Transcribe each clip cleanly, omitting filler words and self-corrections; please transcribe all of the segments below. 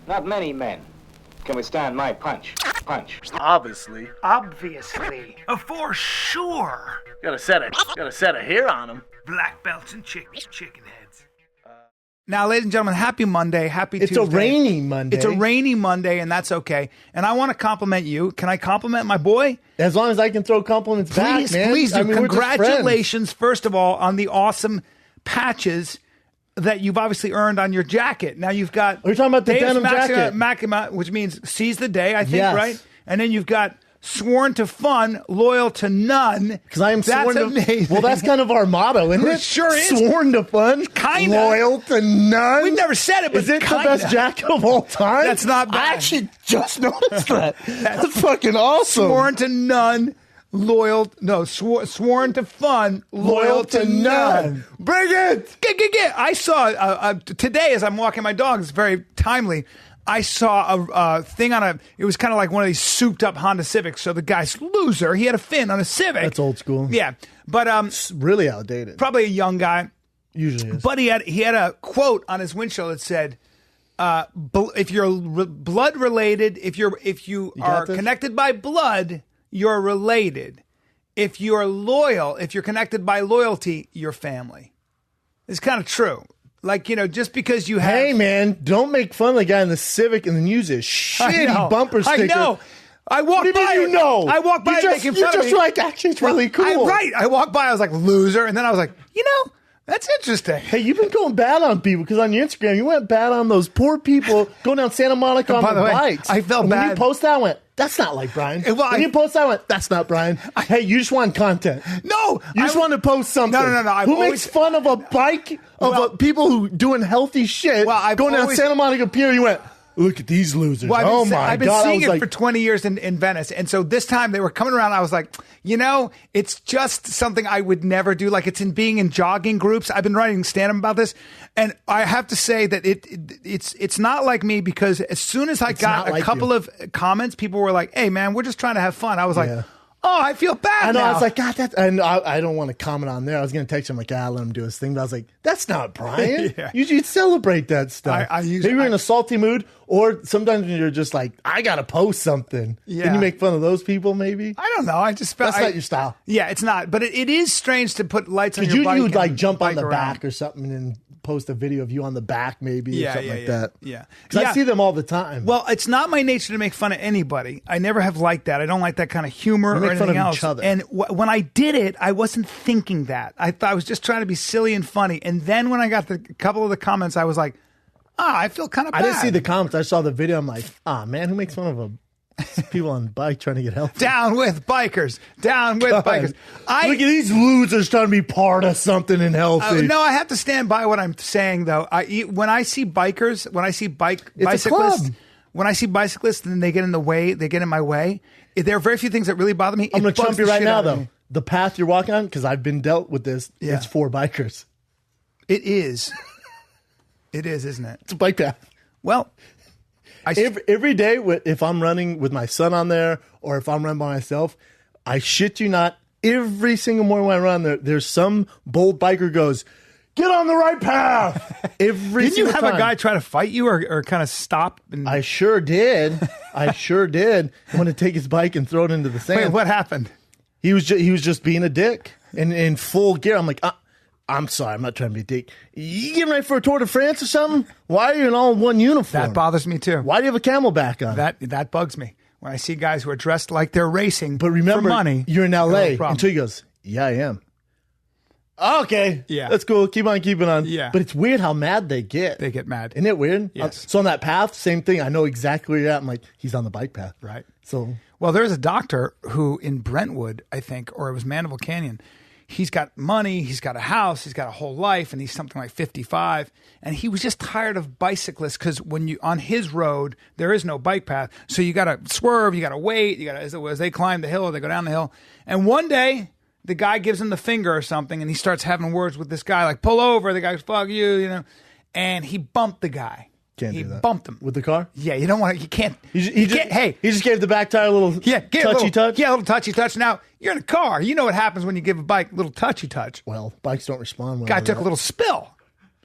Not many men can withstand my punch. Obviously. For sure. Got a set of hair on him. Black belts and chicken heads. Now, ladies and gentlemen, happy Monday. Happy Tuesday. It's a rainy Monday. It's a rainy Monday, and that's okay. And I want to compliment you. Can I compliment my boy? As long as I can throw compliments back, man. Please do. I mean, Congratulations, first of all, on the awesome patches that you've obviously earned on your jacket. Now you've got... Are you talking about the denim jacket? Maxima, which means seize the day, I think, yes. right? And then you've got sworn to fun, loyal to none. Because I am sworn to... amazing. Well, that's kind of our motto, isn't it? It sure is. Sworn to fun, Kinda. loyal to none. We've never said it, but is it kinda. the best jacket of all time? That's not bad. I actually just noticed that. That's fucking awesome. Sworn to none, sworn to fun, loyal to none. Bring it! I saw today as I'm walking my dog, it's very timely. I saw a thing it was kind of like one of these souped up Honda Civics. So the guy's loser. He had a fin on a Civic. That's old school. Yeah. But it's really outdated. Probably a young guy. Usually is. But he had a quote on his windshield that said, if you're blood related, if you are connected by blood, you're related. If you're loyal, if you're connected by loyalty, you're family. It's kind of true. Like, just because you have... Hey, man, don't make fun of the guy in the Civic and then use his shitty bumper sticker. I know. I walked by. You know? I walked by making fun of me. You're just like, actually, it's really cool. Right. I walked by, I was like, loser. And then I was like, that's interesting. Hey, you've been going bad on people because on your Instagram, you went bad on those poor people going down Santa Monica on the bikes. I felt and bad. When you post that, I went, that's not like Bryan. When you post that, I went, that's not Bryan. Hey, you just want content. No. You just want to post something. No. Who makes fun of a bike, people who doing healthy shit, going down Santa Monica Pier, you went, look at these losers. I've been seeing it for 20 years in Venice. And so this time they were coming around. I was like, it's just something I would never do. Like being in jogging groups. I've been writing stand-up about this. And I have to say that it's not like me because as soon as I got a couple of comments, people were like, hey, man, we're just trying to have fun. I was like, oh, I feel bad now. I was like, God, I don't want to comment on there. I was going to text him like, let him do his thing. But I was like, that's not Bryan. You celebrate that stuff. Maybe you're in a salty mood, or sometimes you're just like, I got to post something. Yeah. Can you make fun of those people maybe? I don't know. I just felt... That's not your style. Yeah, it's not. But it is strange to put lights on your bike. You would like jump on the around. back or something and post a video of you on the back maybe or something like that. Yeah. Because I see them all the time. Well, it's not my nature to make fun of anybody. I never have liked that. I don't like that kind of humor or anything else. Each other. And when I did it, I wasn't thinking that. I thought I was just trying to be silly and funny. And then when I got a couple of the comments, I was like, I feel kind of bad. I didn't see the comments. I saw the video. I'm like, man, who makes fun of people on the bike trying to get healthy? Down with bikers. Down with bikers. Look at these losers trying to be part of something and healthy. No, I have to stand by what I'm saying, though. When I see bikers, when I see bicyclists, when I see bicyclists and they get in the way, they get in my way, there are very few things that really bother me. I'm going to chump you right now, though. The path you're walking on, because I've been dealt with this, it's for bikers. It is. It is, isn't it? It's a bike path. Well, every day, if I'm running with my son on there or if I'm running by myself, I shit you not, every single morning when I run there's some bold biker goes, get on the right path. Didn't you have a guy try to fight you or kind of stop? I sure did. I want to take his bike and throw it into the sand. Wait, what happened? He was just being a dick and in full gear. I'm like, I'm sorry, I'm not trying to be a dick. You getting ready for a Tour de France or something? Why are you in all one uniform? That bothers me too. Why do you have a camelback on? That bugs me. When I see guys who are dressed like they're racing but remember, for money. You're in L.A. until he goes, yeah, I am. Okay. Yeah. That's cool. Keep on keeping on. Yeah. But it's weird how mad they get. They get mad. Isn't it weird? Yes. So on that path, same thing. I know exactly where you're at. I'm like, he's on the bike path. Right. So. Well, there's a doctor who in Brentwood, I think, or it was Mandeville Canyon, he's got money, he's got a house, he's got a whole life, and he's something like 55. And he was just tired of bicyclists because on his road, there is no bike path. So you got to swerve, you got to wait, as they climb the hill or they go down the hill. And one day, the guy gives him the finger or something, and he starts having words with this guy, like, pull over. The guy goes, fuck you, And he bumped the guy. He bumped him. With the car? Yeah, you don't want to, you can't. He just gave the back tire a little touchy touch? Yeah, a little touchy touch. Now, you're in a car. You know what happens when you give a bike a little touchy touch. Well, bikes don't respond well. Guy took a little spill.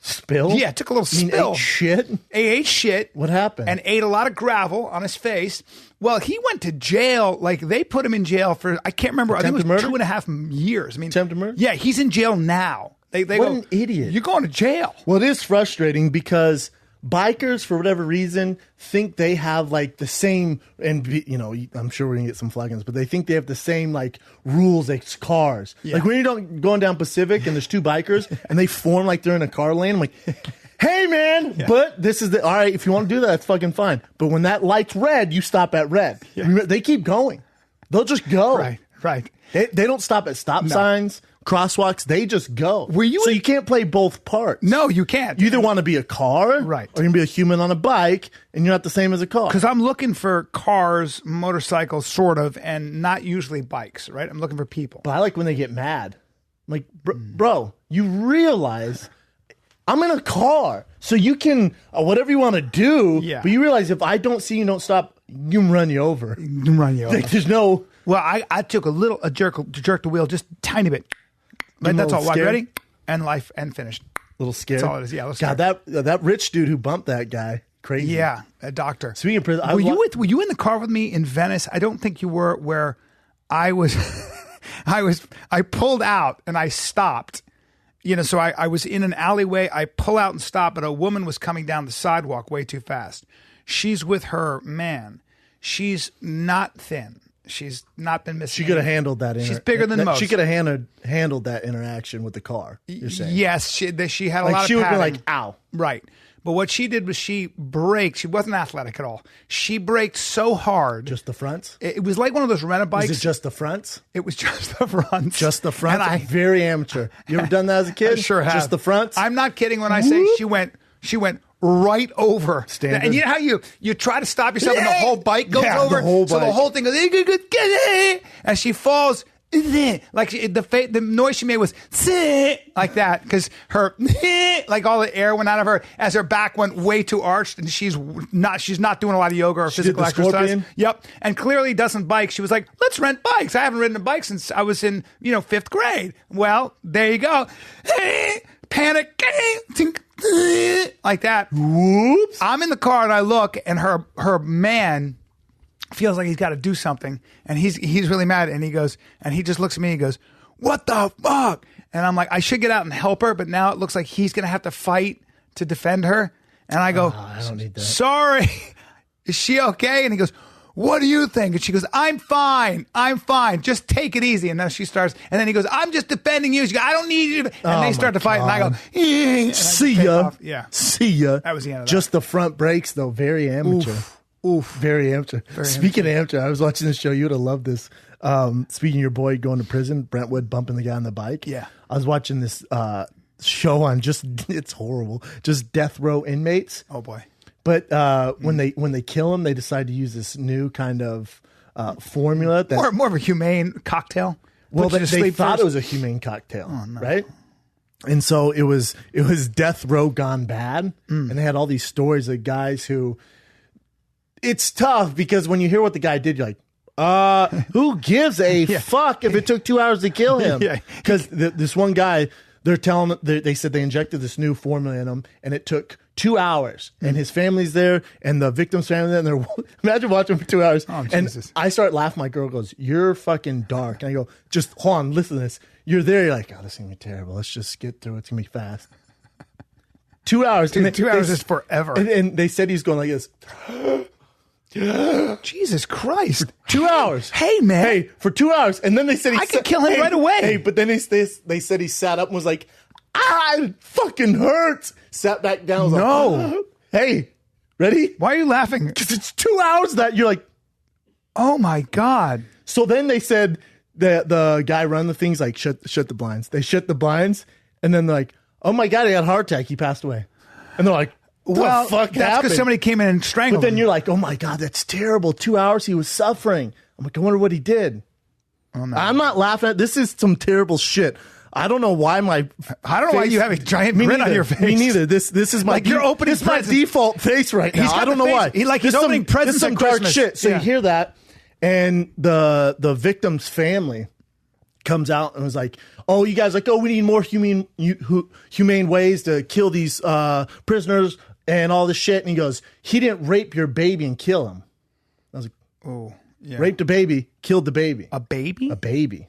Spill? Yeah, took a little spill. Ate shit? He ate shit. What happened? And ate a lot of gravel on his face. Well, he went to jail. Like, they put him in jail for, I can't remember. I think it was 2.5 years. I mean, attempted murder? Yeah, he's in jail now. What an idiot. You're going to jail. Well, it is frustrating because bikers, for whatever reason, think they have like the same, and you know, I'm sure we're gonna get some flaggings, but they think they have the same like rules as cars. Yeah. Like when you're going down Pacific and there's two bikers and they form like they're in a car lane, I'm like, hey man, but this is all right. If you want to do that, that's fucking fine. But when that light's red, you stop at red. Yeah. They keep going. They'll just go. Right. They don't stop at stop signs. Crosswalks, they just go. So you can't play both parts. No, you can't. You either want to be a car, right, or you can be a human on a bike, and you're not the same as a car. Because I'm looking for cars, motorcycles, sort of, and not usually bikes, right? I'm looking for people. But I like when they get mad. I'm like, bro, you realize I'm in a car, so you can, whatever you want to do, but you realize if I don't see you, don't stop, you can run you over. Like, there's no... Well, I took a jerk the wheel just a tiny bit. Right, that's all. Ready? And finished. A little scared. That's all it is. Yeah. God, that rich dude who bumped that guy, crazy. Yeah, a doctor. Speaking of prison, were you in the car with me in Venice? I don't think you were. Where I was, I pulled out and I stopped. You know, so I was in an alleyway. I pull out and stop, but a woman was coming down the sidewalk way too fast. She's with her man. She's not thin. She's not been missing. She could have handled that. She's bigger than most. She could have handled that interaction with the car. You're saying? Yes, she had a lot of. She would be like, "Ow!" Right, but what she did was she braked. She wasn't athletic at all. She braked so hard. Just the fronts. It was like one of those rental bikes. Was it just the fronts? It was just the fronts. Just the fronts. And very amateur. You ever done that as a kid? I sure have. Just the fronts. I'm not kidding when I say she went right over. Standard. And you know how you try to stop yourself and the whole bike goes over? So the whole thing goes, and she falls. Like the noise she made was like that because her like all the air went out of her as her back went way too arched and she's not doing a lot of yoga or physical exercise. Yep, and clearly doesn't bike. She was like, let's rent bikes. I haven't ridden a bike since I was in 5th grade. Well, there you go. Panic, like that. Whoops! I'm in the car and I look and her man feels like he's got to do something and he's really mad and he just looks at me and he goes, what the fuck? And I'm like, I should get out and help her, but now it looks like he's gonna have to fight to defend her. And I go, I don't need that. Sorry, is she okay? And he goes, what do you think? And she goes, I'm fine, just take it easy. And then she starts, and then he goes, I'm just defending you. She goes, I don't need you. And they start to fight, and I go, see ya. Yeah, see ya. That was the end of that. Just the front brakes though, very amateur. Oof. Very amateur. Speaking of amateur, I was watching this show. You would have loved this. Speaking of your boy going to prison, Brentwood bumping the guy on the bike. Yeah. I was watching this show on it's horrible. Just death row inmates. Oh boy. But when they kill him, they decide to use this new kind of formula that more of a humane cocktail. Well, they thought it was a humane cocktail, right? And so it was death row gone bad, and they had all these stories of guys who. It's tough because when you hear what the guy did, you're like, who gives a fuck if it took 2 hours to kill him? Because this one guy, they said they injected this new formula in him, and it took 2 hours. And his family's there, and the victim's family there, and they're imagine watching for 2 hours. Oh, and Jesus. I start laughing. My girl goes, "You're fucking dark." And I go, "Just hold on, listen to this." You're there. You're like, "Oh, this is gonna be terrible. Let's just get through it. It's gonna be fast." 2 hours. Dude, 2 hours is forever. And they said he's going like this. Jesus Christ. 2 hours. Hey, man. Hey, for 2 hours. And then they said I could kill him right away. Hey, but then they said he sat up and was like, it fucking hurts. Sat back down. Was like, hey, ready? Why are you laughing? Because it's 2 hours that you're like, oh my God. So then they said the guy run the things like, shut the blinds. They shut the blinds. And then they're like, oh my God, he had a heart attack. He passed away. And they're like, well, that's because somebody came in and strangled him. But then you're like, oh my God, that's terrible. 2 hours he was suffering. I'm like, I wonder what he did. Oh, no. I'm not laughing at this. Is some terrible shit. I don't know why why you have a giant grin on your face. Me neither. This is my like you're opening this is my default face right now. I don't know why. He's opening presents some at dark Christmas. shit. So you hear that, and the victim's family comes out and was like, oh, you guys like, oh, we need more humane ways to kill these prisoners and all this shit. And he goes, he didn't rape your baby and kill him. I was like, oh, yeah. Raped a baby, killed the baby. A baby? A baby.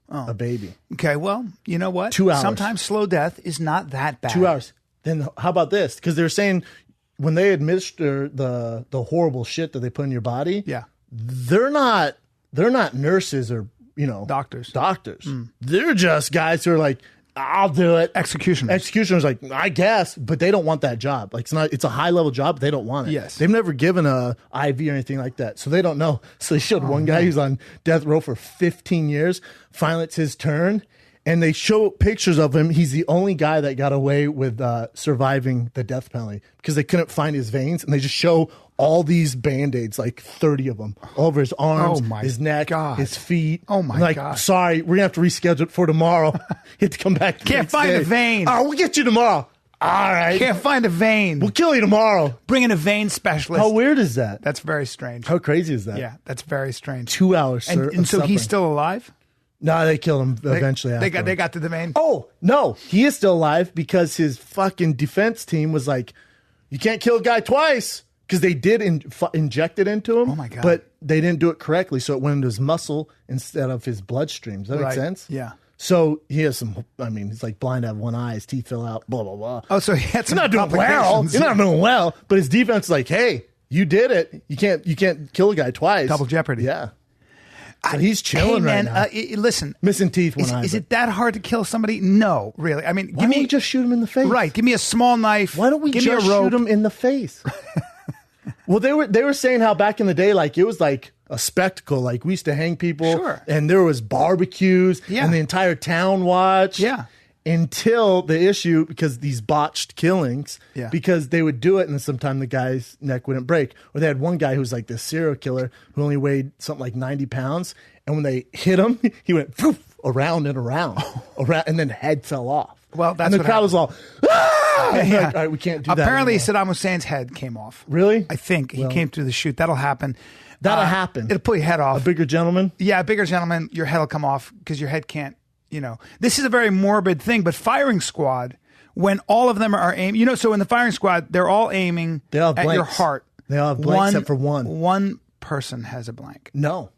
Oh. A baby. Okay, well, you know what? 2 hours. Sometimes slow death is not that bad. 2 hours. Then how about this? Because they're saying when they administer the horrible shit that they put in your body, they're not nurses or doctors. They're just guys who are like, I'll do it. Executioners like, I guess, but they don't want that job. Like it's a high level job, but they don't want it. Yes. They've never given a IV or anything like that. So they don't know. So they showed one guy who's on death row for 15 years. Finally it's his turn. And they show pictures of him. He's the only guy that got away with surviving the death penalty because they couldn't find his veins. And they just show all these Band-Aids, like 30 of them, all over his arms, his neck, his feet. Oh, my God. Sorry, we're going to have to reschedule it for tomorrow. You have to come back. Can't find a vein. Oh, we'll get you tomorrow. All right. Can't find a vein. We'll kill you tomorrow. Bring in a vein specialist. How weird is that? That's very strange. How crazy is that? Yeah, that's very strange. 2 hours, and so he's still alive? No, they killed him eventually. They got to the vein. Oh, no. He is still alive because his fucking defense team was like, you can't kill a guy twice. Because they did inject it into him. Oh, my God. But they didn't do it correctly. So it went into his muscle instead of his bloodstream. Does that make sense? Yeah. So he has he's like blind to have one eye. His teeth fell out, blah, blah, blah. Oh, so he had some He's not doing well. He's not doing well. But his defense is like, hey, you did it. You can't kill a guy twice. Double jeopardy. Yeah. So he's chilling right now. Listen. Missing teeth one eye. Is it that hard to kill somebody? No, really. I mean, why don't we just shoot him in the face? Right. Give me a small knife. Why don't we just shoot him in the face? Well, they were saying how back in the day, like it was like a spectacle. Like we used to hang people, and there was barbecues, and the entire town watched. Yeah. Until the issue, because these botched killings, because they would do it, and then sometime the guy's neck wouldn't break. Or they had one guy who was like this serial killer who only weighed something like 90 pounds, and when they hit him, he went poof, around and around, and then head fell off. Well, that's and the what crowd was all, ah! Yeah. Like, all right, we can't do that. Apparently, Saddam Hussein's head came off. Really? I think he came through the chute. That'll happen. That'll happen. It'll pull your head off. A bigger gentleman? Yeah, a bigger gentleman. Your head will come off because your head can't. This is a very morbid thing, but firing squad, when all of them are aiming, so in the firing squad, they're all aiming at your heart. They all have blanks except for one. One person has a blank. No.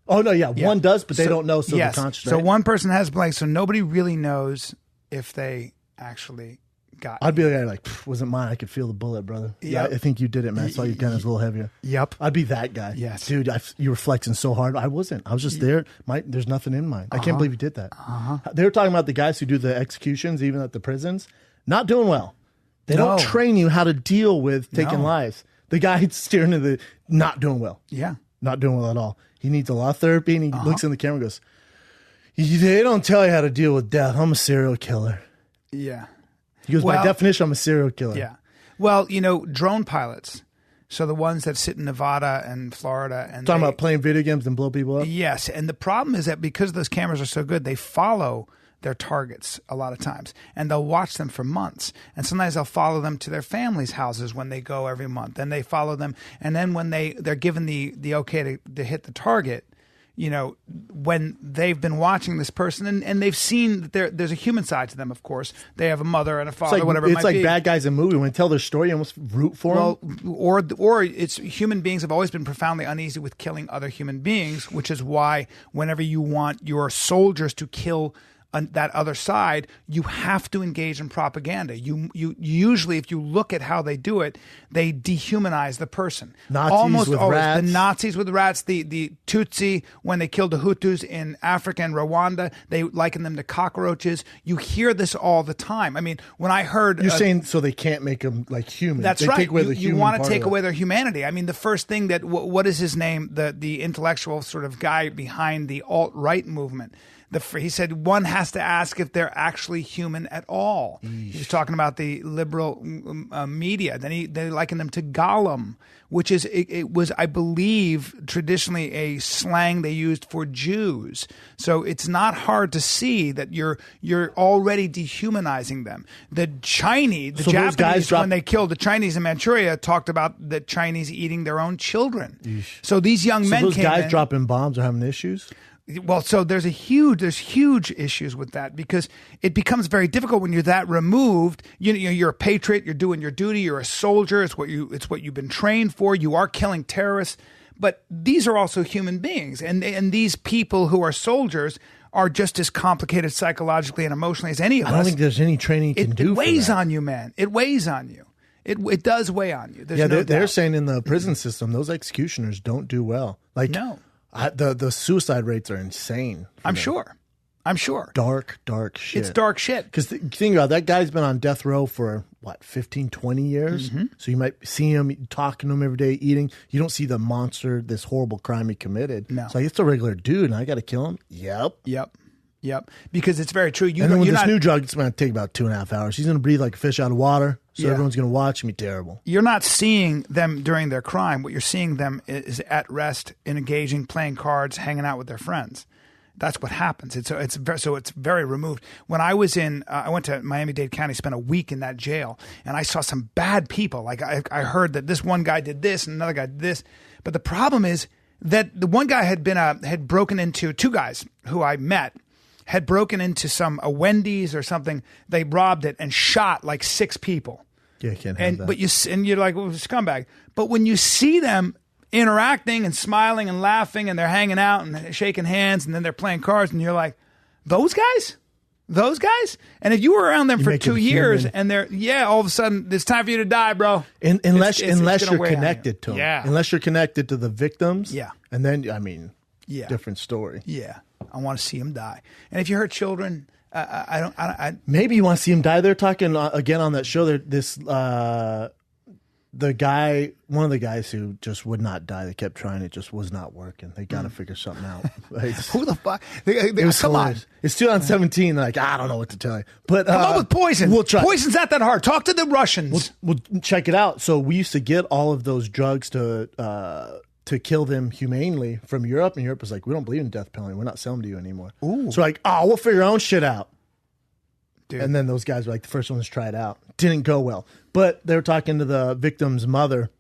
Oh, no, yeah. One does, but they don't know, so they're conscious. So one person has blank, so nobody really knows if they actually got I'd be like, wasn't mine. I could feel the bullet, brother. Yeah, I think you did it, man. I saw your gun is a little heavier. Yep. I'd be that guy. Yes. Dude, you were flexing so hard. I wasn't. I was just there. There's nothing in mine. I can't believe you did that. They were talking about the guys who do the executions, even at the prisons. Not doing well. They don't train you how to deal with taking lives. The guy steering to the not doing well. Yeah. Not doing well at all. He needs a lot of therapy, and he looks in the camera and goes, they don't tell you how to deal with death. I'm a serial killer. Yeah. He goes, by definition, I'm a serial killer. Yeah. Well, drone pilots. So the ones that sit in Nevada and Florida. And talking about playing video games and blow people up? Yes. And the problem is that because those cameras are so good, they follow their targets a lot of times. And they'll watch them for months. And sometimes they'll follow them to their families' houses when they go every month. And they follow them. And then when they're given the okay to hit the target, when they've been watching this person and they've seen that there's a human side to them, of course. They have a mother and a father, whatever it might be. It's like bad guys in movies. When they tell their story, you almost root for them. Or it's human beings have always been profoundly uneasy with killing other human beings, which is why whenever you want your soldiers to kill that other side, you have to engage in propaganda. You usually, if you look at how they do it, they dehumanize the person. Nazis with rats. The Nazis with rats, the Tutsi, when they killed the Hutus in Africa and Rwanda, they liken them to cockroaches. You hear this all the time. I mean, when I heard... You're saying so they can't make them like human. That's they right. Take away the human you want to part take away their humanity. I mean, the first thing that... What is his name? The intellectual sort of guy behind the alt-right movement. He said one has to ask if they're actually human at all. He was talking about the liberal media. Then they likened them to Gollum, which is it was, I believe, traditionally a slang they used for Jews. So it's not hard to see that you're already dehumanizing them. The Japanese, when they killed the Chinese in Manchuria, talked about the Chinese eating their own children. So these young men those came guys in, dropping bombs are having issues? Well, so there's huge issues with that because it becomes very difficult when you're that removed. You're a patriot. You're doing your duty. You're a soldier. It's what you've been trained for. You are killing terrorists, but these are also human beings, and these people who are soldiers are just as complicated psychologically and emotionally as any of us. I don't think there's any training you can do. It weighs on you, man. It weighs on you. It does weigh on you. They're saying in the prison system, those executioners don't do well. Like, no. The suicide rates are insane. I'm sure. Dark shit. It's dark shit. Because think about it, that guy's been on death row for, 15, 20 years? Mm-hmm. So you might see him, talking to him every day, eating. You don't see the monster, this horrible crime he committed. No. It's like, it's a regular dude, and I got to kill him? Yep. Because it's very true. And then with this new drug, it's going to take about 2.5 hours. He's going to breathe like a fish out of water. So everyone's going to watch him. Be terrible. You're not seeing them during their crime. What you're seeing them is at rest, engaging, playing cards, hanging out with their friends. That's what happens. It's very removed. When I was I went to Miami-Dade County, spent a week in that jail, and I saw some bad people. Like I heard that this one guy did this and another guy did this. But the problem is that the one guy had broken into, two guys who I met had broken into a Wendy's or something. They robbed it and shot like 6 people. Yeah, you can't have that. But you're like, well, scumbag. But when you see them interacting and smiling and laughing and they're hanging out and shaking hands and then they're playing cards and you're like, those guys? And if you were around them for 2 years and they're, all of a sudden it's time for you to die, bro. Unless you're connected to them. Yeah. Unless you're connected to the victims. Yeah. And then, different story. Yeah. I want to see them die. And if you hurt children, maybe you want to see him die. They're talking again on that show. One of the guys who just would not die. They kept trying. It just was not working. They got to figure something out. Who the fuck? It was come hilarious. On. It's 2017. Like, I don't know what to tell you. But come up with poison. We'll try. Poison's not that hard. Talk to the Russians. We'll check it out. So we used to get all of those drugs to kill them humanely from Europe, and Europe was like, we don't believe in death penalty. We're not selling to you anymore. Ooh. So like, we'll figure our own shit out. Dude. And then those guys were like, the first ones to try it out. Didn't go well. But they were talking to the victim's mother.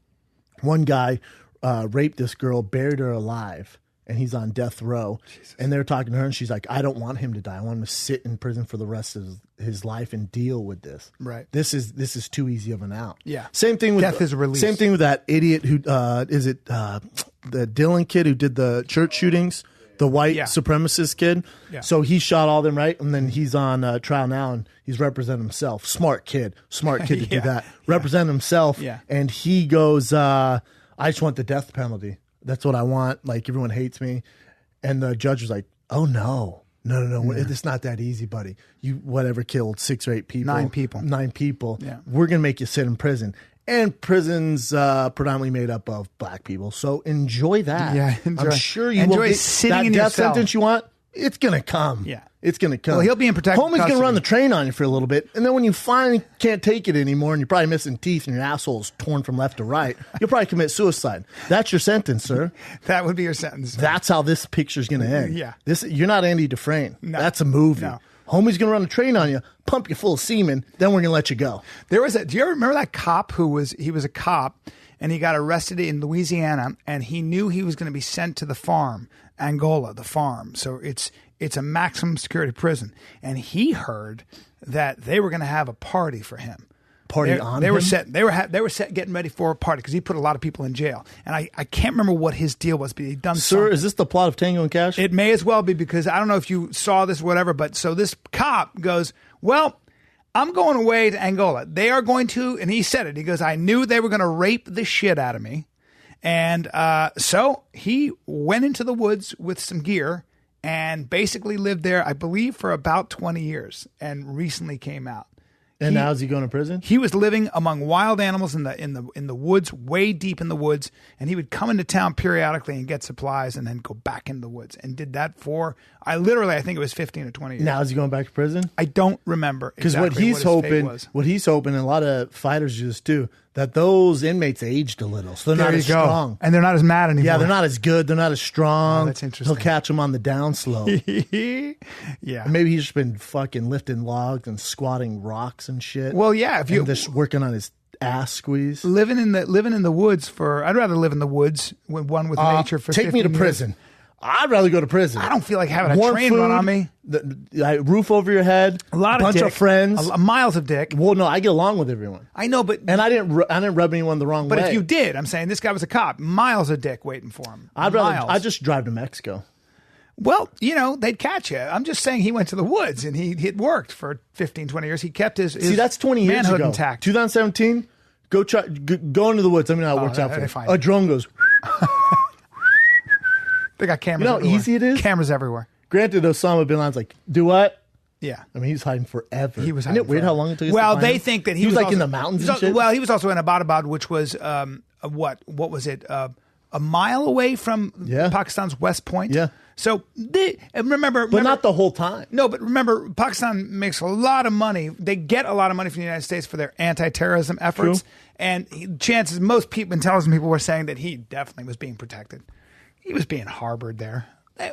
One guy raped this girl, buried her alive, and he's on death row. Jesus. And they were talking to her, and she's like, I don't want him to die. I want him to sit in prison for the rest of his life and deal with this. Right. This is too easy of an out. Yeah. Same thing with death is a release. Same thing with that idiot who the Dylan kid who did the church shootings. The white supremacist kid. Yeah. So he shot all them, right? And then he's on trial now, and he's representing himself. Smart kid to do that. Represent himself. Yeah. And he goes, I just want the death penalty. That's what I want. Like, everyone hates me. And the judge was like, oh, no. No. It's not that easy, buddy. You, killed 6 or 8 people. 9 people. Yeah. We're going to make you sit in prison. And prison's predominantly made up of black people. So enjoy that. Yeah, I'm sure you will get sitting that in death sentence you want. It's going to come. Yeah. It's going to come. Well, he'll be in protective custody. Homie's going to run the train on you for a little bit. And then when you finally can't take it anymore and you're probably missing teeth and your asshole's torn from left to right, you'll probably commit suicide. That's your sentence, sir. That would be your sentence. That's how this picture's going to end. Yeah. You're not Andy Dufresne. No. That's a movie. No. Homie's going to run a train on you, pump you full of semen, then we're going to let you go. Do you ever remember that cop he was a cop and he got arrested in Louisiana and he knew he was going to be sent to the farm, Angola, the farm. So it's a maximum security prison. And he heard that they were going to have a party for him. They were set getting ready for a party because he put a lot of people in jail. And I can't remember what his deal was, but he'd done something. Sir, is this the plot of Tango and Cash? It may as well be, because I don't know if you saw this or whatever, but so this cop goes, well, I'm going away to Angola. They are going to, and he said it, he goes, I knew they were going to rape the shit out of me. And so he went into the woods with some gear and basically lived there, I believe, for about 20 years and recently came out. And now is he going to prison? He was living among wild animals in the woods, way deep in the woods, and he would come into town periodically and get supplies and then go back into the woods, and did that for I think it was 15 or 20 years. Now is he going back to prison? I don't remember exactly what he's hoping, and a lot of fighters just do, that those inmates aged a little, so they're not as strong, and they're not as mad anymore. Yeah, they're not as good. They're not as strong. Oh, that's interesting. He'll catch them on the down slow. Yeah, and maybe he's just been fucking lifting logs and squatting rocks and shit. Well, yeah, if you just working on his ass squeeze, living in the woods I'd rather live in the woods with nature for. Take me to years. prison. I'd rather go to prison. I don't feel like having a Warm train food, run on me. Roof over your head. A lot bunch of friends. Miles of dick. Well, no, I get along with everyone. I know, but and I didn't rub anyone the wrong way. But if you did, I'm saying this guy was a cop. Miles of dick waiting for him. I'd just drive to Mexico. Well, they'd catch you. I'm just saying he went to the woods and it worked for 15, 20 years. He kept his that's 20 years manhood ago. intact. 2017, go into the woods. Let me know how it works out for you. A drone goes. They got cameras. You know how easy it is? Cameras everywhere. Granted, Osama bin Laden's like, do what? Yeah. I mean, he was hiding forever. He was hiding. Isn't it weird how long it took us to find they him? think that he was like also, in the mountains and shit? Well, he was also in Abbottabad, which was, what was it? A mile away from Pakistan's West Point. Yeah. So remember, but not the whole time. No, but remember, Pakistan makes a lot of money. They get a lot of money from the United States for their anti-terrorism efforts. True. And chances, most people, intelligent people were saying that he definitely was being protected. He was being harbored there.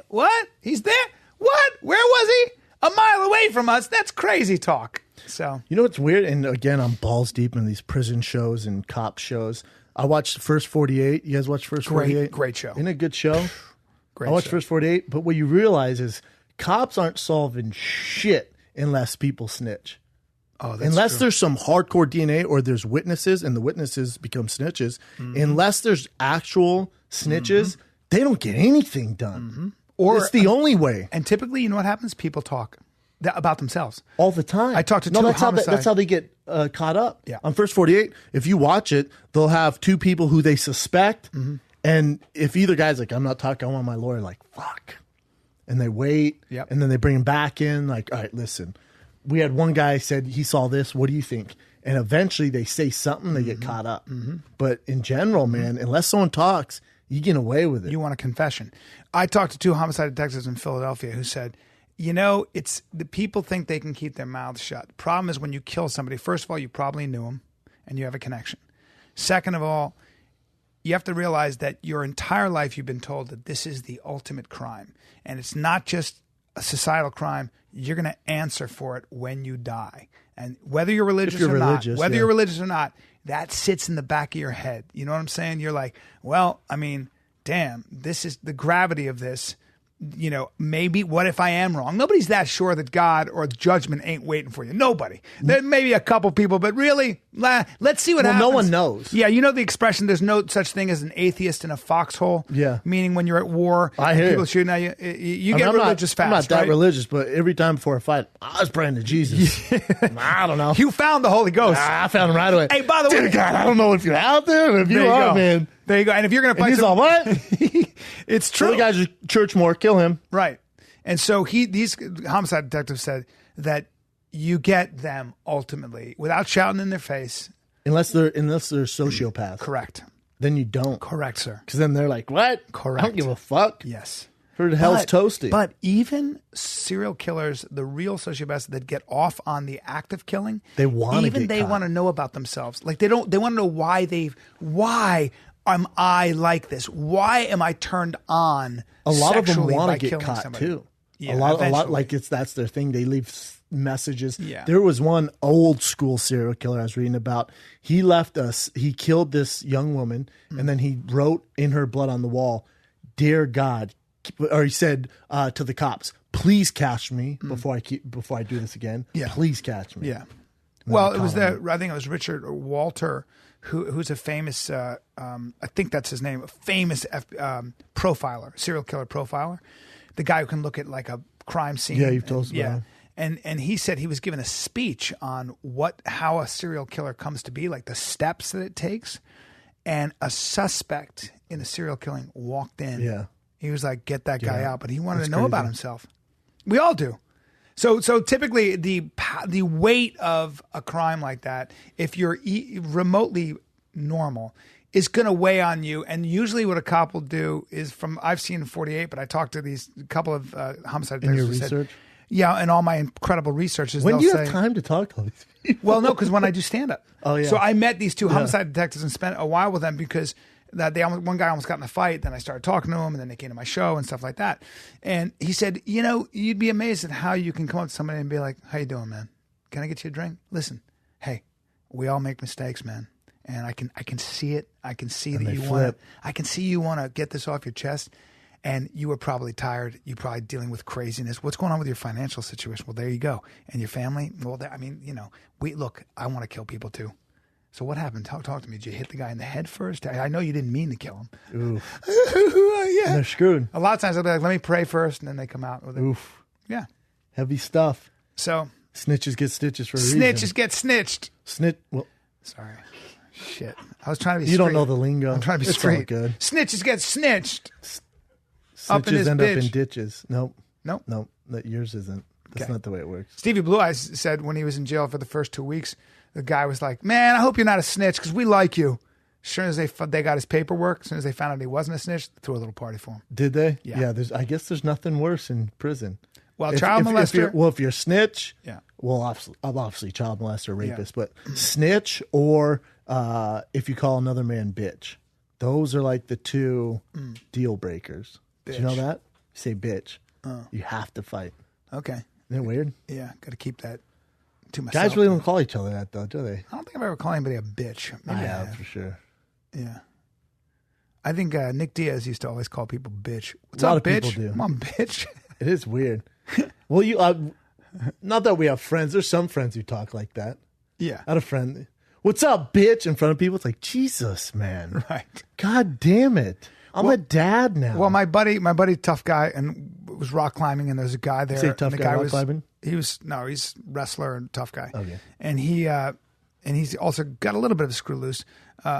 What? He's there? What? Where was he? A mile away from us? That's crazy talk. So you know what's weird? And again, I'm balls deep in these prison shows and cop shows. I watched First 48. You guys watch First 48? Great show. Isn't it a good show? Great I watched show. First 48, but what you realize is cops aren't solving shit unless people snitch. Oh, that's unless true. there's some hardcore DNA or there's witnesses and the witnesses become snitches. Mm-hmm. Unless there's actual snitches, they don't get anything done. Mm-hmm. Or it's the only way. And typically, you know what happens? People talk about themselves all the time. I talked to two that's how they get caught up. Yeah. On First 48, if you watch it, they'll have two people who they suspect, and if either guy's like, "I'm not talking," I want my lawyer. Like, fuck, and they wait, and then they bring him back in. Like, all right, listen, we had one guy said he saw this. What do you think? And eventually, they say something, they get caught up. But in general, man, unless someone talks, you get away with it. You want a confession. I talked to two homicide detectives in Philadelphia who said, it's the people think they can keep their mouths shut. The problem is when you kill somebody, first of all, you probably knew them and you have a connection. Second of all, you have to realize that your entire life you've been told that this is the ultimate crime. And it's not just a societal crime. You're going to answer for it when you die. And whether you're religious or not, that sits in the back of your head. You know what I'm saying? You're like, well, I mean, damn, this is the gravity of this. Maybe what if I am wrong? Nobody's that sure that God or judgment ain't waiting for you. Nobody. There may be a couple people, but really, let's see what happens. No one knows. Yeah, you know the expression, there's no such thing as an atheist in a foxhole? Yeah. Meaning when you're at war, I hear people it. shooting at you get religious fast, I'm not that right? religious, but every time before a fight, I was praying to Jesus. I don't know. You found the Holy Ghost. I found him right away. Hey, by the way. Dear God, I don't know if you're out there, but if you are, go. man. There you go. And if you're going to fight he's all, what? It's true. The guy's church more, kill him. Right. And so these homicide detectives said that you get them ultimately without shouting in their face. Unless they're sociopaths. Correct. Then you don't. Correct, sir. Because then they're like, what? Correct. I don't give a fuck. Yes. For the hell's toasty. But even serial killers, the real sociopaths that get off on the act of killing, they want to know about themselves. Like they want to know why am I like this? Why am I turned on? A lot of them sexually want by to get killing caught somebody? too. Yeah, a lot eventually. like that's their thing. They leave messages. Yeah. There was one old school serial killer I was reading about. He killed this young woman, and then he wrote in her blood on the wall, "Dear God," or he said to the cops, "Please catch me before I do this again. Yeah. Please catch me." Yeah. Well, it was I think it was Richard Walter, who's a famous, I think that's his name, a famous profiler, serial killer profiler, the guy who can look at like a crime scene. Yeah, you've told us about him. And he said he was given a speech on how a serial killer comes to be, like the steps that it takes, and a suspect in a serial killing walked in. Yeah. He was like, "Get that guy out," but he wanted That's to know crazy. about himself. We all do. So typically the weight of a crime like that, if you're remotely normal, is going to weigh on you. And usually what a cop will do is I've seen 48, but I talked to these couple of homicide detectives. In your who said, research? yeah, and all my incredible researches. When they'll do you say, have time to talk to all these people? Well, no, because when I do stand up. Oh, yeah. So I met these two homicide detectives and spent a while with them because one guy almost got in a fight. Then I started talking to him, and then they came to my show and stuff like that. And he said, you'd be amazed at how you can come up to somebody and be like, "How you doing, man? Can I get you a drink? Listen, hey, we all make mistakes, man. And I can see it. I can see that you want to. I can see you want to get this off your chest. and you were probably tired. You probably dealing with craziness. What's going on with your financial situation? Well, there you go. And your family? Well, I mean, you know, I want to kill people too. So what happened? Talk to me. Did you hit the guy in the head first? I know you didn't mean to kill him. Oof. Yeah. They're screwed. A lot of times they'll be like, let me pray first, and then they come out with it. Oof. Yeah. Heavy stuff. So. Snitches get stitches for a reason. Snitches get snitched. Well. Sorry. Shit. I was trying to be You straight. don't know the lingo. I'm trying to be it's straight. All good. Snitches get snitched. Up in Snitches his end up bitch. in ditches. Nope. Nope. That yours isn't. That's not the way it works. Stevie Blue Eyes said when he was in jail for the first 2 weeks, the guy was like, man, I hope you're not a snitch because we like you. As soon as they got his paperwork, as soon as they found out he wasn't a snitch, they threw a little party for him. Did they? Yeah. I guess there's nothing worse in prison. Well, child molester. If you're a snitch, yeah. Well, obviously child molester, rapist, but snitch or if you call another man bitch, those are like the two deal breakers. Did you know that? You say bitch, you have to fight. Okay. Isn't it weird? Yeah, got to keep that to myself. Guys really don't call each other that, though, do they? I don't think I've ever called anybody a bitch. Maybe I have, for sure. Yeah. I think Nick Diaz used to always call people bitch. What's a lot up, of bitch? people do. Come on, bitch. It is weird. Well, you not that we have friends. There's some friends who talk like that. Yeah. I had a friend. What's up, bitch? In front of people, it's like, Jesus, man. Right. God damn it. I'm a dad now. Well, my buddy, tough guy, and was rock climbing, and there's a guy there. Say tough and the guy rock was, climbing? He's wrestler and tough guy. Okay. And he's also got a little bit of a screw loose,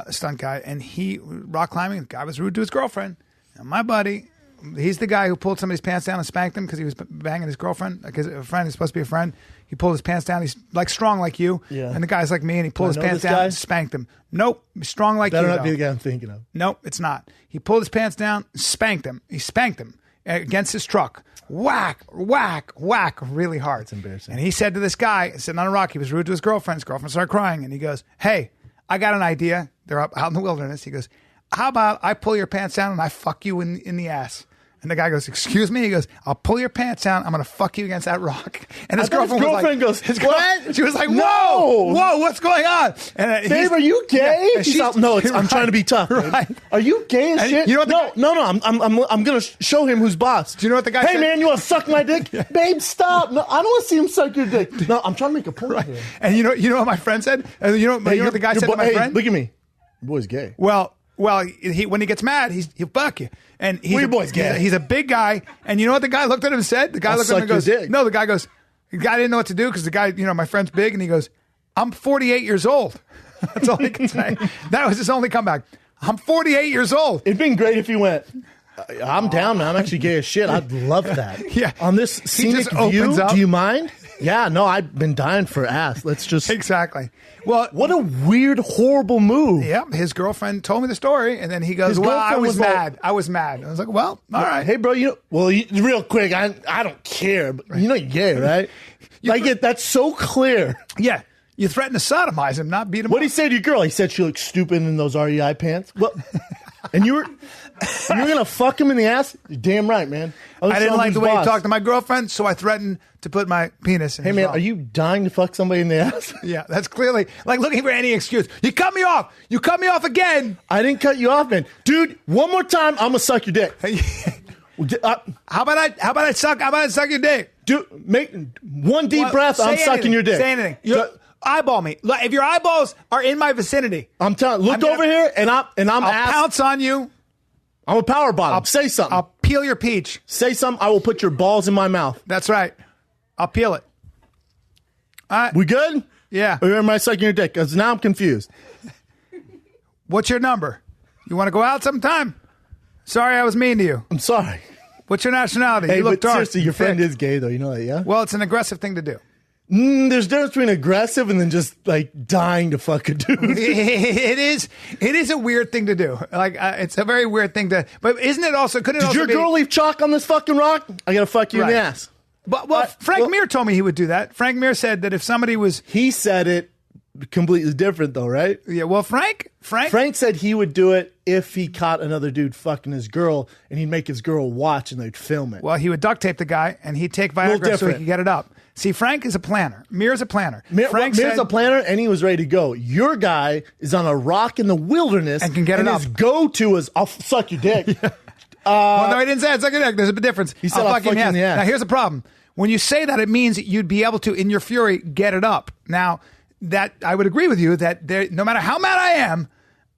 stunt guy, and he rock climbing. The guy was rude to his girlfriend. And my buddy, he's the guy who pulled somebody's pants down and spanked him because he was banging his girlfriend. Like a friend is supposed to be a friend. He pulled his pants down. He's like strong like you. Yeah. And the guy's like me, and he pulled his pants down guy? and spanked him. Nope. Strong like Better you. not be the guy I'm thinking of. Nope, it's not. He pulled his pants down, spanked him. He spanked him against his truck. Whack, whack, whack, really hard. It's embarrassing. And he said to this guy, sitting on a rock, he was rude to his girlfriend. His girlfriend started crying, and he goes, hey, I got an idea. They're up out in the wilderness. He goes, how about I pull your pants down and I fuck you in the ass? And the guy goes, excuse me? He goes, I'll pull your pants down. I'm going to fuck you against that rock. And his girlfriend goes, what? She was like, whoa, No. whoa, what's going on? And Babe, are you gay? Yeah, He's out, no, I'm trying to be tough. Babe. Right. Are you gay as shit? You know what No. I'm going to show him who's boss. Do you know what the guy said? Hey, man, you want to suck my dick? Babe, stop. No, I don't want to see him suck your dick. No, I'm trying to make a point here. And you know what my friend said? You know what the guy said to my friend? Look at me. Your boy's gay. Well, when he gets mad, he'll fuck you. And Your boy's gay. He's a big guy. And you know what the guy looked at him and said? The guy looked at him and goes, no, the guy goes, the guy didn't know what to do because the guy, my friend's big. And he goes, I'm 48 years old. That's all he can say. That was his only comeback. I'm 48 years old. It'd been great if he went, I'm down, man. I'm actually gay as shit. I'd love that. Yeah. On this scenic view, do you mind? Yeah, no, I've been dying for ass. Let's just... Exactly. Well, what a weird, horrible move. Yeah, his girlfriend told me the story, and then he goes, well, I was mad. I was mad. I was like, well, all right. Hey, bro, real quick, I don't care, but you're gay, right? That's so clear. Yeah. You threatened to sodomize him, not beat him What'd he say to your girl? He said she looked stupid in those REI pants. Well, and you were going to fuck him in the ass? You're damn right, man. I didn't like the way he talked to my girlfriend, so I threatened to put my penis in his mouth. Are you dying to fuck somebody in the ass? Yeah, that's clearly like looking for any excuse. You cut me off. You cut me off again. I didn't cut you off, man. Dude, one more time, I'm going to suck your dick. How about I suck your dick? Dude, make one deep breath, I'm sucking your dick. Say anything. Eyeball me. If your eyeballs are in my vicinity, I'm telling. Look over here, and I'll pounce on you. I'm a power bottom. Say something. I'll peel your peach. Say something. I will put your balls in my mouth. That's right. I'll peel it. All right. We good? Yeah. Or am I sucking your dick? Because now I'm confused. What's your number? You want to go out sometime? Sorry, I was mean to you. I'm sorry. What's your nationality? Hey, you look dark. Seriously, your friend is gay, though. You know that, yeah? Well, it's an aggressive thing to do. There's a difference between aggressive and then just dying to fuck a dude. It is a weird thing to do. It's a very weird thing to. But isn't it also? Couldn't it also Did your girl leave chalk on this fucking rock? I gotta fuck you in the ass. But Frank Mir told me he would do that. Frank Mir said that if somebody was, he said it completely different though, right? Yeah. Well, Frank said he would do it if he caught another dude fucking his girl, and he'd make his girl watch and they'd film it. Well, he would duct tape the guy and he'd take Viagra so he could get it up. See, Frank is a planner. Mir's a planner. Mir's a planner, and he was ready to go. Your guy is on a rock in the wilderness and can get it up. His go-to is, I'll suck your dick. Well, no, he didn't say it. Suck your dick. There's a big difference. He said, I'll fuck you in the ass. Now, here's the problem. When you say that, it means you'd be able to, in your fury, get it up. Now, that I would agree with you that no matter how mad I am,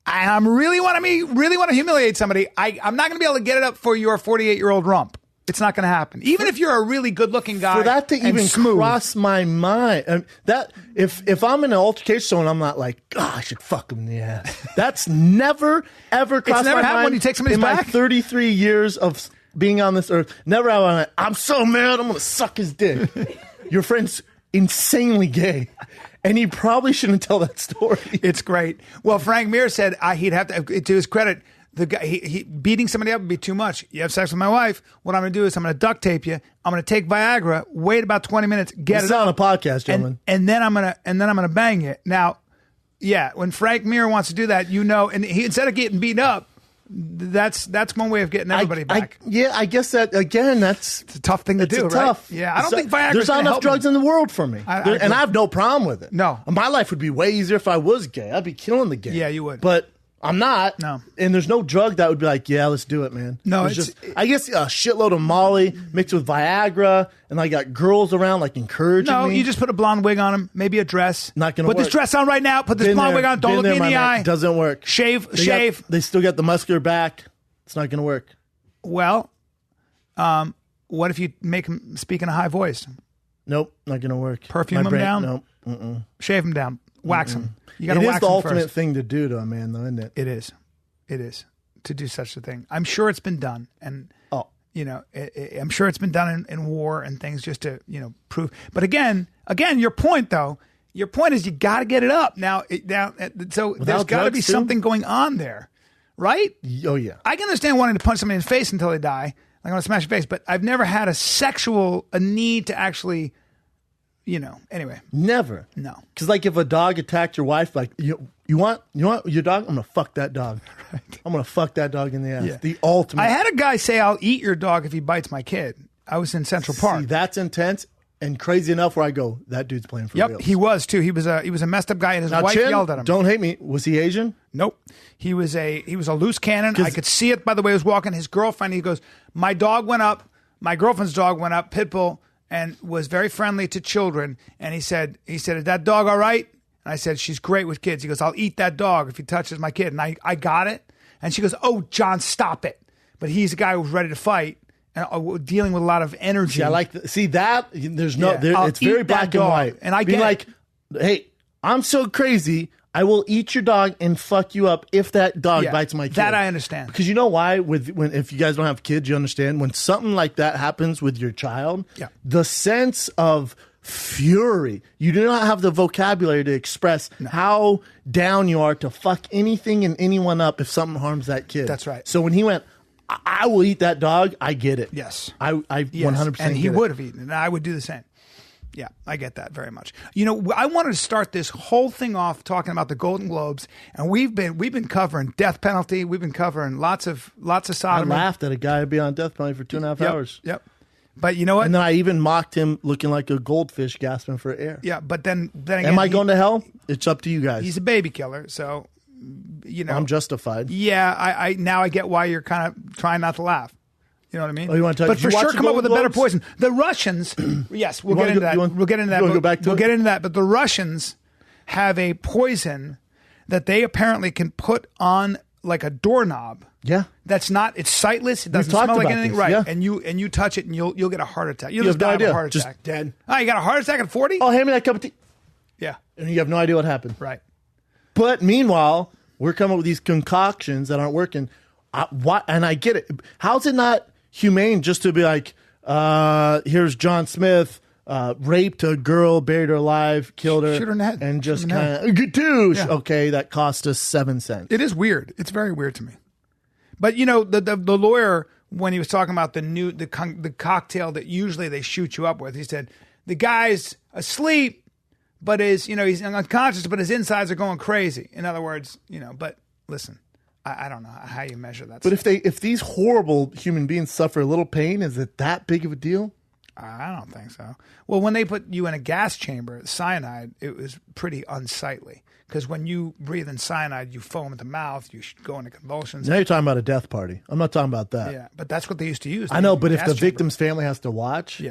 and I'm really want to humiliate somebody, I'm not going to be able to get it up for your 48-year-old rump. It's not going to happen. Even if you're a really good-looking guy. For that to even smooth. cross my mind, that if I'm in an altercation and I'm not like, I should fuck him in the ass. That's never ever crossed my mind. It's never happened when you take somebody's in back. my 33 years of being on this earth. Never have I went, I'm so mad, I'm going to suck his dick. Your friend's insanely gay. And he probably shouldn't tell that story. It's great. Well, Frank Mir said he'd have to his credit, the guy he beating somebody up would be too much. You have sex with my wife. What I'm going to do is I'm going to duct tape you. I'm going to take Viagra. Wait about 20 minutes. Get it's it on up, a podcast, gentlemen. And then I'm gonna bang you. Now, yeah, when Frank Mir wants to do that, and he instead of getting beat up, that's one way of getting everybody back. I guess that again. It's a tough thing to do. Right? Tough. Yeah, I don't think Viagra. There's not enough drugs in the world for me, and I have no problem with it. No, my life would be way easier if I was gay. I'd be killing the gay. Yeah, you would. But I'm not. No. And there's no drug that would be like, yeah, let's do it, man. No, it's just, I guess a shitload of Molly mixed with Viagra, and I got girls around like encouraging me. No, you just put a blonde wig on him, maybe a dress. Not going to work. Put this dress on right now. Put this blonde wig on. Don't look me in the eye. Doesn't work. Shave. They still got the muscular back. It's not going to work. Well, what if you make him speak in a high voice? Nope, not going to work. Perfume him down? Nope. Shave him down. Wax him. You got to wax him. It is is the ultimate thing to do to a man, though, isn't it? It is. It is to do such a thing. I'm sure it's been done, and I'm sure it's been done in war and things just to prove. But again, your point though. Your point is you got to get it up now. So there's got to be something going on there, right? Oh yeah. I can understand wanting to punch somebody in the face until they die. I want to smash your face, but I've never had a need to actually. Anyway. Never. No. Because like if a dog attacked your wife, like you want your dog? I'm gonna fuck that dog. Right. I'm gonna fuck that dog in the ass. Yeah. The ultimate. I had a guy say, "I'll eat your dog if he bites my kid." I was in Central Park. See, that's intense and crazy enough. Where I go, that dude's playing for real. Yep, he was too. He was a messed up guy, and his wife yelled at him. Don't hate me. Was he Asian? Nope. He was a loose cannon. I could see it by the way he was walking. His girlfriend. He goes, "My dog went up. My girlfriend's dog went up. Pit bull." And was very friendly to children. And he said, is that dog all right? And I said, she's great with kids. He goes, I'll eat that dog if he touches my kid. And I got it. And she goes, oh, John, stop it. But he's a guy who was ready to fight and dealing with a lot of energy. See, I like see that. There's no, it's very black and white. And I get like, hey, I'm so crazy. I will eat your dog and fuck you up if that dog bites my kid. That I understand. Because you know why? If you guys don't have kids, you understand when something like that happens with your child. Yeah. The sense of fury. You do not have the vocabulary to express how down you are to fuck anything and anyone up if something harms that kid. That's right. So when he went, I will eat that dog. I get it. Yes. I 100%. And he would have eaten it. And I would do the same. Yeah, I get that very much. I wanted to start this whole thing off talking about the Golden Globes, and we've been covering death penalty. We've been covering lots of sodomy. I laughed at a guy be on death penalty for 2.5 hours. Yep. But you know what? And then I even mocked him looking like a goldfish gasping for air. Yeah, but then again, am I going to hell? It's up to you guys. He's a baby killer, so I'm justified. Yeah, I now I get why you're kind of trying not to laugh. You know what I mean? Oh, you want to talk? But for sure, come up with a better poison. The Russians, yes, we'll get into that. We'll get into that. We'll get into that. But the Russians have a poison that they apparently can put on like a doorknob. Yeah, that's not. It's sightless. It doesn't smell like anything. Right? Yeah. And you touch it, and you'll get a heart attack. You'll just die of a heart attack. Just dead. Oh, you got a heart attack at 40? Oh, hand me that cup of tea. Yeah, and you have no idea what happened. Right. But meanwhile, we're coming up with these concoctions that aren't working. And I get it. How's it not humane just to be like, here's John Smith, raped a girl, buried her alive, killed her, shoot her in the head, and just kind of douche. Yeah. Okay, that cost us 7 cents. It is weird. It's very weird to me. But the lawyer, when he was talking about the cocktail that usually they shoot you up with, he said the guy's asleep, but he's unconscious, but his insides are going crazy. In other words, But listen. I don't know how you measure that. But if these horrible human beings suffer a little pain, is it that big of a deal? I don't think so. Well, when they put you in a gas chamber, cyanide, it was pretty unsightly. Because when you breathe in cyanide, you foam at the mouth, you go into convulsions. Now you're talking about a death party. I'm not talking about that. Yeah, but that's what they used to use. I know, but if the victim's family has to watch,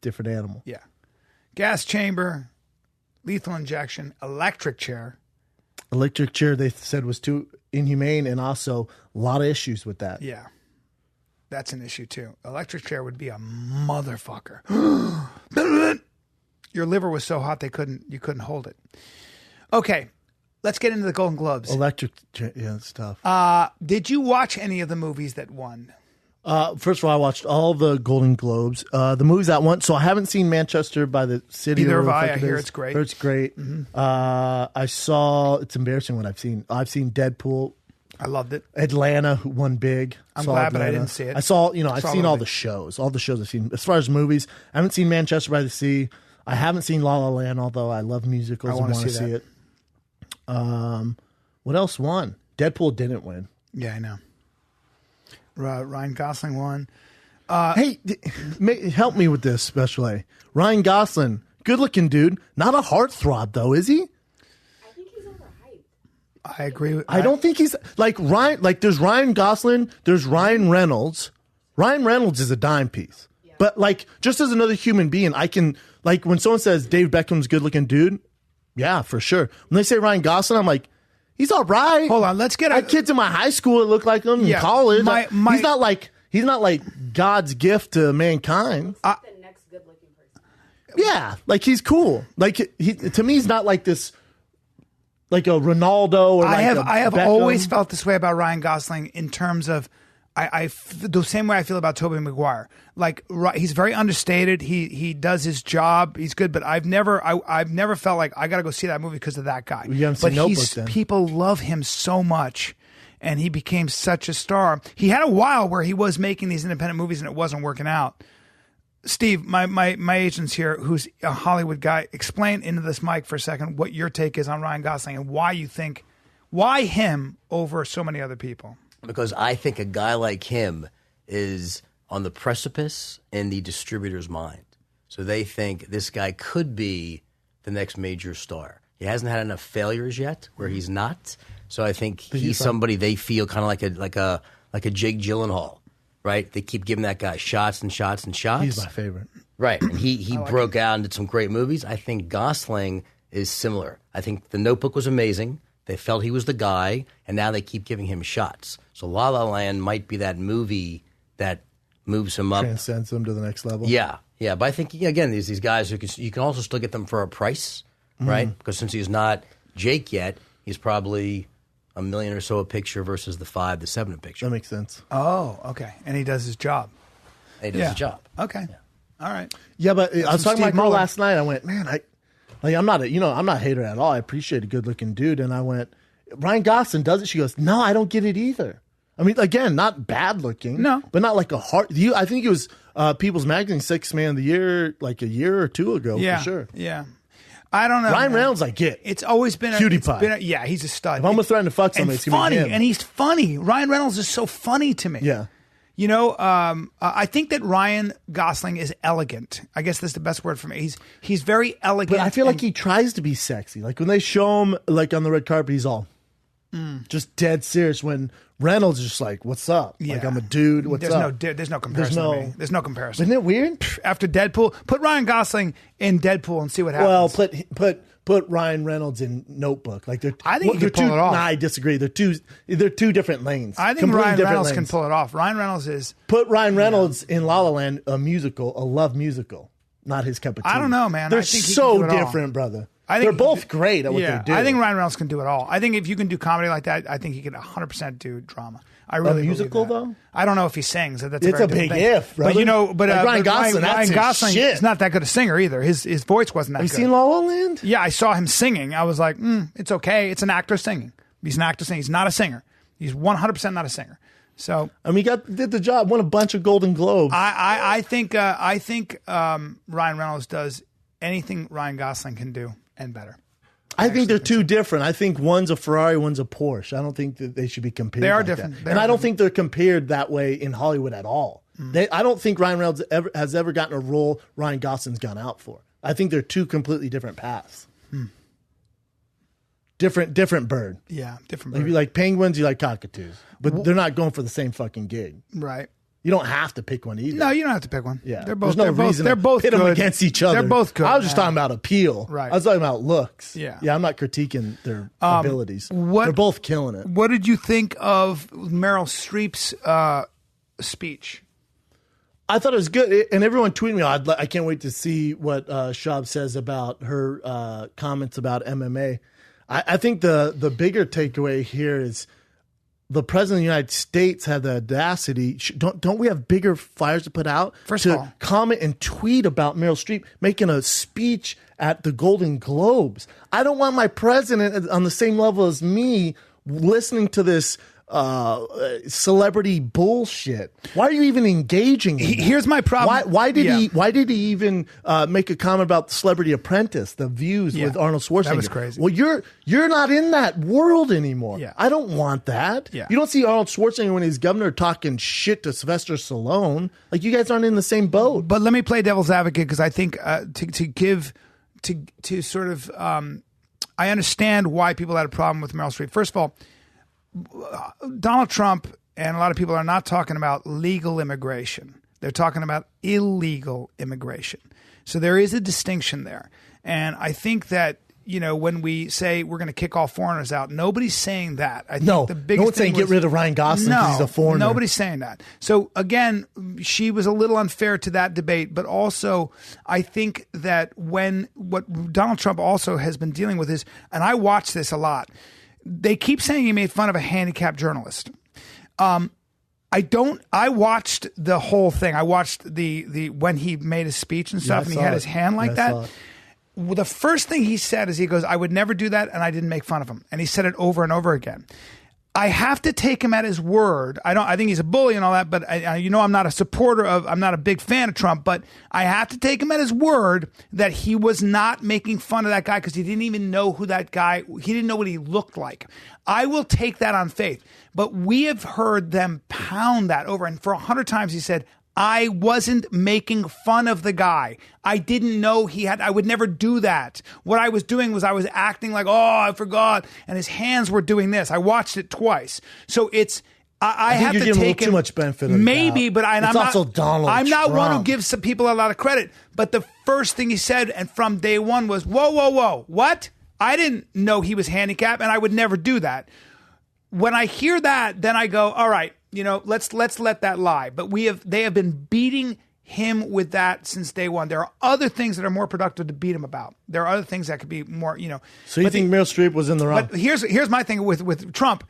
different animal. Yeah. Gas chamber, lethal injection, electric chair. Electric chair, they said, was too inhumane, and also a lot of issues with that. Yeah. That's an issue, too. Electric chair would be a motherfucker. Your liver was so hot you couldn't hold it. Okay, let's get into the Golden Globes. Electric chair, yeah, it's tough. Did you watch any of the movies that won? First of all, I watched all the Golden Globes. The movies that won. So I haven't seen Manchester by the City. Neither have I. I hear it's great. It's great. Mm-hmm. I saw. It's embarrassing what I've seen. I've seen Deadpool. I loved it. Atlanta won big. I'm glad, but I didn't see it. I saw. I've seen all the shows. All the shows I've seen. As far as movies, I haven't seen Manchester by the Sea. I haven't seen La La Land, although I love musicals. I want to see it. What else won? Deadpool didn't win. Yeah, I know. Ryan Gosling won. Hey, help me with this, Special A. Ryan Gosling, good-looking dude. Not a heartthrob, though, is he? I think he's overhyped. I agree with I don't think he's like Ryan. Like, there's Ryan Gosling, there's Ryan Reynolds. Ryan Reynolds is a dime piece. Yeah. But, like, just as another human being, I can, like, when someone says Dave Beckham's good-looking dude, yeah, for sure. When they say Ryan Gosling, I'm like, he's all right. Hold on, let's get. I had kids in my high school that look like him in college. He's not like God's gift to mankind. The next good-looking person. Yeah, like he's cool. Like to me, he's not like this, like a Ronaldo or. I have always felt this way about Ryan Gosling in terms of. The same way I feel about Tobey Maguire. Like he's very understated. He does his job. He's good, but I've never felt like I got to go see that movie because of that guy. You haven't seen Notebook, then. People love him so much, and he became such a star. He had a while where he was making these independent movies and it wasn't working out. Steve, my agent's here, who's a Hollywood guy. Explain into this mic for a second what your take is on Ryan Gosling and why him over so many other people. Because I think a guy like him is on the precipice in the distributor's mind. So they think this guy could be the next major star. He hasn't had enough failures yet where he's not. So I think he's somebody they feel kind of like a Jake Gyllenhaal, right? They keep giving that guy shots and shots and shots. He's my favorite. Right. And he broke out and did some great movies. I think Gosling is similar. I think The Notebook was amazing. They felt he was the guy, and now they keep giving him shots. So La La Land might be that movie that moves him up. Transcends him to the next level. Yeah. But I think, again, these guys, who you can also still get them for a price, right? Because since he's not Jake yet, he's probably $1 million or so a picture versus the $5 to $7 a picture. That makes sense. Oh, okay. And he does his job. He does his job. Okay. Yeah. All right. Yeah, but I was talking to my girl last night. I went, man, I'm not a hater at all. I appreciate a good looking dude. And I went, Ryan Gosling does it. She goes, no, I don't get it either. I mean, again, not bad looking. No. But not like a heart. I think it was People's Magazine 6th Man of the Year like a year or two ago for sure. Yeah. I don't know. Ryan Reynolds, I get. It's always been Cutie pie. Yeah, he's a stud. If I'm gonna threaten to fuck somebody, it's gonna be him. And he's funny. Ryan Reynolds is so funny to me. Yeah. You know, I think that Ryan Gosling is elegant. I guess that's the best word for me. He's very elegant. But I feel like he tries to be sexy. Like when they show him like on the red carpet, he's all just dead serious. When Reynolds is just like, "What's up? Yeah. Like I'm a dude. What's up?" There's no comparison. To me. There's no comparison. Isn't it weird? After Deadpool, put Ryan Gosling in Deadpool and see what happens. Well, put Ryan Reynolds in Notebook. Like I think he can pull it off. Nah, I disagree. They're two different lanes. I think Ryan Reynolds can pull it off. Ryan Reynolds is put Ryan Reynolds in La La Land, a love musical, not his cup of tea. I don't know, man. They're I think so different, brother. They're both great at what they do. I think Ryan Reynolds can do it all. I think if you can do comedy like that, I think he can 100% do drama. I really a musical though. I don't know if he sings. That's it's a big if, brother. But you know, like Ryan Gosling, Ryan Gosling is not that good a singer either. His voice wasn't that good. Have you seen La La Land? Yeah, I saw him singing. I was like, it's okay. It's an actor singing. He's an actor singing. He's not a singer. He's 100% not a singer. So I mean, did the job. Won a bunch of Golden Globes. I think Ryan Reynolds does anything Ryan Gosling can do and better. I think they're two different. I think one's a Ferrari, one's a Porsche. I don't think that they should be compared. They are like different. And I don't think they're compared that way in Hollywood at all. I don't think Ryan Reynolds has ever gotten a role Ryan Gosling's gone out for. I think they're two completely different paths. Different bird. Yeah, different bird. If you like penguins, you like cockatoos. But they're not going for the same fucking gig. Right. You don't have to pick one either. No, you don't have to pick one. Yeah. They're both, There's no reason to pit them against each other. They're both good. I was just talking about appeal. Right. I was talking about looks. Yeah. Yeah, I'm not critiquing their abilities. They're both killing it. What did you think of Meryl Streep's speech? I thought it was good, and everyone tweeted me. I can't wait to see what Shab says about her comments about MMA. I think the bigger takeaway here is the president of the United States had the audacity. Don't we have bigger fires to put out? First of all, comment and tweet about Meryl Streep making a speech at the Golden Globes. I don't want my president on the same level as me listening to this celebrity bullshit. Why are you even engaging in that? Here's my problem. Why did he even make a comment about the Celebrity Apprentice, the views with Arnold Schwarzenegger? That was crazy. Well, you're not in that world anymore. Yeah. I don't want that. Yeah. You don't see Arnold Schwarzenegger when he's governor talking shit to Sylvester Stallone. Like, you guys aren't in the same boat. But let me play devil's advocate, because I think to sort of I understand why people had a problem with Meryl Streep. First of all, Donald Trump and a lot of people are not talking about legal immigration. They're talking about illegal immigration. So there is a distinction there. And I think that, when we say we're going to kick all foreigners out, nobody's saying that. I think the biggest no one's saying get rid of Ryan Gosling because he's a foreigner. Nobody's saying that. So again, she was a little unfair to that debate, but also I think that what Donald Trump also has been dealing with is, and I watch this a lot, they keep saying he made fun of a handicapped journalist. I watched the whole thing. I watched the when he made his speech and stuff, and he had his hand like that. Well, the first thing he said is, he goes, "I would never do that," and I didn't make fun of him. And he said it over and over again. I have to take him at his word. I think he's a bully and all that, but I'm not a supporter of, I'm not a big fan of Trump, but I have to take him at his word that he was not making fun of that guy, because he didn't even know who that guy, he didn't know what he looked like. I will take that on faith, but we have heard them pound that over. And for 100 times he said, I wasn't making fun of the guy. I didn't know I would never do that. What I was doing was I was acting like, I forgot. And his hands were doing this. I watched it twice. So I have to take too much benefit of maybe, but I'm also not, Donald I'm not Trump. one who gives some people a lot of credit. But the first thing he said, and from day one, was, whoa, what? I didn't know he was handicapped, and I would never do that. When I hear that, then I go, all right, let's let that lie. But they have been beating him with that since day one. There are other things that are more productive to beat him about. There are other things that could be more, So you think Meryl Streep was in the wrong? But here's my thing with Trump.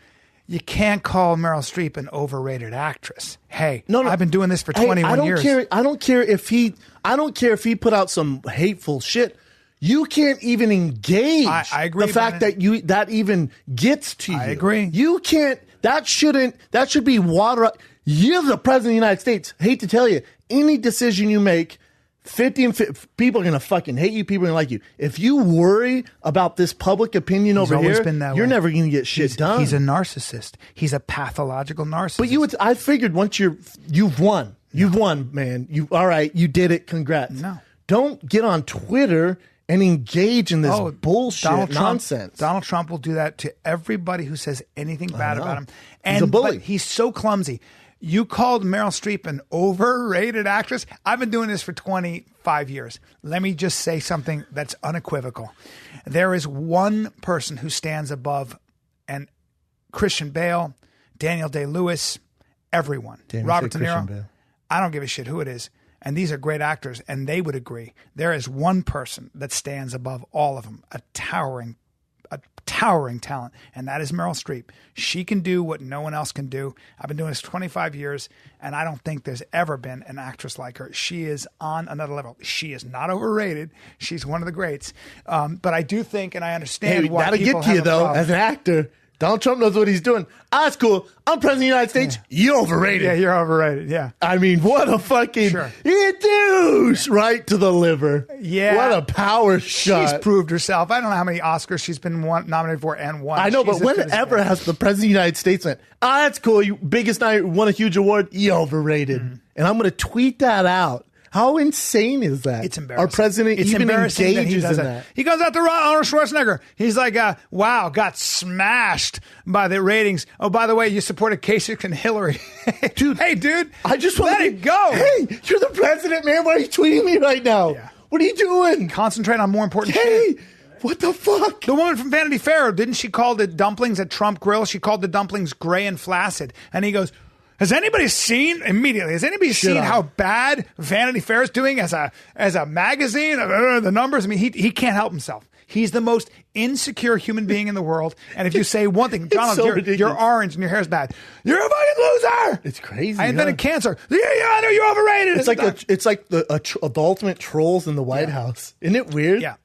You can't call Meryl Streep an overrated actress. Hey, no, I've been doing this for 21 years. I don't care if he put out some hateful shit. You can't even engage. I agree. The fact that that even gets to you. I agree. You can't. That should be water. You're the president of the United States. Hate to tell you, any decision you make, 50 and 50, people are going to fucking hate you. People are going to like you. If you worry about this public opinion over here, you're never going to get shit done. He's a narcissist. He's a pathological narcissist. But I figured once you've won. You've won, man. All right. You did it. Congrats. No. Don't get on Twitter and engage in this bullshit nonsense. Donald Trump will do that to everybody who says anything bad about him. He's a bully. But he's so clumsy. You called Meryl Streep an overrated actress. I've been doing this for 25 years. Let me just say something that's unequivocal. There is one person who stands above, and Christian Bale, Daniel Day-Lewis, everyone. Robert De Niro. I don't give a shit who it is. And these are great actors, and they would agree. There is one person that stands above all of them, a towering talent, and that is Meryl Streep. She can do what no one else can do. I've been doing this 25 years, and I don't think there's ever been an actress like her. She is on another level. She is not overrated. She's one of the greats. But I do think, and I understand why that'll people get to you, have a though, problem. as an actor. Donald Trump knows what he's doing. That's cool. I'm president of the United States. You're overrated. Yeah, you're overrated. Yeah. I mean, what a fucking douche right to the liver. Yeah. What a power shot. She's proved herself. I don't know how many Oscars she's been nominated for and won. I know, but whenever has the president of the United States went, that's cool. You biggest night, won a huge award. You're overrated. And I'm going to tweet that out. How insane is that? It's embarrassing. Our president even engages in that. He goes out to Arnold Schwarzenegger. He's like, wow, got smashed by the ratings. Oh, by the way, you supported Kasich and Hillary. Dude. Hey, dude. I just let it go. Hey, you're the president, man. Why are you tweeting me right now? Yeah. What are you doing? Concentrate on more important shit. What the fuck? The woman from Vanity Fair, didn't she call the dumplings at Trump Grill? She called the dumplings gray and flaccid. And he goes, has anybody seen how bad Vanity Fair is doing as a magazine? The numbers. I mean, he can't help himself. He's the most insecure human being in the world. And if you say one thing, Donald, you're orange and your hair's bad, you're a fucking loser. It's crazy. I invented cancer. Yeah, I know you're overrated. It's like the ultimate trolls in the White House. Isn't it weird? Yeah.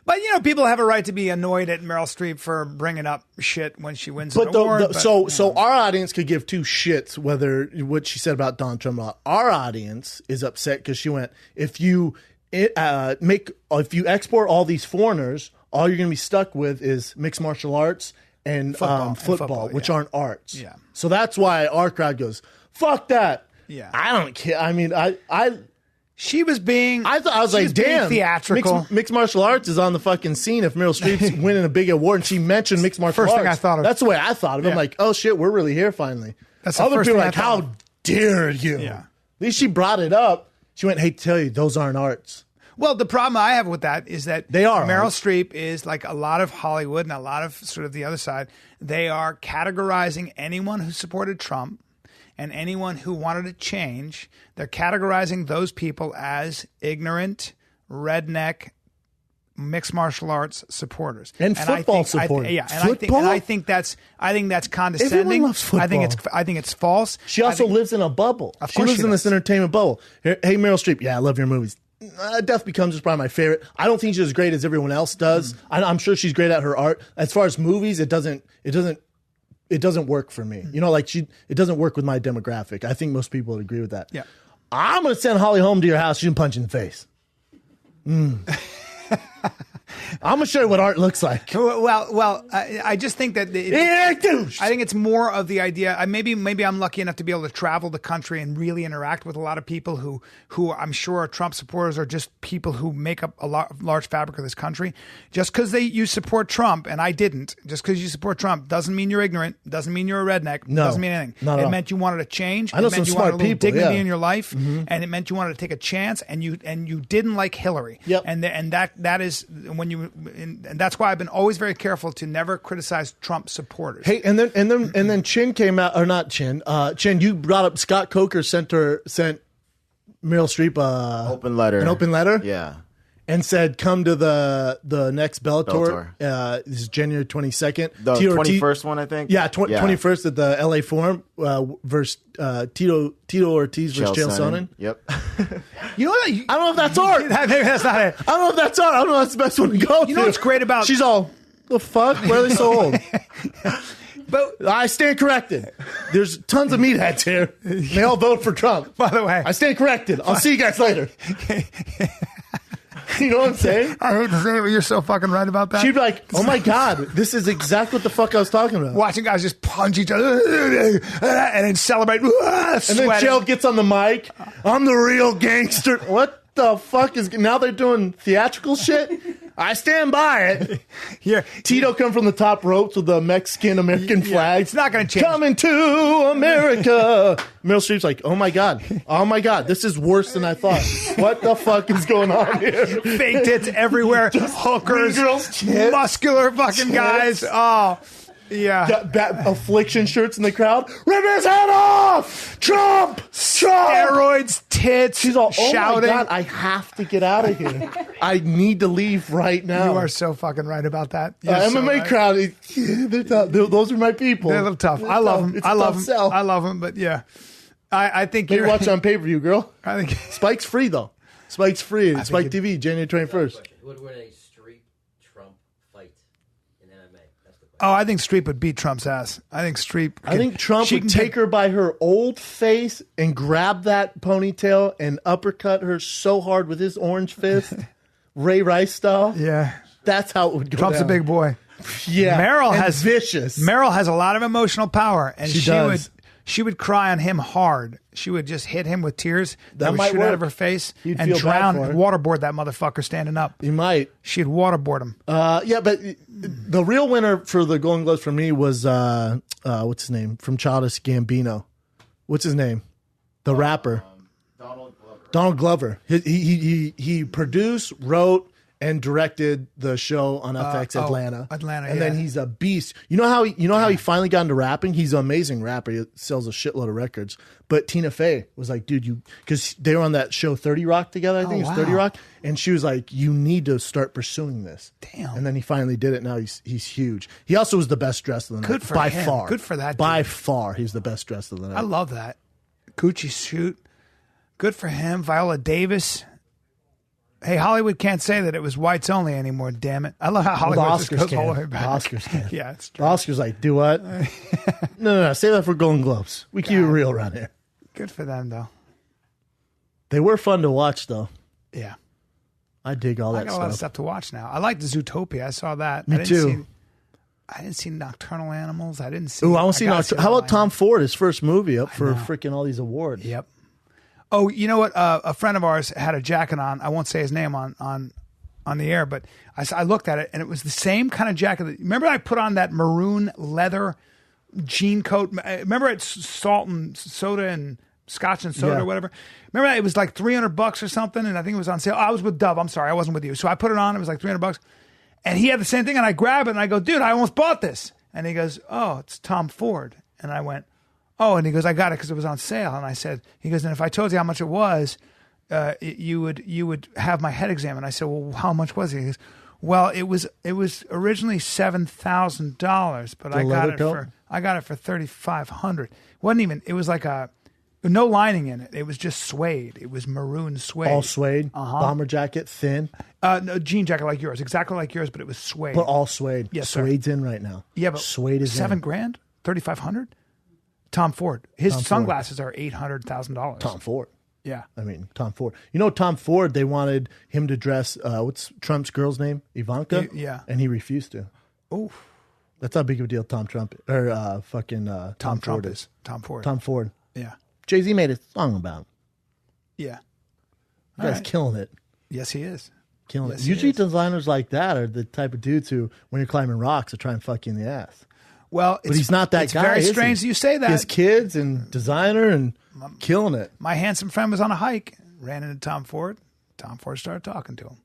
But, people have a right to be annoyed at Meryl Streep for bringing up shit when she wins an award. So our audience could give two shits whether what she said about Donald Trump. Our audience is upset because she went, if you export all these foreigners, all you're going to be stuck with is mixed martial arts and football, which aren't arts. Yeah. So that's why our crowd goes, fuck that. Yeah. I don't care. I mean, She was being. I was like, damn, theatrical. Mixed martial arts is on the fucking scene. If Meryl Streep's winning a big award, and she mentioned mixed martial arts, first thing I thought of. That's the way I thought of it. Yeah. I'm like, oh shit, we're really here finally. That's the Other first people thing are like, I thought how dare you? Yeah. At least she brought it up. She went, hey, tell you, those aren't arts. Well, the problem I have with that is that they are Meryl art. Streep is like a lot of Hollywood and a lot of sort of the other side. They are categorizing anyone who supported Trump and anyone who wanted to change. They're categorizing those people as ignorant, redneck, mixed martial arts supporters and football supporters. I think that's condescending. Everyone loves football. I think it's false. She also lives in a bubble. She lives in this entertainment bubble. Hey, Meryl Streep, yeah, I love your movies. Death Becomes is probably my favorite. I don't think she's as great as everyone else does. I'm sure she's great at her art. As far as movies, it doesn't work for me. It doesn't work with my demographic. I think most people would agree with that. Yeah. I'm going to send Holly home to your house. You can punch in the face. I'm going to show you what art looks like. Well, I just think that I think it's more of the idea. Maybe I'm lucky enough to be able to travel the country and really interact with a lot of people who I'm sure are Trump supporters or just people who make up a large fabric of this country. Just because you support Trump and I didn't, just because you support Trump doesn't mean you're ignorant. Doesn't mean you're a redneck. No, doesn't mean anything. It meant you wanted to change. I know it meant some you wanted smart a little people, dignity yeah. in your life, and it meant you wanted to take a chance. And you didn't like Hillary. Yep. And that is when you. And that's why I've been always very careful to never criticize Trump supporters. Hey, and then Chin came out, or not Chin. Chin, you brought up Scott Coker sent Meryl Streep an open letter. Yeah. And said, come to the next Bellator. This is January 22nd. The 21st one, I think. Yeah, 21st at the LA Forum versus Tito Ortiz versus Chael Sonnen. Yep. You know what? I don't know if that's art. Maybe that's not it. I don't know if that's art. I don't know if that's the best one to go You know what's great about... She's all, the fuck? Why are they so old? But I stand corrected. There's tons of meatheads here. They all vote for Trump. By the way. I stand corrected. I'll see you guys later. You know what I'm saying? I hate to say it, but you're so fucking right about that. She'd be like, oh my God, this is exactly what the fuck I was talking about. Watching guys just punch each other and then celebrate. And then Chael gets on the mic. I'm the real gangster. What the fuck is... Now they're doing theatrical shit? I stand by it. Here, Tito come from the top ropes with the Mexican-American flag. It's not going to change. Coming to America. Meryl Streep's like, oh my God, this is worse than I thought. What the fuck is going on here? Fake tits everywhere. Hookers. Girls, muscular fucking guys. Oh. Yeah. Got affliction shirts in the crowd. Rip his head off! Trump! Steroids, tits. She's all, oh shouting. my God, I have to get out of here. I need to leave right now. You are so fucking right about that. MMA crowd, they're tough. Those are my people. They're a little tough. I love them. It's I love tough them. sell. I love them, but yeah. I think you're watching on pay-per-view, girl. I think Spike's free, though. Spike's free. It's Spike TV, January 21st. Would win a Streep Trump fight in MMA? That's the question. Oh, I think Streep would beat Trump's ass. I think Streep. I think Trump would take her by her old face and grab that ponytail and uppercut her so hard with his orange fist, Ray Rice style. Yeah. That's how it would go Trump's down. a big boy. Yeah. Meryl and has vicious. Meryl has a lot of emotional power, and She does. she would cry on him hard. She would just hit him with tears that would might shoot work. out of her face He'd and feel bad drown, for her. waterboard that motherfucker standing up. You might. She'd waterboard him. Yeah, but the real winner for the Golden Globes for me was what's his name from Childish Gambino. What's his name? The rapper. Donald Glover. He produced, wrote, and directed the show on FX Atlanta. Atlanta, and then he's a beast. You know how he finally got into rapping? He's an amazing rapper. He sells a shitload of records. But Tina Fey was like, dude, because they were on that show 30 Rock together. I think it was 30 Rock, and she was like, you need to start pursuing this. Damn. And then he finally did it. Now he's huge. He also was the best dressed of the night. Good for by him. far. Good for that By dude. far, he's the best dressed of the night. I love that. Gucci suit. Good for him. Viola Davis. Hey, Hollywood can't say that it was whites only anymore, damn it. I love how Hollywood the just Oscars goes can. all the way The back. Oscars can. Yeah, it's The true. Oscars like, do what? No. Save that for Golden Globes. We keep it real around here. Good for them, though. They were fun to watch, though. Yeah. I dig all I that got a lot of stuff. stuff to watch now. I liked Zootopia. I saw that. Me too. I didn't see Nocturnal Animals. I didn't see. Ooh, I want to see. gotta see How The about Tom Lion. Ford? His first movie up for freaking all these awards. Yep. Oh, you know what? A friend of ours had a jacket on. I won't say his name on the air, but I looked at it and it was the same kind of jacket. Remember, I put on that maroon leather jean coat. Remember, it's Salt and Soda and Scotch and Soda Yeah. or whatever. Remember that? It was like $300 or something, and I think it was on sale. I was with Dove. I'm sorry, I wasn't with you. So I put it on. It was like $300, and he had the same thing. And I grab it and I go, dude, I almost bought this. And he goes, oh, it's Tom Ford. And I went, oh, and he goes, I got it because it was on sale. And I said, he goes, and if I told you how much it was, you would have my head examined. I said, well, how much was it? He goes, well, it was originally $7,000, but I got it for $3,500. Wasn't even. It was like no lining in it. It was just suede. It was maroon suede. All suede, bomber jacket, thin, No, jean jacket like yours, exactly like yours, but it was suede. but all suede. Yes, sir. Suede's in right now. Yeah, but suede is $7,000, $3,500. Tom Ford. His Tom Ford. sunglasses are $800,000. Tom Ford. Yeah. I mean, Tom Ford. You know, Tom Ford, they wanted him to dress, what's Trump's girl's name? Ivanka? Yeah. And he refused to. Oh, That's how big of a deal Tom Trump, or Tom Trump Ford is Tom Ford. Tom Ford. Yeah. Jay-Z made a song about him. Yeah. The guy's right. killing it. Yes, he is. Killing Yes, it. he Usually is. designers like that are the type of dudes who, when you're climbing rocks, are trying to fuck you in the ass. Well, But he's not that it's guy. very is he? strange that you say that. His kids and designer and killing it. My handsome friend was on a hike, ran into Tom Ford. Tom Ford started talking to him.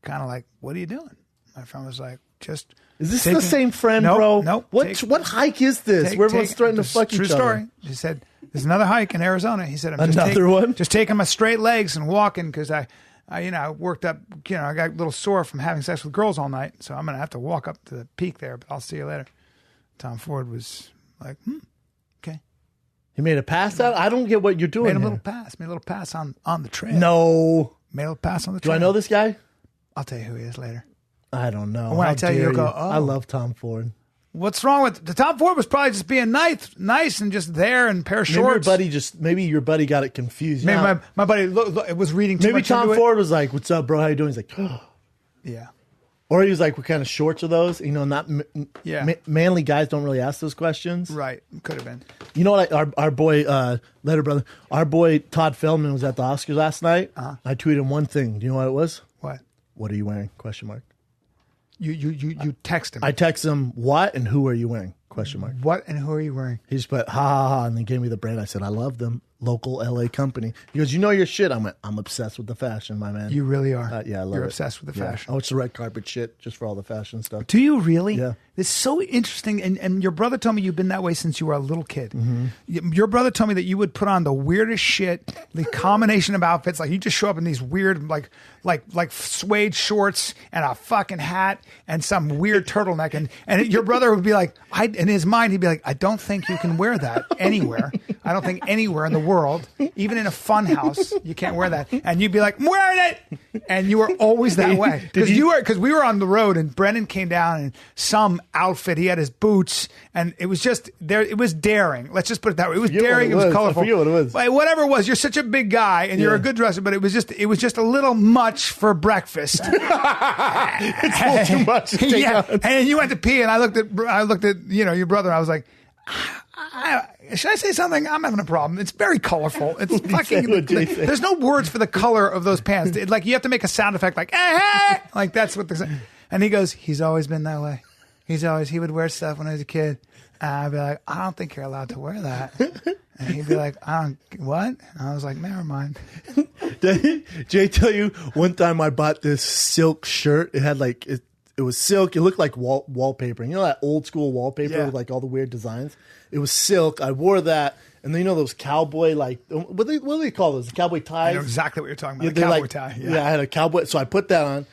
Kind of like, what are you doing? My friend was like, just. Is this taking- the same friend, Nope, bro? Nope. What hike is this? Where everyone's threatening to fuck each True other? story. He said, there's another hike in Arizona. He said, I'm Another one? Just taking my straight legs and walking because I worked up, I got a little sore from having sex with girls all night. So I'm going to have to walk up to the peak there, but I'll see you later. Tom Ford was like, okay. He made a pass out? I don't get what you're doing Made a here. little pass on the trail. No. Made a little pass on the Do trail. I know this guy? I'll tell you who he is later. I don't know. When I How tell you, dare you'll go, oh. I love Tom Ford. What's wrong with the Tom Ford was probably just being nice and just there in a pair of shorts. Maybe your buddy got it confused. Maybe Now, my buddy was reading too maybe much Tom into it. Ford was like, "What's up, bro? How you doing?" He's like, oh. Yeah. Or he was like, "What kind of shorts are those?" You know, not Yeah. manly guys don't really ask those questions. Right. Could have been. You know what? Our boy, letter brother, our boy Todd Feldman was at the Oscars last night. I tweeted him one thing. Do you know what it was? What? What are you wearing? Question mark. You text him. I text him, what and who are you wearing? Question mark. What and who are you wearing? He just put, ha, ha, ha, and then gave me the brand. I said, I love them. Local LA company. He goes, you know your shit. I'm obsessed with the fashion, my man. You really are. Yeah, I love You're it. obsessed with the Yeah. fashion. I watch the red carpet shit just for all the fashion stuff. Do you really? Yeah. It's so interesting. And your brother told me you've been that way since you were a little kid. Mm-hmm. Your brother told me that you would put on the weirdest shit, the combination of outfits. Like you just show up in these weird, like suede shorts and a fucking hat and some weird turtleneck. And your brother would be like, I in his mind, he'd be like, I don't think you can wear that anywhere. I don't think anywhere in the world, even in a fun house, you can't wear that. And you'd be like, I'm wearing it. And you were always that way. Because we were on the road and Brennan came down in some outfit. He had his boots and it was just there. It was daring. Let's just put it that way. It was daring. It was colorful. I forget what it was. But whatever it was, you're such a big guy and you're a good dresser, but it was just a little much for breakfast. It's a little too much to take on. And you went to pee and I looked at your brother and I was like, should I say something? I'm having a problem. It's very colorful. It's fucking. There's no words for the color of those pants. Like you have to make a sound effect, like hey, like that's what they're. And he goes, he's always been that way. He would wear stuff when I was a kid. And I'd be like, I don't think you're allowed to wear that. And he'd be like, what? And I was like, never mind. Did Jay tell you one time I bought this silk shirt? It had like it was silk. It looked like wallpaper. You know that old school wallpaper with like all the weird designs? It was silk. I wore that. And then you know those cowboy, like, what do they call those? The cowboy ties? I know exactly what you're talking about. The cowboy tie. Yeah, I had a cowboy. So I put that on.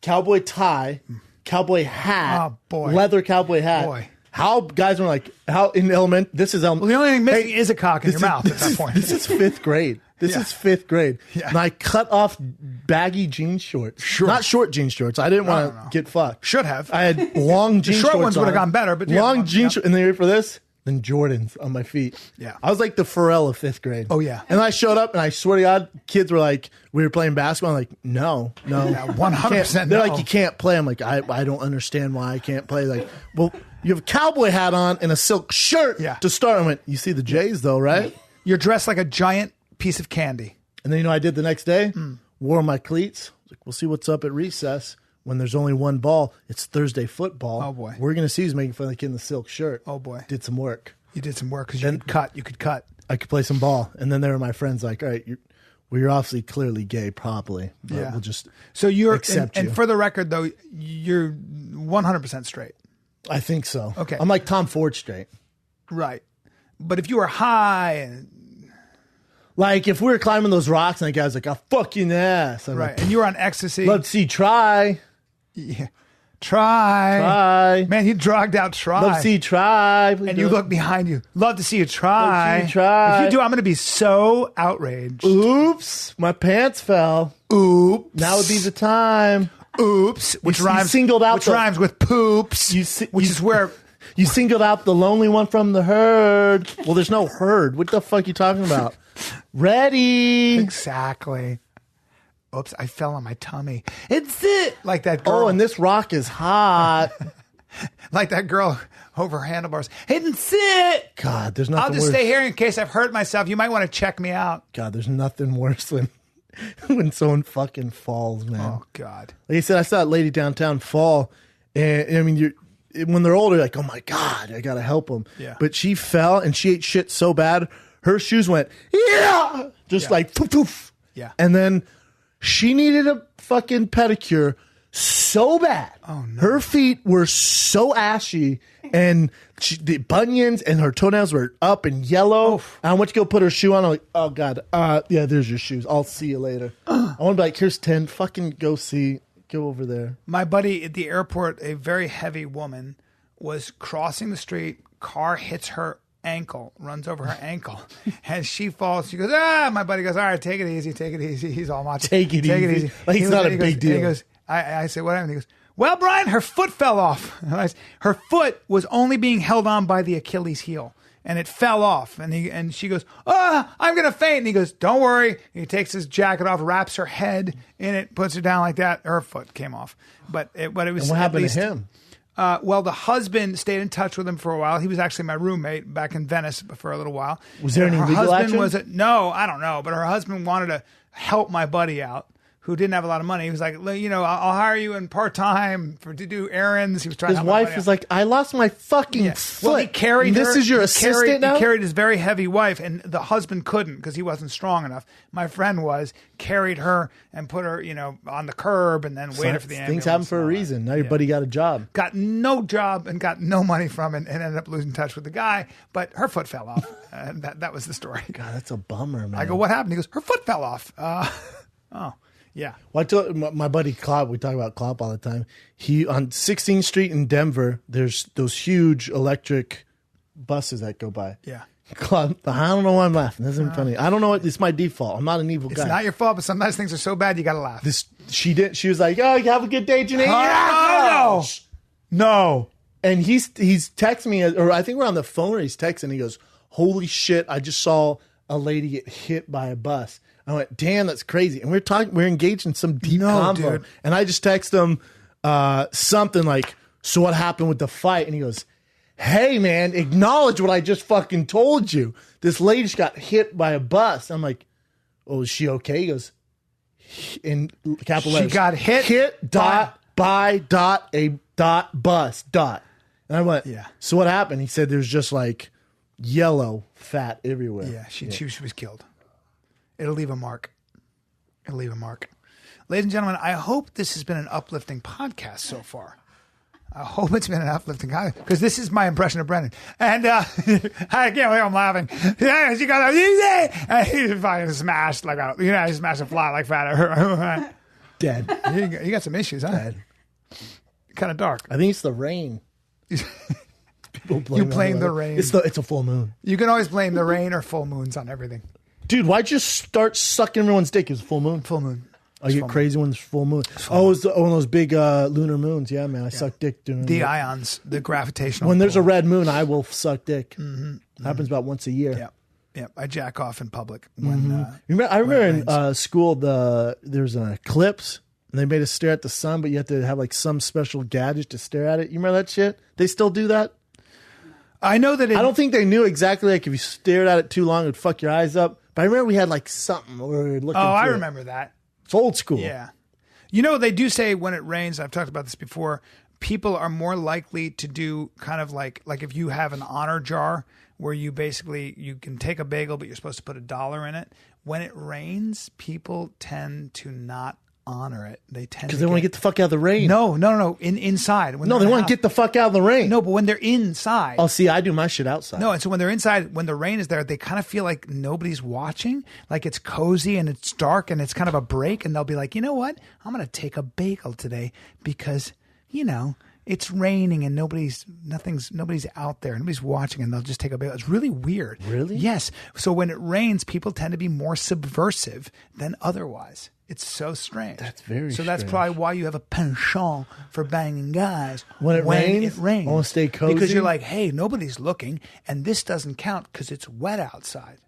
Cowboy tie, cowboy hat, leather cowboy hat. Boy. How guys were like, how in element, this is Well, the only thing missing is a cock in your mouth at that point. This is fifth grade. This is fifth grade. Yeah. And I cut off baggy jean shorts. Sure. Not short jean shorts. I didn't want to get fucked. Should have. I had long jean shorts. Short ones would have gone better, but long jean shorts. And then you ready for this? Then Jordans on my feet. Yeah. I was like the Pharrell of fifth grade. Oh, yeah. And I showed up and I swear to God, kids were like, we were playing basketball. I'm like, no. Yeah, 100%. They're like, you can't play. I'm like, I don't understand why I can't play. Like, well, you have a cowboy hat on and a silk shirt to start. I went, you see the J's though, right? You're dressed like a giant piece of candy. And then, I did the next day, wore my cleats. Like, we'll see what's up at recess. When there's only one ball, it's Thursday football. Oh, boy. We're going to see who's making fun of the kid in the silk shirt. Oh, boy. Did some work. You did some work because you could cut. I could play some ball. And then there were my friends like, all right, you're obviously clearly gay, probably. But we'll just accept you. And for the record, though, you're 100% straight. I think so. Okay. I'm like Tom Ford straight. Right. But if you were high and... Like, if we were climbing those rocks and the guy's like, I'll fuck you in the ass. Right. And you were on ecstasy. Let's see, try. Yeah. Try. Man, you drugged out try. Love to see you try. And you look behind you. Love to see you try. Love to see you try. If you do, I'm going to be so outraged. Oops. My pants fell. Oops. Now would be the time. Oops. Which rhymes with poops. Which is where... You singled out the lonely one from the herd. Well, there's no herd. What the fuck are you talking about? Ready. Exactly. Oops, I fell on my tummy. It's it. Like that girl. Oh, and this rock is hot. Like that girl over handlebars. It's it. God, there's nothing I'll just worse. stay here in case I've hurt myself. You might want to check me out. God, there's nothing worse than when someone fucking falls, man. Oh, God. Like I said, I saw that lady downtown fall. And I mean, when they're older, you're like, oh my God, I got to help them. Yeah. But she fell and she ate shit so bad, her shoes went, just like poof, poof. Yeah. And then she needed a fucking pedicure so bad. Oh, no. Her feet were so ashy and the bunions and her toenails were up and yellow. Oof. And I went to go put her shoe on. I'm like, oh God, yeah, there's your shoes. I'll see you later. I want to be like, here's 10. Fucking go over there. My buddy at the airport, a very heavy woman, was crossing the street. Car hits her ankle, runs over her ankle, and she falls. She goes, my buddy goes, all right, take it easy. He's all macho. Take it easy. Like it's not a big deal. He goes, I said, what happened? He goes, well, Bryan, her foot fell off. Her foot was only being held on by the Achilles heel, and it fell off. And she goes, I'm going to faint. And he goes, don't worry. He takes his jacket off, wraps her head in it, puts her down like that. Her foot came off. But it was. And what happened to him? Well, the husband stayed in touch with him for a while. He was actually my roommate back in Venice for a little while. Was there any legal action? No, I don't know. But her husband wanted to help my buddy out, who didn't have a lot of money. He was like, I'll hire you in part-time to do errands. He was trying to help my buddy out. His wife was like, I lost my fucking foot. Well, he carried her. This is your assistant now? He carried his very heavy wife, and the husband couldn't because he wasn't strong enough. My friend carried her and put her, on the curb and then waited for the ambulance. Things happen for a reason. Now your buddy got a job. Got no job and got no money from it and ended up losing touch with the guy, but her foot fell off. And that was the story. God, that's a bummer, man. I go, what happened? He goes, her foot fell off. Oh. Yeah. Well, I told my buddy Klopp, we talk about Klopp all the time. He on 16th Street in Denver, there's those huge electric buses that go by. Yeah. Klopp, I don't know why I'm laughing. This isn't funny. I don't know what it's my default. I'm not an evil guy. It's not your fault, but sometimes things are so bad you gotta laugh. She was like, "Oh, you have a good day, Janae." No. And he's texting me, or I think we're on the phone, or he's texting. He goes, "Holy shit! I just saw a lady get hit by a bus." I went, "Damn, that's crazy." And we're engaged in some deep convo. Dude. And I just text him something like, "So what happened with the fight?" And he goes, "Hey man, acknowledge what I just fucking told you. This lady just got hit by a bus." I'm like, "Oh, is she okay?" He goes, in capital letters, She got hit by bus. And I went, Yeah. "So what happened?" He said, "There's just like yellow fat everywhere." Yeah, she was killed. It'll leave a mark. Ladies and gentlemen, I hope this has been an uplifting podcast so far. I hope it's been an uplifting podcast because this is my impression of Brendan. And I can't believe I'm laughing. Yeah, she got and he fucking smashed like he smashed a fly like fat. Dead. You got some issues, huh? Dead. Kind of dark. I think it's the rain. You blame the rain. It's a full moon. You can always blame the rain or full moons on everything. Dude, why'd you start sucking everyone's dick? It was full moon. Full moon. I get crazy when it's full moon. Oh, it's one of those big lunar moons. Yeah, man. I suck dick during the ions, the gravitational. When there's a red moon, I will suck dick. Mm-hmm. Happens about once a year. Yeah. I jack off in public. When, I remember in school, there's an eclipse, and they made us stare at the sun, but you have to have like some special gadget to stare at it. You remember that shit? They still do that? I know that. I don't think they knew exactly like if you stared at it too long, it would fuck your eyes up. But I remember we had like something where we were looking. I remember that. It's old school. Yeah. You know, they do say when it rains, I've talked about this before, people are more likely to do kind of like if you have an honor jar where you can take a bagel, but you're supposed to put $1 in it. When it rains, people tend to not honor it. They tend because they want to get the fuck out of the rain. No. Inside. No, they want to get the fuck out of the rain. No, but when they're inside. Oh, see, I do my shit outside. No, and so when they're inside, when the rain is there, they kind of feel like nobody's watching, like it's cozy and it's dark and it's kind of a break, and they'll be like, you know what? I'm going to take a bagel today because, it's raining and nobody's out there, nobody's watching, and they'll just take a bagel. It's really weird. Really? Yes. So when it rains, people tend to be more subversive than otherwise. It's so strange. That's very So that's strange. probably why you have a penchant for banging guys when it rains. I want to stay cozy. Because you're like, hey, nobody's looking, and this doesn't count because it's wet outside.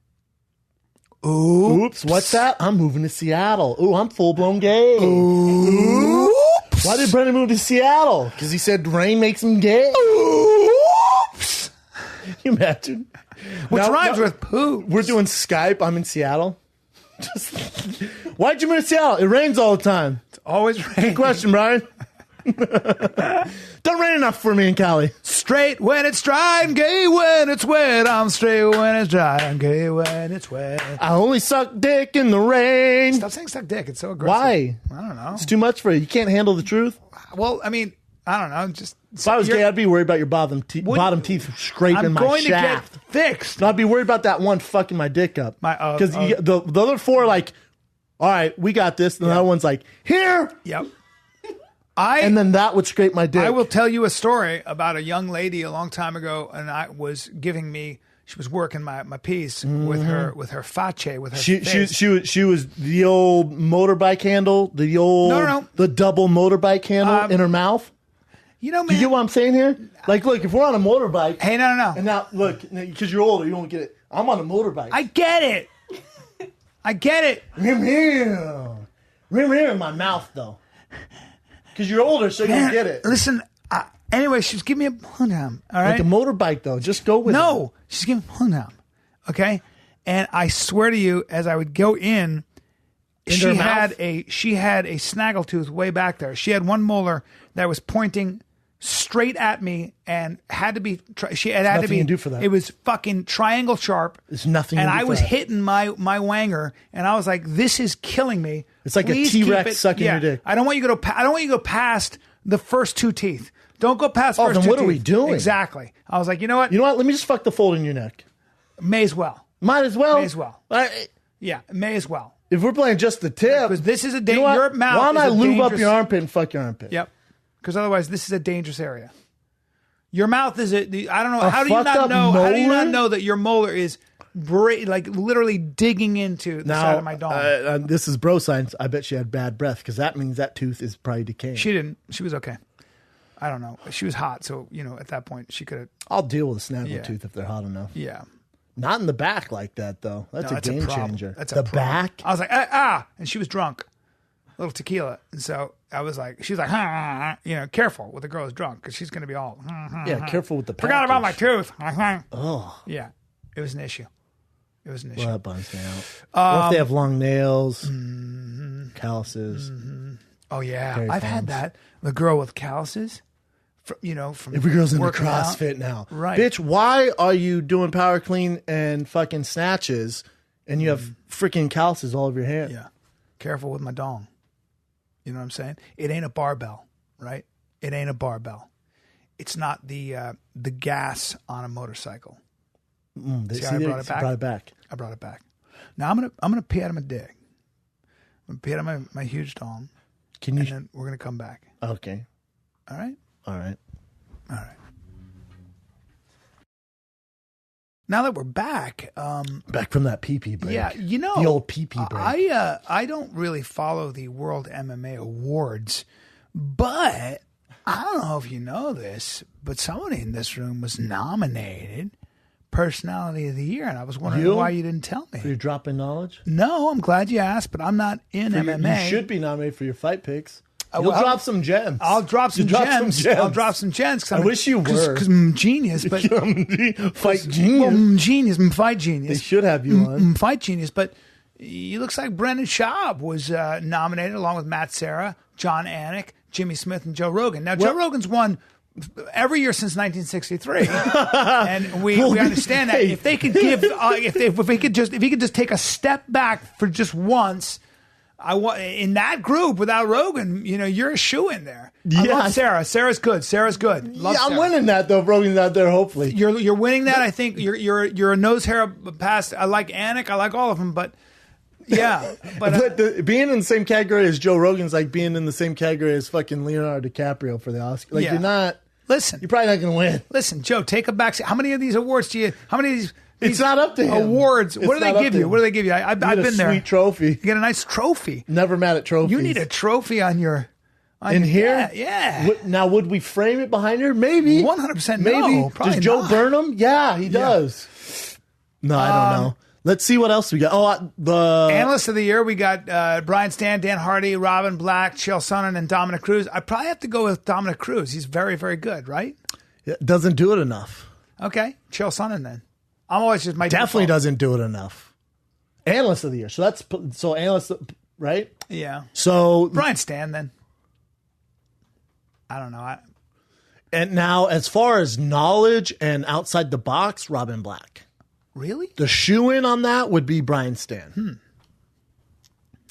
Oops, what's that? I'm moving to Seattle. Ooh, I'm full-blown gay. Oops. Why did Brendan move to Seattle? Because he said rain makes him gay. Oops. Can you imagine? Which rhymes with poo. We're doing Skype. I'm in Seattle. Why'd you move to Seattle? It rains all the time. It's always raining. Good question, Brian. Don't rain enough for me in Cali. Straight when it's dry and gay when it's wet. I'm straight when it's dry and gay when it's wet. I only suck dick in the rain. Stop saying suck dick. It's so aggressive. Why? I don't know. It's too much for you. You can't handle the truth. Well, I mean, I don't know. Just if I was gay, I'd be worried about your bottom teeth scraping my going shaft. To get fixed. No, I'd be worried about that one fucking my dick up. Because the other four are like, all right, we got this. And the other one's like, here. Yep. And then that would scrape my dick. I will tell you a story about a young lady a long time ago, and she was working my piece with her face, with her face. She was the old motorbike handle, the double motorbike handle in her mouth. Man. You get what I'm saying here? Like, look, if we're on a motorbike. Hey, no. And now, look, because you're older, you don't get it. I'm on a motorbike. I get it. Rim in my mouth, though. Because you're older, so you don't get it. Listen, anyway, she's giving me a punham, all right? Like a motorbike, though. Just go with it. No, she's giving me a punham, okay? And I swear to you, as I would go in, she had a snaggletooth way back there. She had one molar that was pointing straight at me and had to be. She had to be. Nothing you can do for that. It was fucking triangle sharp. There's nothing. And you can do I for was that. hitting my wanger, and I was like, "This is killing me." It's like Please a T-Rex keep it- sucking your dick. I don't want you to go. I don't want you to go past the first two teeth. Don't go past. First then two what are teeth. we doing? Exactly. I was like, you know what? You know what? Let me just fuck the fold in your neck. May as well. Might as well. May as well. Yeah, may as well. If we're playing just the tip, because this is a you know what? your mouth. Why don't is I a lube up dangerous- your armpit and fuck your armpit? Yep. Because otherwise, this is a dangerous area. Your mouth is I don't know. A How do you fucked not up know? How do you not molar? know that your molar is like literally digging into the side of my dong? This is bro science. I bet she had bad breath because that means that tooth is probably decaying. She didn't. She was okay. I don't know. She was hot, so at that point she could have. I'll deal with a snaggle Yeah. tooth if they're hot enough. Yeah. Not in the back like that though. That's No, a game problem. changer. That's the a problem. back. I was like, and she was drunk, a little tequila, and so I was like, she's like, careful with the girl who's drunk because she's going to be all. Yeah, careful with the package. Forgot about my tooth. Oh, Yeah, it was an issue. It was an issue. well, that bums me out. What if they have long nails, calluses? Oh yeah, Very I've had fun. that. The girl with calluses, from Every girl's into working out. CrossFit now. Right. Bitch, why are you doing power clean and fucking snatches and you have freaking calluses all over your hand? Yeah, careful with my dong. You know what I'm saying? It ain't a barbell, right? It ain't a barbell. It's not the gas on a motorcycle. See, how I brought it back? Brought it back. I brought it back. Now I'm gonna pee out of my dick. I'm gonna pee out of my huge dong, Can you? and then we're gonna come back. Okay. All right. All right. All right. Now that we're back, Back from that pee-pee break. yeah, The old pee-pee break. I don't really follow the World MMA Awards, but I don't know if you know this, but somebody in this room was nominated Personality of the Year, and I was wondering You? why you didn't tell me. For your dropping knowledge? No, I'm glad you asked, but I'm not in MMA. You should be nominated for your fight picks. You'll well, drop some gems. I'll drop some You drop gems. some gems. I'll drop some gems. I wish you were. Because I'm genius, but Fight genius. well, I'm genius. I'm fight They genius. should have you on. Fight genius, but it looks like Brendan Schaub was nominated along with Matt Serra, John Anik, Jimmy Smith, and Joe Rogan. Now, Joe Rogan's won every year since 1963, and we understand that if they could give, if he could just take a step back for just once. In that group without Rogan, you're a shoe in there. I Yeah. love Sarah. Sarah's good. Sarah's good. Love Yeah, I'm Sarah. winning that though. If Rogan's out there, hopefully. You're winning that. I think you're a nose hair past. I like Anik. I like all of them, but yeah. But Being in the same category as Joe Rogan's like being in the same category as fucking Leonardo DiCaprio for the Oscar. Like Yeah. you're not. listen, You're probably not going to win. listen, Joe. Take a back seat. How many of these awards do you? How many of these? It's not up to him. Awards. It's What do not they up give to you? him. What do they give you? I've You get a been there. sweet trophy. You get a nice trophy. Never mad at trophies. You need a trophy on your. in here. Yeah. Now, would we frame it behind her? Maybe. 100% Maybe. no, probably Does Joe not. burn them? Yeah, he does. No, I don't know. Let's see what else we got. Oh, the Analyst of the year, we got Brian Stan, Dan Hardy, Robin Black, Chael Sonnen, and Dominic Cruz. I probably have to go with Dominic Cruz. He's very, very good, right? It doesn't do it enough. Okay, Chael Sonnen then. I'm always just my Definitely default. doesn't do it enough. Analyst of the year. So that's analyst, right? Yeah. So Brian Stan then. I don't know. and now as far as knowledge and outside the box, Robin Black. Really? The shoe in on that would be Brian Stan.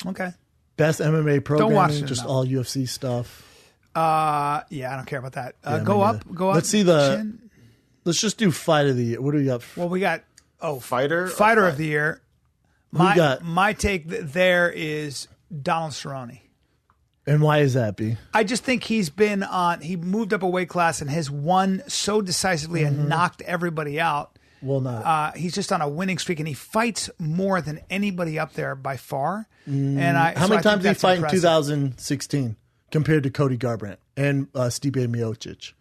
Okay. Best MMA programming, watch it just enough. all UFC stuff. Yeah, I don't care about that. Yeah, Go me up. neither. Go up. Let's see the- Chin. Let's just do fight of the year. What do we got? Well, we got Fighter? or fighter fight? of the year. Who you got? My take there is Donald Cerrone. And why is that, B? I just think he moved up a weight class and has won so decisively and knocked everybody out. Well, not. He's just on a winning streak and he fights more than anybody up there by far. And How many times did he fight in impressive. 2016 compared to Cody Garbrandt and Stipe Miocic?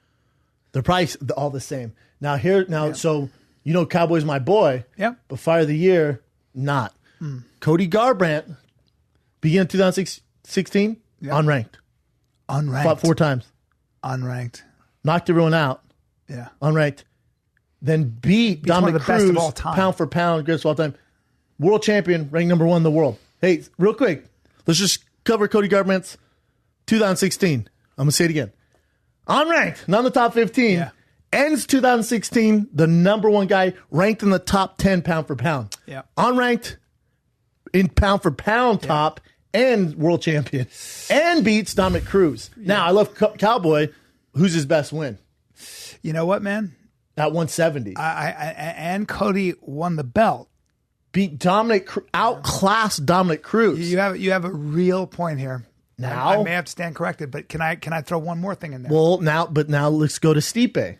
They're probably all the same. So Cowboy's my boy. Yep. But Fire of the Year, not. Cody Garbrandt, beginning of 2016, unranked. Unranked. Fought 4 times. Unranked. Knocked everyone out. Yeah. Unranked. Then beat Dominic one of the best Cruz, of all time. pound for pound, greatest of all time. World champion, ranked number 1 in the world. Hey, real quick, let's just cover Cody Garbrandt's 2016. I'm going to say it again. Unranked, not in the top 15. Yeah. Ends 2016, the number 1 guy, ranked in the top 10 pound for pound. Yeah. Unranked in pound for pound top and world champion. And beats Dominic Cruz. Now, I love Cowboy. Who's his best win? You know what, man? At 170. And Cody won the belt beat outclassed Dominic Cruz. You have a real point here. Now I may have to stand corrected, but can I throw one more thing in there? Well, now let's go to Stipe.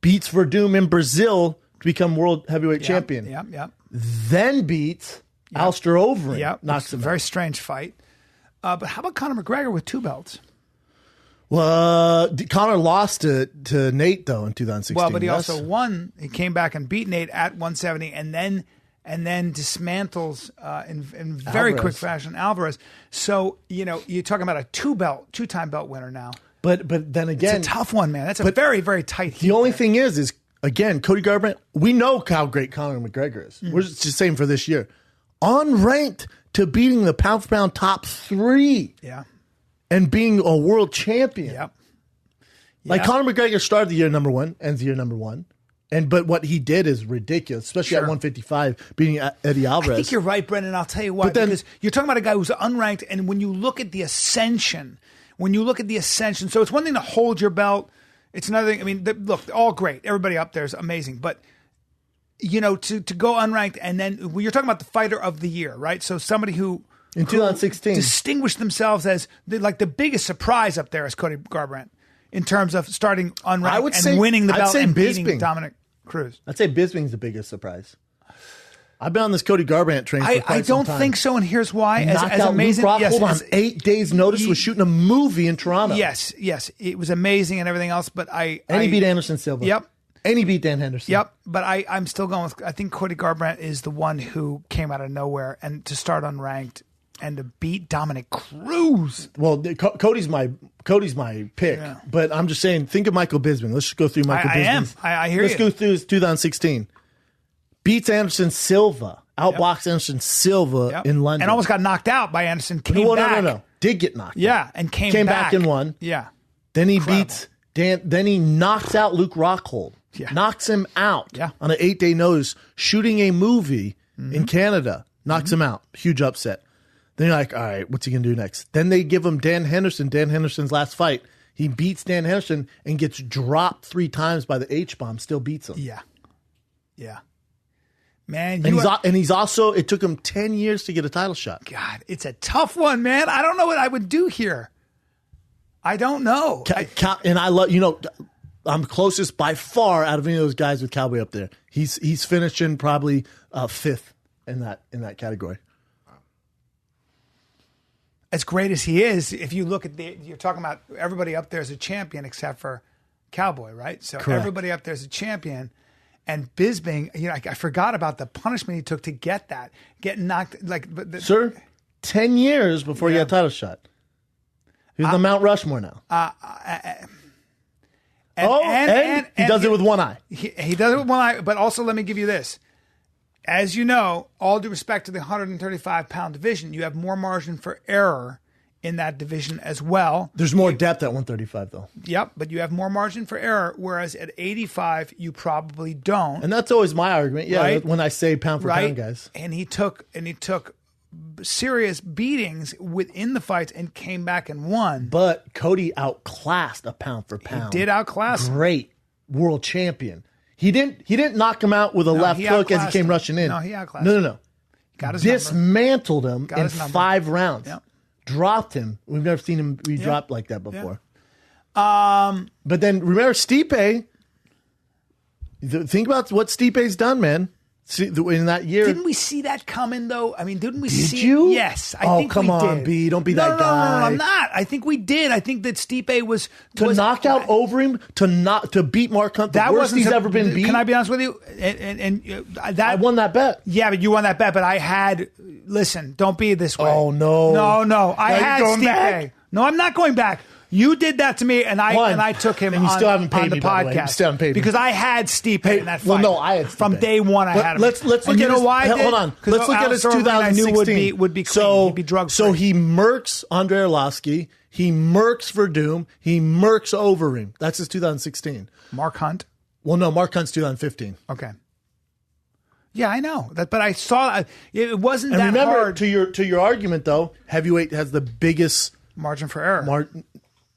Beats Verdum in Brazil to become world heavyweight champion. Yep. Then beats Alistair Overeem. Yep. Knocks him a very strange fight. But how about Conor McGregor with 2 belts? Well, Conor lost to Nate though in 2016. Well, but he also won. He came back and beat Nate at 170, and then dismantles in very quick fashion Alvarez. So you're talking about a 2-time belt winner now. But then again, it's a tough one, man. That's a very, very tight heat. The only thing is again, Cody Garbrandt. We know how great Conor McGregor is. We're just saying for this year, unranked to beating the pound for pound top 3. Yeah. And being a world champion. Yep. Like Conor McGregor started the year number 1, ends the year number 1. But what he did is ridiculous, especially at 155, beating Eddie Alvarez. I think you're right, Brendan. I'll tell you why. Because you're talking about a guy who's unranked, and when you look at the ascension, so it's one thing to hold your belt. It's another thing. I mean, look, all great. Everybody up there is amazing. But, to go unranked, and then you're talking about the fighter of the year, right? So somebody who in 2016 distinguished themselves as the biggest surprise up there is Cody Garbrandt in terms of starting unranked and winning the belt and beating Dominic Cruz. I'd say Bisping's the biggest surprise. I've been on this Cody Garbrandt train for quite some time. I don't think so, and here's why. As amazing, Luke Rockhold on 8 days' notice was shooting a movie in Toronto. Yes, it was amazing and everything else, but he beat Anderson Silva. Yep. And he beat Dan Henderson. Yep, but I'm still going with, I think Cody Garbrandt is the one who came out of nowhere and to start unranked and to beat Dominic Cruz. Well, Cody's my pick, but I'm just saying, think of Michael Bisping. Let's just go through Michael Bisping. I hear Let's go through his 2016. Beats Anderson Silva, outblocks Anderson Silva in London. And almost got knocked out by Anderson. No. Did get knocked out. Yeah, and came back and won. Yeah. Then he beats Dan. Then he knocks out Luke Rockhold. Yeah. Knocks him out on an 8-day notice, shooting a movie in Canada. Knocks him out. Huge upset. Then you're like, all right, what's he going to do next? Then they give him Dan Henderson's last fight. He beats Dan Henderson and gets dropped 3 times by the H-bomb, still beats him. Yeah. Yeah. Man, and he's also, it took him 10 years to get a title shot. God, it's a tough one, man. I don't know what I would do here. I don't know. And I love, I'm closest by far out of any of those guys with Cowboy up there. He's finishing probably 5th in that category. As great as he is, if you look at you're talking about everybody up there is a champion except for Cowboy, right? So Correct. Everybody up there is a champion. And Bisping, I forgot about the punishment he took to get that. Getting knocked, Sir, 10 years before he got a title shot. He's on Mount Rushmore now. And he does it with one eye. He does it with one eye, but also let me give you this. As you know, all due respect to the 135-pound division, you have more margin for error in that division as well. There's more depth at 135, though. Yep, but you have more margin for error, whereas at 85, you probably don't. And that's always my argument, right? When I say pound for pound, guys. And he took serious beatings within the fights and came back and won. But Cody outclassed a pound for pound. He did outclass him. Great world champion. He didn't knock him out with a left hook as he came rushing in. No, he outclassed him. No. Got his dismantled him in 5 rounds. Yep. Dropped him. We've never seen him be dropped like that before. But then remember Stipe. Think about what Stipe's done, man. In that year, didn't we see that coming though? I mean, didn't we see? Did you? Yes, I think we did. Come on, B. Don't be that guy. No, I'm not. I think we did. I think that Stipe was knock out Overeem to beat Mark Hunt. The worst he's ever been beat. Can I be honest with you? And that I won that bet. Yeah, but you won that bet. But I had. Listen, don't be this way. Oh no, no. I had Stipe. Back? No, I'm not going back. You did that to me, and I took him and you still haven't paid on the me, podcast. You still haven't paid me. Because I had Stipe in that fight. Well, no, I had Stipe. From day one. I had him. Let's look at his. Hold on. Let's look at his 2016. I knew would be clean. He'd be drug free. So he murks Andre Arlovsky. He murks Verdum. He murks Overeem. That's his 2016. Mark Hunt. Well, no, Mark Hunt's 2015. Okay. Yeah, I know that, but I saw it wasn't and that remember, hard. To your argument though, heavyweight has the biggest margin for error.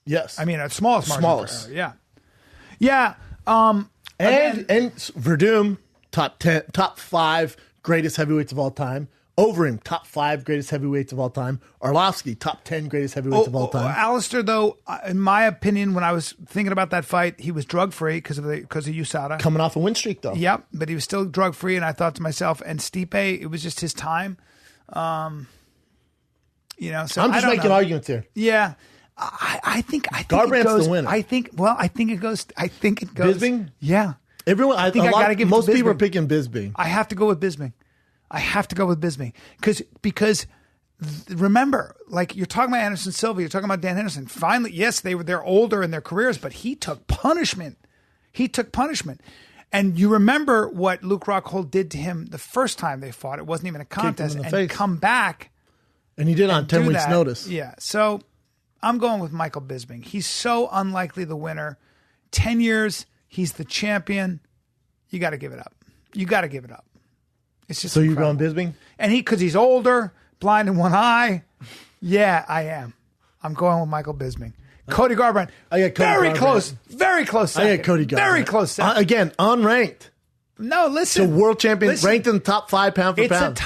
Yes, I mean smallest margin for error. Yeah. And Verdum top 5 greatest heavyweights of all time. Overeem, top 5 greatest heavyweights of all time. Arlovsky, top 10 greatest heavyweights of all time. Alistair, though, in my opinion, when I was thinking about that fight, he was drug-free because of USADA. Coming off a win streak, though. Yep, but he was still drug-free, and I thought to myself, and Stipe, it was just his time. So I'm just making arguments here. Yeah. I think Garbrandt's it goes, the winner. I think it goes. Bisbing? Yeah. Everyone, I gotta give most people are picking Bisbing. I have to go with Bisbing. Because remember, like you're talking about Anderson Silva, you're talking about Dan Henderson. Finally, yes, they're older in their careers, but he took punishment. And you remember what Luke Rockhold did to him the first time they fought. It wasn't even a contest, and come back. And he did on 10 weeks' notice. Yeah. So I'm going with Michael Bisping. He's so unlikely the winner. 10 years, he's the champion. You got to give it up. It's just so incredible. You're going Bisping? And because he's older, blind in one eye. Yeah, I am. I'm going with Michael Bisping. Cody Garbrandt. I got Cody Garbrandt. Very close second. I got Cody Garbrandt. Very close second. Again, unranked. No, listen. So world champion, ranked in the top 5 pound for pound.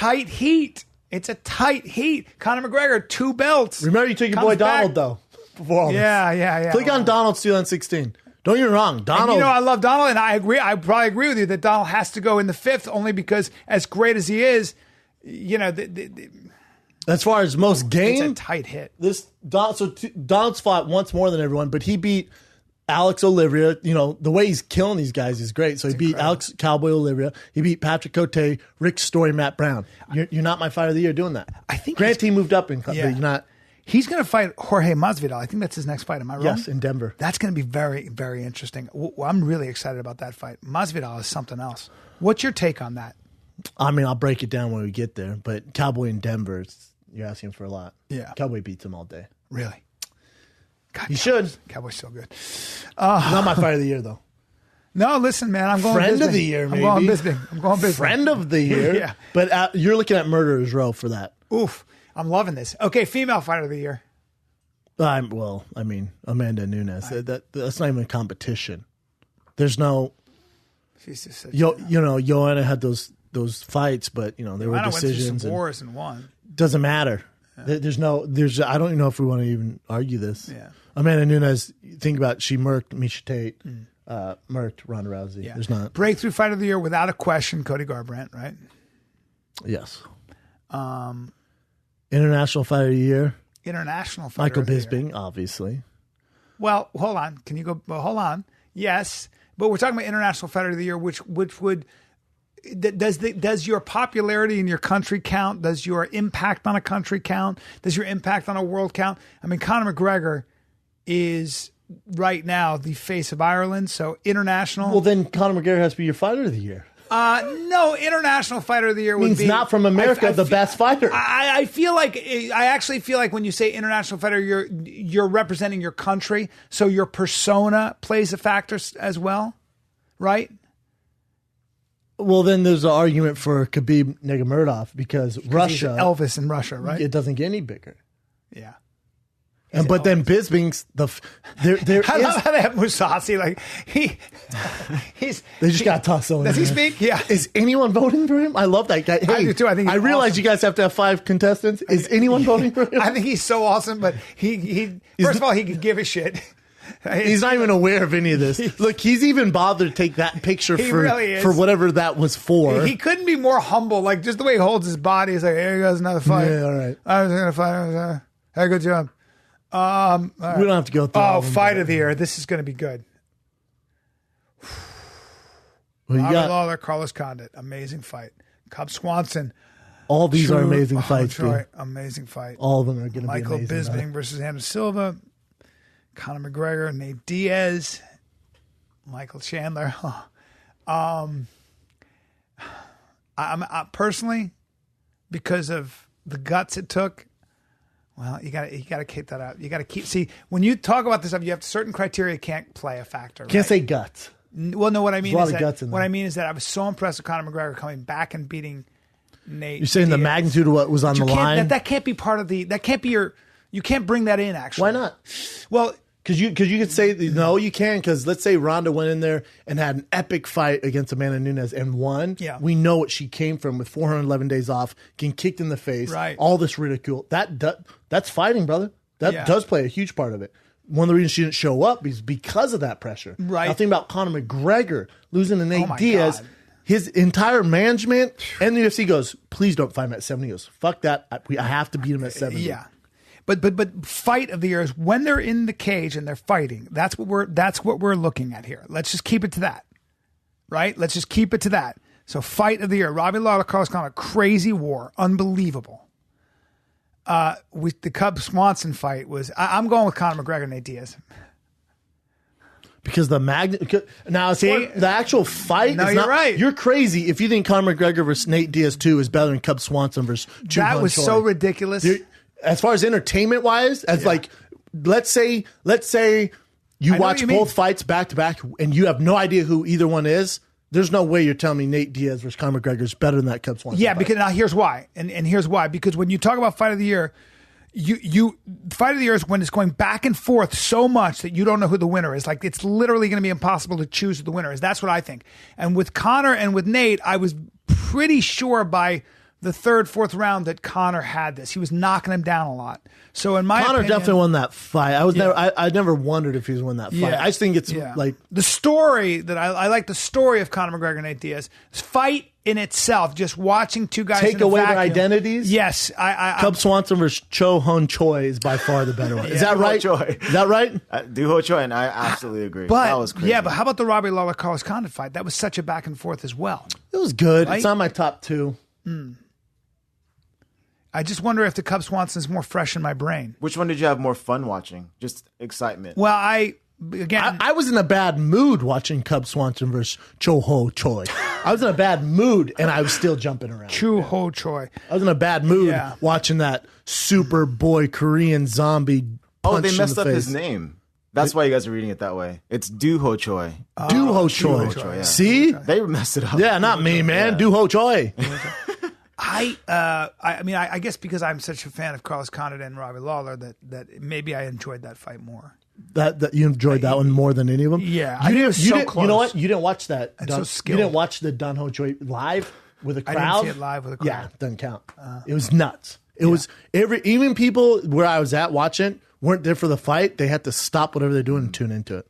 It's a tight heat. Conor McGregor, 2 belts. Remember, you took your boy Donald, though, before all this. Yeah. Click on Donald Steele on 16. Don't get me wrong. Donald. And I love Donald, and I agree. I probably agree with you that Donald has to go in the 5th, only because as great as he is, as far as most game, it's a tight hit. Donald's fought once more than everyone, but he beat Alex Oliveira. The way he's killing these guys is great. So he beat Alex Cowboy Oliveira. He beat Patrick Cote, Rick Story, Matt Brown. You're not my fighter of the year doing that. I think Grant he moved up, but you're not. He's going to fight Jorge Masvidal. I think that's his next fight. Am I wrong? Yes, in Denver. That's going to be very, very interesting. I'm really excited about that fight. Masvidal is something else. What's your take on that? I mean, I'll break it down when we get there, but Cowboy in Denver, you're asking for a lot. Yeah. Cowboy beats him all day. Really? God, he should. Cowboy's so good. Not my fight of the year, though. No, listen, man. I'm going Friend Bisping. of the year, maybe. I'm going Bisping. Friend of the year? Yeah. But you're looking at Murderer's Row for that. Oof. I'm loving this. Okay, female fighter of the year. Amanda Nunes. That's not even a competition. There's no. She's just such Joanna had those fights, but there were decisions. Went through some wars and won. Doesn't matter. Yeah. I don't even know if we want to even argue this. Yeah. Amanda Nunes, think about it, she murked Miesha Tate, murked Ronda Rousey. Yeah. There's not. Breakthrough fighter of the year without a question, Cody Garbrandt, right? Yes. International fighter of the year. International fighter Michael of the Bisping, year. Obviously. Well, hold on. Can you go? Well, hold on. Yes, but we're talking about international fighter of the year, which would does your popularity in your country count? Does your impact on a country count? Does your impact on a world count? I mean, Conor McGregor is right now the face of Ireland, so international. Well, then Conor McGregor has to be your fighter of the year. No, international fighter of the year means not from America, the best fighter. I actually feel like when you say international fighter, you're representing your country, so your persona plays a factor as well, right? Well, then there's an argument for Khabib Nurmagomedov because Russia, he's Elvis in Russia, right? It doesn't get any bigger. Yeah. But then Bisping's I love how they have Mousasi. Like they just got tossed over. Does he speak? Yeah. Is anyone voting for him? I love that guy. Hey, I do too. I think I realize awesome. you guys have to have 5 contestants. Is anyone voting for him? I think he's so awesome, but he first of all, he could give a shit. He's not even aware of any of this. Look, he's even bothered to take that picture for whatever that was for. He couldn't be more humble. Like just the way he holds his body. He's like, here goes another fight. Yeah, all right. I was going to fight. Hey, good job. Right. We don't have to go through. Fight of the year. This is going to be good. Well, Robert Lawler, Carlos Condit. Amazing fight. Cub Swanson. All these are amazing fights. Troy, amazing fight. All of them are going to be Michael amazing. Bisping versus Anderson Silva. Conor McGregor, Nate Diaz, Michael Chandler. I'm personally, because of the guts it took. Well, you got to keep that out. You got to see when you talk about this stuff, you have certain criteria can't play a factor. Can't say guts. Well, no. What I mean is that I was so impressed with Conor McGregor coming back and beating Nate. You're saying Diaz. the magnitude of what was on the line. That can't be part of the. That can't be your. You can't bring that in. Actually, why not? Well, Because you could say, no, you can, because let's say Ronda went in there and had an epic fight against Amanda Nunes and won. Yeah. We know what she came from with 411 days off, getting kicked in the face, all this ridicule. That's fighting, brother. That does play a huge part of it. One of the reasons she didn't show up is because of that pressure. Right. Now think about Conor McGregor losing to Nate Diaz. God. His entire management and the UFC goes, please don't fight him at 70. He goes, fuck that. I have to beat him at 70. Yeah. But fight of the year is when they're in the cage and they're fighting. That's what we're looking at here. Let's just keep it to that, right? Let's just keep it to that. So fight of the year, Robbie Lawler, Carlos Condit, crazy war, unbelievable. With the Cub Swanson fight was I'm going with Conor McGregor, Nate Diaz. Because the the actual fight. No, you're right. You're crazy if you think Conor McGregor versus Nate Diaz 2 is better than Cub Swanson versus Chu That was Choi. So ridiculous. As far as entertainment wise, like let's say you watch both fights back to back and you have no idea who either one is. There's no way you're telling me Nate Diaz versus Conor McGregor is better than that Cub Swanson. Yeah, fight. because now here's why, and here's why. Because when you talk about fight of the year, you fight of the year is when it's going back and forth so much that you don't know who the winner is. Like it's literally going to be impossible to choose who the winner is. That's what I think. And with Conor and with Nate, I was pretty sure by the third, fourth round that Conor had this. He was knocking him down a lot. So in my Conor opinion, definitely won that fight. I never wondered if he was won that fight. Yeah. I just think it's like the story that I like the story of Conor McGregor and Nate Diaz. Fight in itself, just watching two guys take in a away vacuum. their identities. Yes, Cub Swanson versus Cho Hun Choi is by far the better one. Is that right? Is that right? Duho Choi, and I absolutely agree. But that was crazy. Yeah, but how about the Robbie Lawler Carlos Condit fight? That was such a back and forth as well. It was good. Right? It's on my top 2. I just wonder if the Cub Swanson's more fresh in my brain. Which one did you have more fun watching? Just excitement. Well, I was in a bad mood watching Cub Swanson versus Cho Ho Choi. I was in a bad mood and I was still jumping around. Chu Ho Choi. I was in a bad mood watching that super boy Korean zombie. Oh, they messed up his name. That's why you guys are reading it that way. It's Duho Choi. Duho Choi. Yeah. See? They messed it up. Yeah, not me, man. Yeah. Duho Choi. I mean, I guess because I'm such a fan of Carlos Condit and Robbie Lawler that maybe I enjoyed that fight more. That you enjoyed that one more than any of them? Yeah. You know what? You didn't watch that. So you didn't watch the Dun Ho Choi live with a crowd? I didn't see it live with a crowd. Yeah, doesn't count. It was nuts. It was even people where I was at watching weren't there for the fight. They had to stop whatever they're doing and tune into it.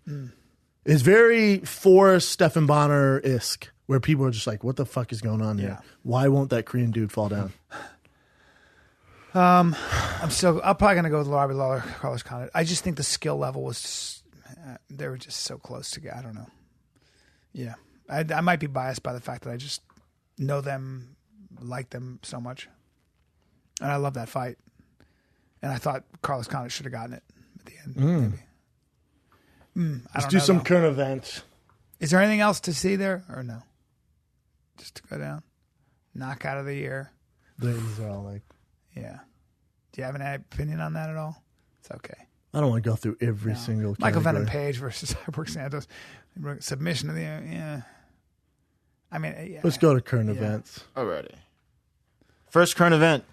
It's very Forrest Stephen Bonner-esque. Where people are just like, what the fuck is going on here? Why won't that Korean dude fall down? I'm probably going to go with Robbie Lawler, Carlos Condit. I just think the skill level was, they were just so close together. I don't know. Yeah. I might be biased by the fact that I just know them, like them so much. And I love that fight. And I thought Carlos Condit should have gotten it at the end. Maybe. Let's do some current events. Is there anything else to see there or no? Just to go down, knockout of the year. These are all like, yeah. Do you have any opinion on that at all? It's okay. I don't want to go through every single. Michael category. Venom Page versus Cyborg Santos, submission of the year. Yeah. I mean, let's go to current events. Alrighty. First current event.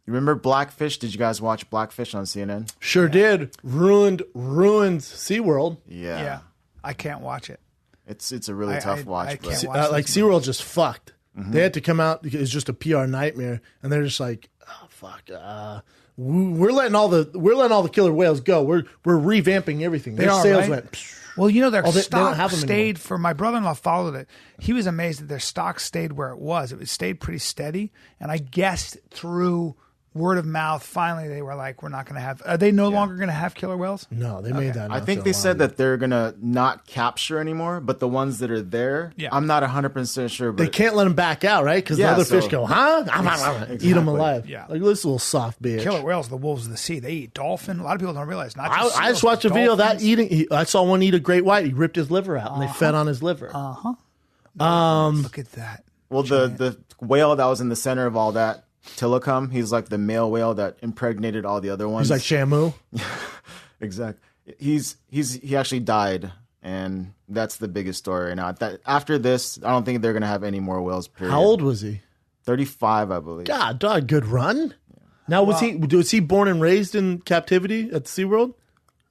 You remember Blackfish? Did you guys watch Blackfish on CNN? Sure did. Ruined SeaWorld. Yeah. Yeah. I can't watch it. It's a really tough watch. I can't watch like SeaWorld just fucked. They had to come out. It's just a PR nightmare, and they're just like, oh fuck. We're letting all the killer whales go. We're revamping everything. Their sales went. Well, you know their they stock don't have them stayed anymore. for my brother-in-law followed it. He was amazed that their stock stayed where it was. It stayed pretty steady, and I guessed through word of mouth, finally they were like, we're not going to have... Are they no longer going to have killer whales? No, they made that. I think they said that they're going to not capture anymore, but the ones that are there, I'm not 100% sure. But they can't let them back out, right? Because the other fish go, huh? Exactly. Eat them alive. Yeah. Like this little soft bitch. Killer whales, the wolves of the sea. They eat dolphin. A lot of people don't realize. Not just I just watched a video of that eating. I saw one eat a great white. He ripped his liver out, and they fed on his liver. Look at that. Well, the whale that was in the center of all that, Tilikum, he's like the male whale that impregnated all the other ones. He's like Shamu. Exactly. He actually died, and that's the biggest story right now. After this, I don't think they're gonna have any more whales. Period. How old was he? 35, I believe. God, dog, good run. Yeah. Now was he born and raised in captivity at SeaWorld?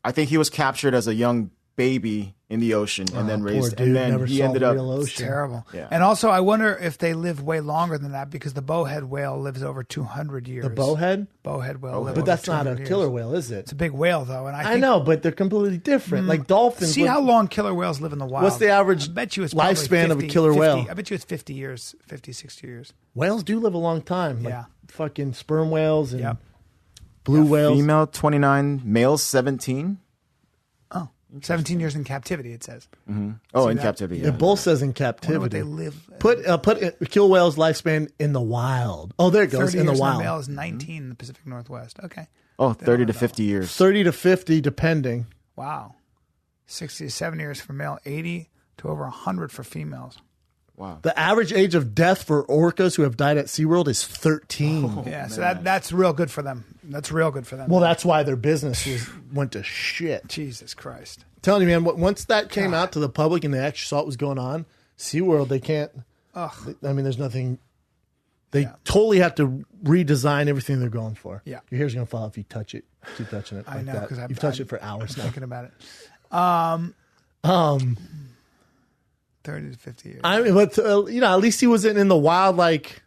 I think he was captured as a young baby in the ocean and then raised. Poor dude, and then never he saw ended the up. real ocean. It's terrible. Yeah. And also, I wonder if they live way longer than that because the bowhead whale lives over 200 years. The bowhead? Bowhead whale. live But over that's not a 200 years. killer whale, is it? It's a big whale, though. And I I know, but they're completely different. Like dolphins. See how long killer whales live in the wild. What's the average I bet you it's probably lifespan of a 50, killer 50 whale? I bet you it's 50 years, 50, 60 years. Whales do live a long time. Like Yeah. fucking sperm whales and Yep. blue whales. Female 29, male 17. 17 years in captivity, it says. Oh, See in that? captivity. It Yeah. both says in I wonder captivity. what they live. Put killer whale's lifespan in the wild. Oh, there it goes. 30 In the years wild. male is 19 in the Pacific Northwest. Okay. Oh, 30 to 50 years. 30 to 50, depending. Wow. 60 to 70 years for male, 80 to over 100 for females. Wow. The average age of death for orcas who have died at SeaWorld is 13. Yeah, so that's real good for them. That's real good for them. Well, that's why their business went to shit. Jesus Christ. Telling you, man, once that came out to the public and they actually saw what was going on, SeaWorld, they can't. I mean, there's nothing. They totally have to redesign everything they're going for. Yeah. Your hair's going to fall if you touch it. Keep touching it. I like know, that. because You've touched it for hours now. thinking about it. 30 to 50 years. I mean, but at least he wasn't in the wild. Like,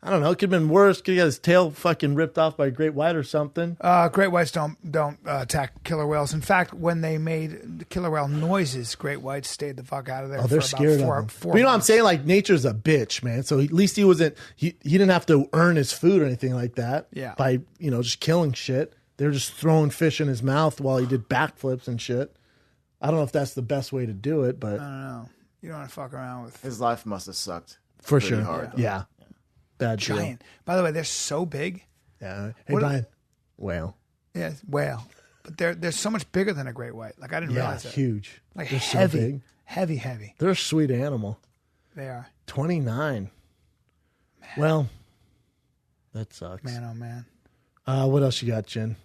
I don't know. It could have been worse. Could have got his tail fucking ripped off by a great white or something. Great whites don't attack killer whales. In fact, when they made the killer whale noises, great whites stayed the fuck out of there. Oh, they're for about scared of four him. four But you know what I'm months. saying? Like, nature's a bitch, man. So at least he wasn't. He didn't have to earn his food or anything like that. Yeah. By just killing shit. They're just throwing fish in his mouth while he did backflips and shit. I don't know if that's the best way to do it, but I don't know. You don't want to fuck around with His life must have sucked. for pretty sure. hard, though. Yeah. Bad deal. giant. By the way, they're so big. Yeah. Hey, What- Brian. Whale. Yeah, whale. But they're so much bigger than a great white. Like I didn't Yeah, realize that. huge. Like They're so heavy, big. heavy. They're a sweet animal. They are. 29. Well, that sucks. Man, oh man. What else you got, Jen?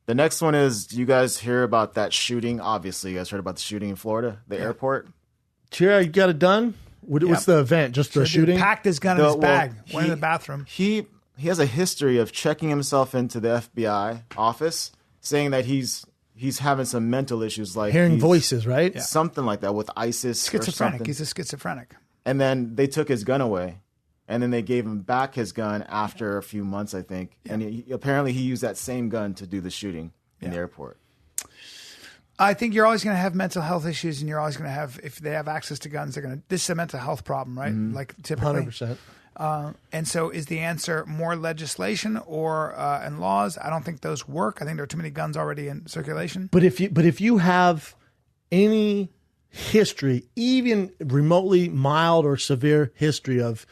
The next one is, do you guys hear about that shooting? Obviously, you guys heard about the shooting in Florida, the airport? Cheer, you got it done? What's the event? Just the shooting? Packed his gun in his bag. Went in the bathroom. He has a history of checking himself into the FBI office, saying that he's having some mental issues, like Hearing he's- voices, right? something like that, with ISIS or Schizophrenic. something. He's a schizophrenic. And then they took his gun away, and then they gave him back his gun after a few months, I think. And apparently he used that same gun to do the shooting in the airport. I think you're always going to have mental health issues, and you're always going to have, if they have access to guns, they're going to. This is a mental health problem, right? Like typically, 100%. And so, is the answer more legislation or and laws? I don't think those work. I think there are too many guns already in circulation. But if you have any history, even remotely mild or severe history of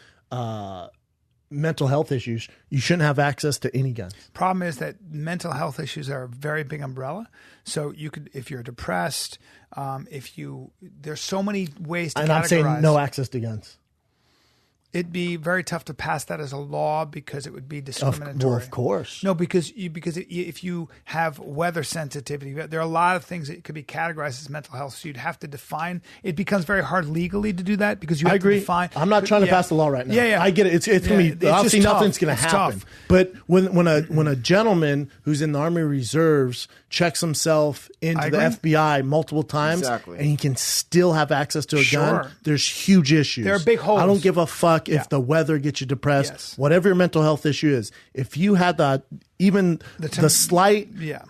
mental health issues, you shouldn't have access to any guns. Problem is that mental health issues are a very big umbrella. So you could, if you're depressed, there's so many ways to And categorize. I'm saying no access to guns. It'd be very tough to pass that as a law because it would be discriminatory. Well, of course. No, because if you have weather sensitivity, there are a lot of things that could be categorized as mental health. So you'd have to define. It becomes very hard legally to do that because you have to define. I'm not trying to pass the law right now. Yeah. I get it. It's gonna be it's obviously just nothing's tough. gonna It's happen. tough. But when a gentleman who's in the Army Reserves checks himself into the agree. FBI multiple times, Exactly. and he can still have access to a gun, Sure. there's huge issues. There are big holes. I don't give a fuck Yeah. if the weather gets you depressed. Yes. Whatever your mental health issue is, if you had the slight Yeah.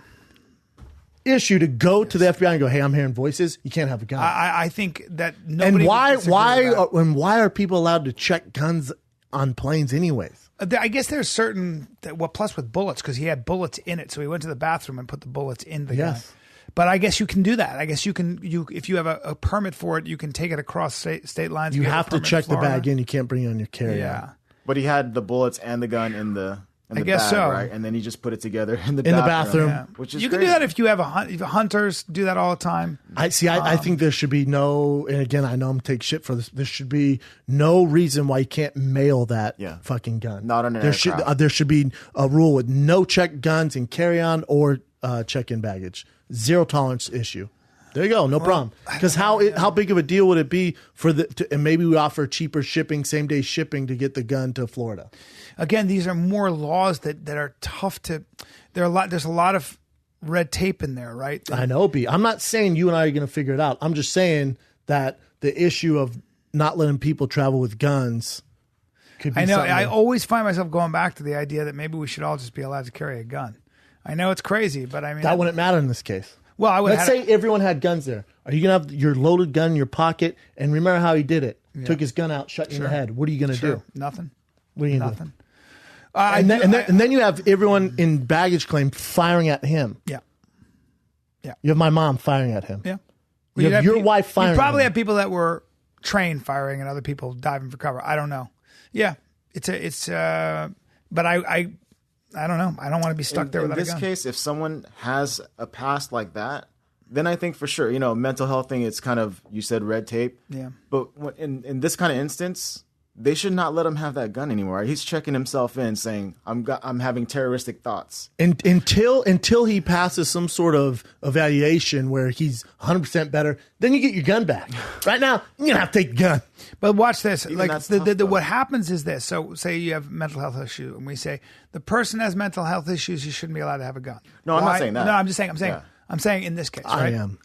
issue to go to the FBI and go, "Hey, I'm hearing voices," you can't have a gun. I think that nobody. And would disagree with that. why are people allowed to check guns on planes anyways? I guess there's certain plus with bullets because he had bullets in it, so he went to the bathroom and put the bullets in the gun. Yes. But I guess you can do that. I guess you can. If you have a permit for it, you can take it across state lines. You If have a to permit check in the Florida. bag in. You can't bring it on your carry-on. Yeah. But he had the bullets and the gun in the guess bag, so. right? And then he just put it together in the bathroom. Yeah. Which is you can crazy. do that if you have hunters do that all the time. I think there should be no, and again, I know I'm taking shit for this. There should be no reason why you can't mail that fucking gun. Not on an there aircraft. there should be a rule with no check guns in carry-on or check-in baggage. Zero tolerance issue. There you go, no problem. Because how big of a deal would it be and maybe we offer cheaper shipping, same day shipping to get the gun to Florida. Again, these are more laws that are tough to. There's a lot of red tape in there, right? I know, B. I'm not saying you and I are going to figure it out. I'm just saying that the issue of not letting people travel with guns could be I know. something I that- always find myself going back to the idea that maybe we should all just be allowed to carry a gun. I know it's crazy, but I mean... that wouldn't matter in this case. Well, I would Let's say everyone had guns there. Are you going to have your loaded gun in your pocket? And remember how he did it. Took his gun out, shut you in the head. What are you going to do? Nothing. What are you going to do? Nothing. And then you have everyone in baggage claim firing at him. Yeah. You have my mom firing at him. Yeah. You have your wife firing You probably at him. have people that were trained firing and other people diving for cover. I don't know. Yeah. But I don't know. I don't want to be stuck there without a gun. In this case, if someone has a past like that, then I think for sure, mental health thing, it's kind of, you said red tape. Yeah. But in this kind of instance, they should not let him have that gun anymore. He's checking himself in saying, I'm having terroristic thoughts. Until he passes some sort of evaluation where he's 100% better, then you get your gun back. Right now, you're going to have to take the gun. But watch this. Even Like that's tough, though. what happens is this. So say you have mental health issue and we say the person has mental health issues, you shouldn't be allowed to have a gun. No, I'm not Why? saying that. No, I'm just saying. Yeah. I'm saying in this case, I right? am.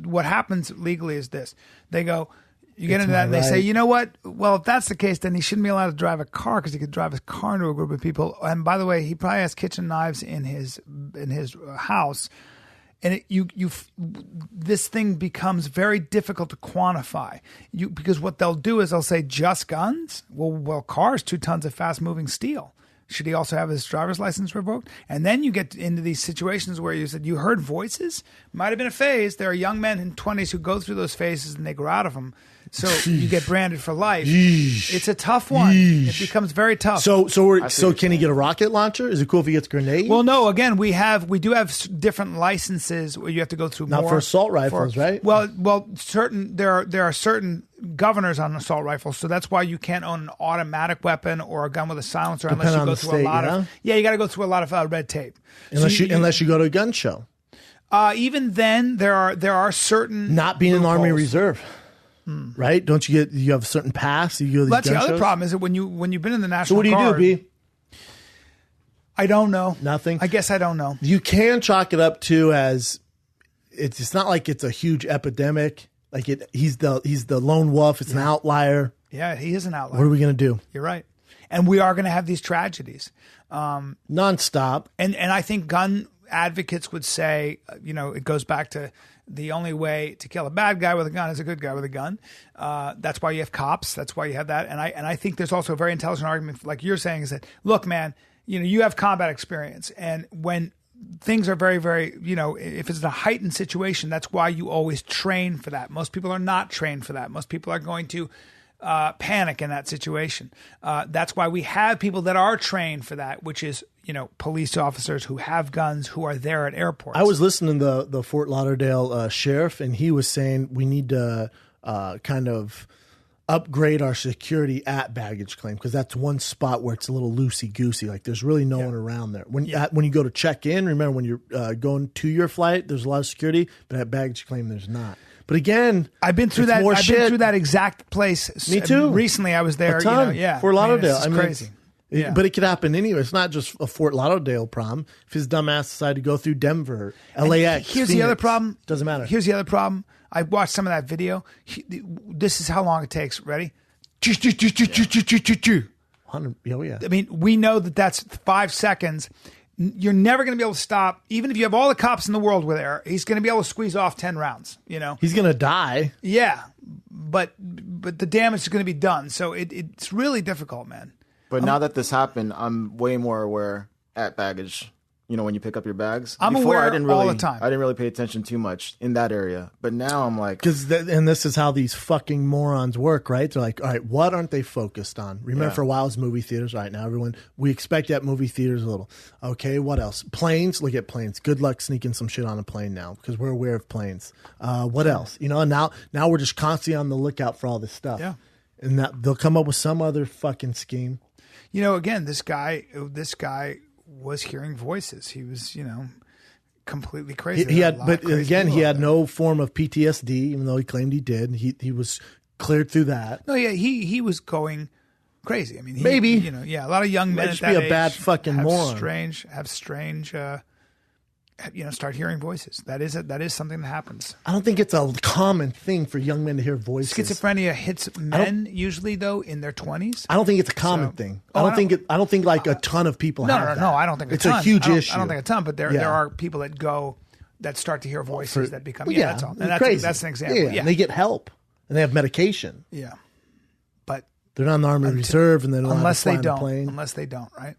What happens legally is this. They go, you get It's into that and they my say, right. you know what? Well, if that's the case, then he shouldn't be allowed to drive a car because he could drive his car into a group of people. And by the way, he probably has kitchen knives in his house. And this thing becomes very difficult to quantify. Because what they'll do is they'll say just guns. Well, cars, 2 tons of fast moving steel. Should he also have his driver's license revoked? And then you get into these situations where you said you heard voices. Might have been a phase. There are young men in 20s who go through those phases and they grow out of them. So you get branded for life. It's a tough one. It becomes very tough. So can he get a rocket launcher? Is it cool if he gets a grenade? Well, no. Again, we do have different licenses where you have to go through. Not more for assault rifles, right? Well, there are certain governors on assault rifles, so that's why you can't own an automatic weapon or a gun with a silencer unless you on go the through state, a lot yeah? of. Yeah, you got to go through a lot of red tape. unless you go to a gun show. Even then, there are certain Not being in the Army loopholes. Reserve. Right? Don't you have a certain pass? You go to these That's the gun other shows? problem is that when you've been in the So National what do you Guard, do, B? I don't know. Nothing? I guess I don't know. You can chalk it up to as it's not like it's a huge epidemic. Like he's the lone wolf. It's an outlier. Yeah, he is an outlier. What are we gonna do? You're right, and we are going to have these tragedies. Nonstop. And I think gun advocates would say, it goes back to the only way to kill a bad guy with a gun is a good guy with a gun. That's why you have cops. That's why you have that. And I think there's also a very intelligent argument, like you're saying, is that, look, man, you have combat experience. And when things are very, very, if it's a heightened situation, that's why you always train for that. Most people are not trained for that. Most people are going to panic in that situation. That's why we have people that are trained for that, which is, police officers who have guns who are there at airports. I was listening to the Fort Lauderdale sheriff, and he was saying we need to kind of upgrade our security at baggage claim because that's one spot where it's a little loosey-goosey. Like there's really no one around there. When you go to check in, remember when you're going to your flight, there's a lot of security, but at baggage claim, there's not. But again, I've been through that. I've been through that exact place. Me too. Recently, I was there. A ton. Fort Lauderdale. It's crazy. Yeah. But it could happen anywhere. It's not just a Fort Lauderdale problem. If his dumbass decided to go through Denver, LAX, here's the other Phoenix, problem. Doesn't matter. Here's the other problem. I watched some of that video. This is how long it takes. Ready? 100. Oh yeah. I mean, we know that that's 5 seconds. You're never going to be able to stop. Even if you have all the cops in the world with there, he's going to be able to squeeze off 10 rounds. He's going to die. Yeah, but the damage is going to be done. So it's really difficult, man. But now that this happened, I'm way more aware at baggage. When you pick up your bags. I'm Before, aware I didn't really, all the time. I didn't really pay attention too much in that area. But now I'm like, and this is how these fucking morons work, right? They're like, all right, what aren't they focused on? Remember, for a while it was movie theaters. Right now, we expect that movie theaters a little. Okay, what else? Planes. Look at planes. Good luck sneaking some shit on a plane now because we're aware of planes. What else? Now we're just constantly on the lookout for all this stuff. Yeah, and that they'll come up with some other fucking scheme. Again, this guy was hearing voices. He was, completely crazy. He had no form of PTSD, even though he claimed he did. He was cleared through that. No, yeah, he was going crazy. I mean, maybe a lot of young men might just at that be a bad fucking moron. Have strange start hearing voices. That is something that happens. I don't think it's a common thing for young men to hear voices. Schizophrenia hits men usually though in their 20s. I don't think it's a common thing. I don't think like a ton of people have that. No, I don't think it's a huge issue. I don't think a ton, but there are people that start to hear voices that become that's all. And crazy. That's an example. Yeah, and they get help and they have medication. Yeah, but they're not in the Army Reserve, and they don't unless have to they fly on a plane. Unless they don't, right?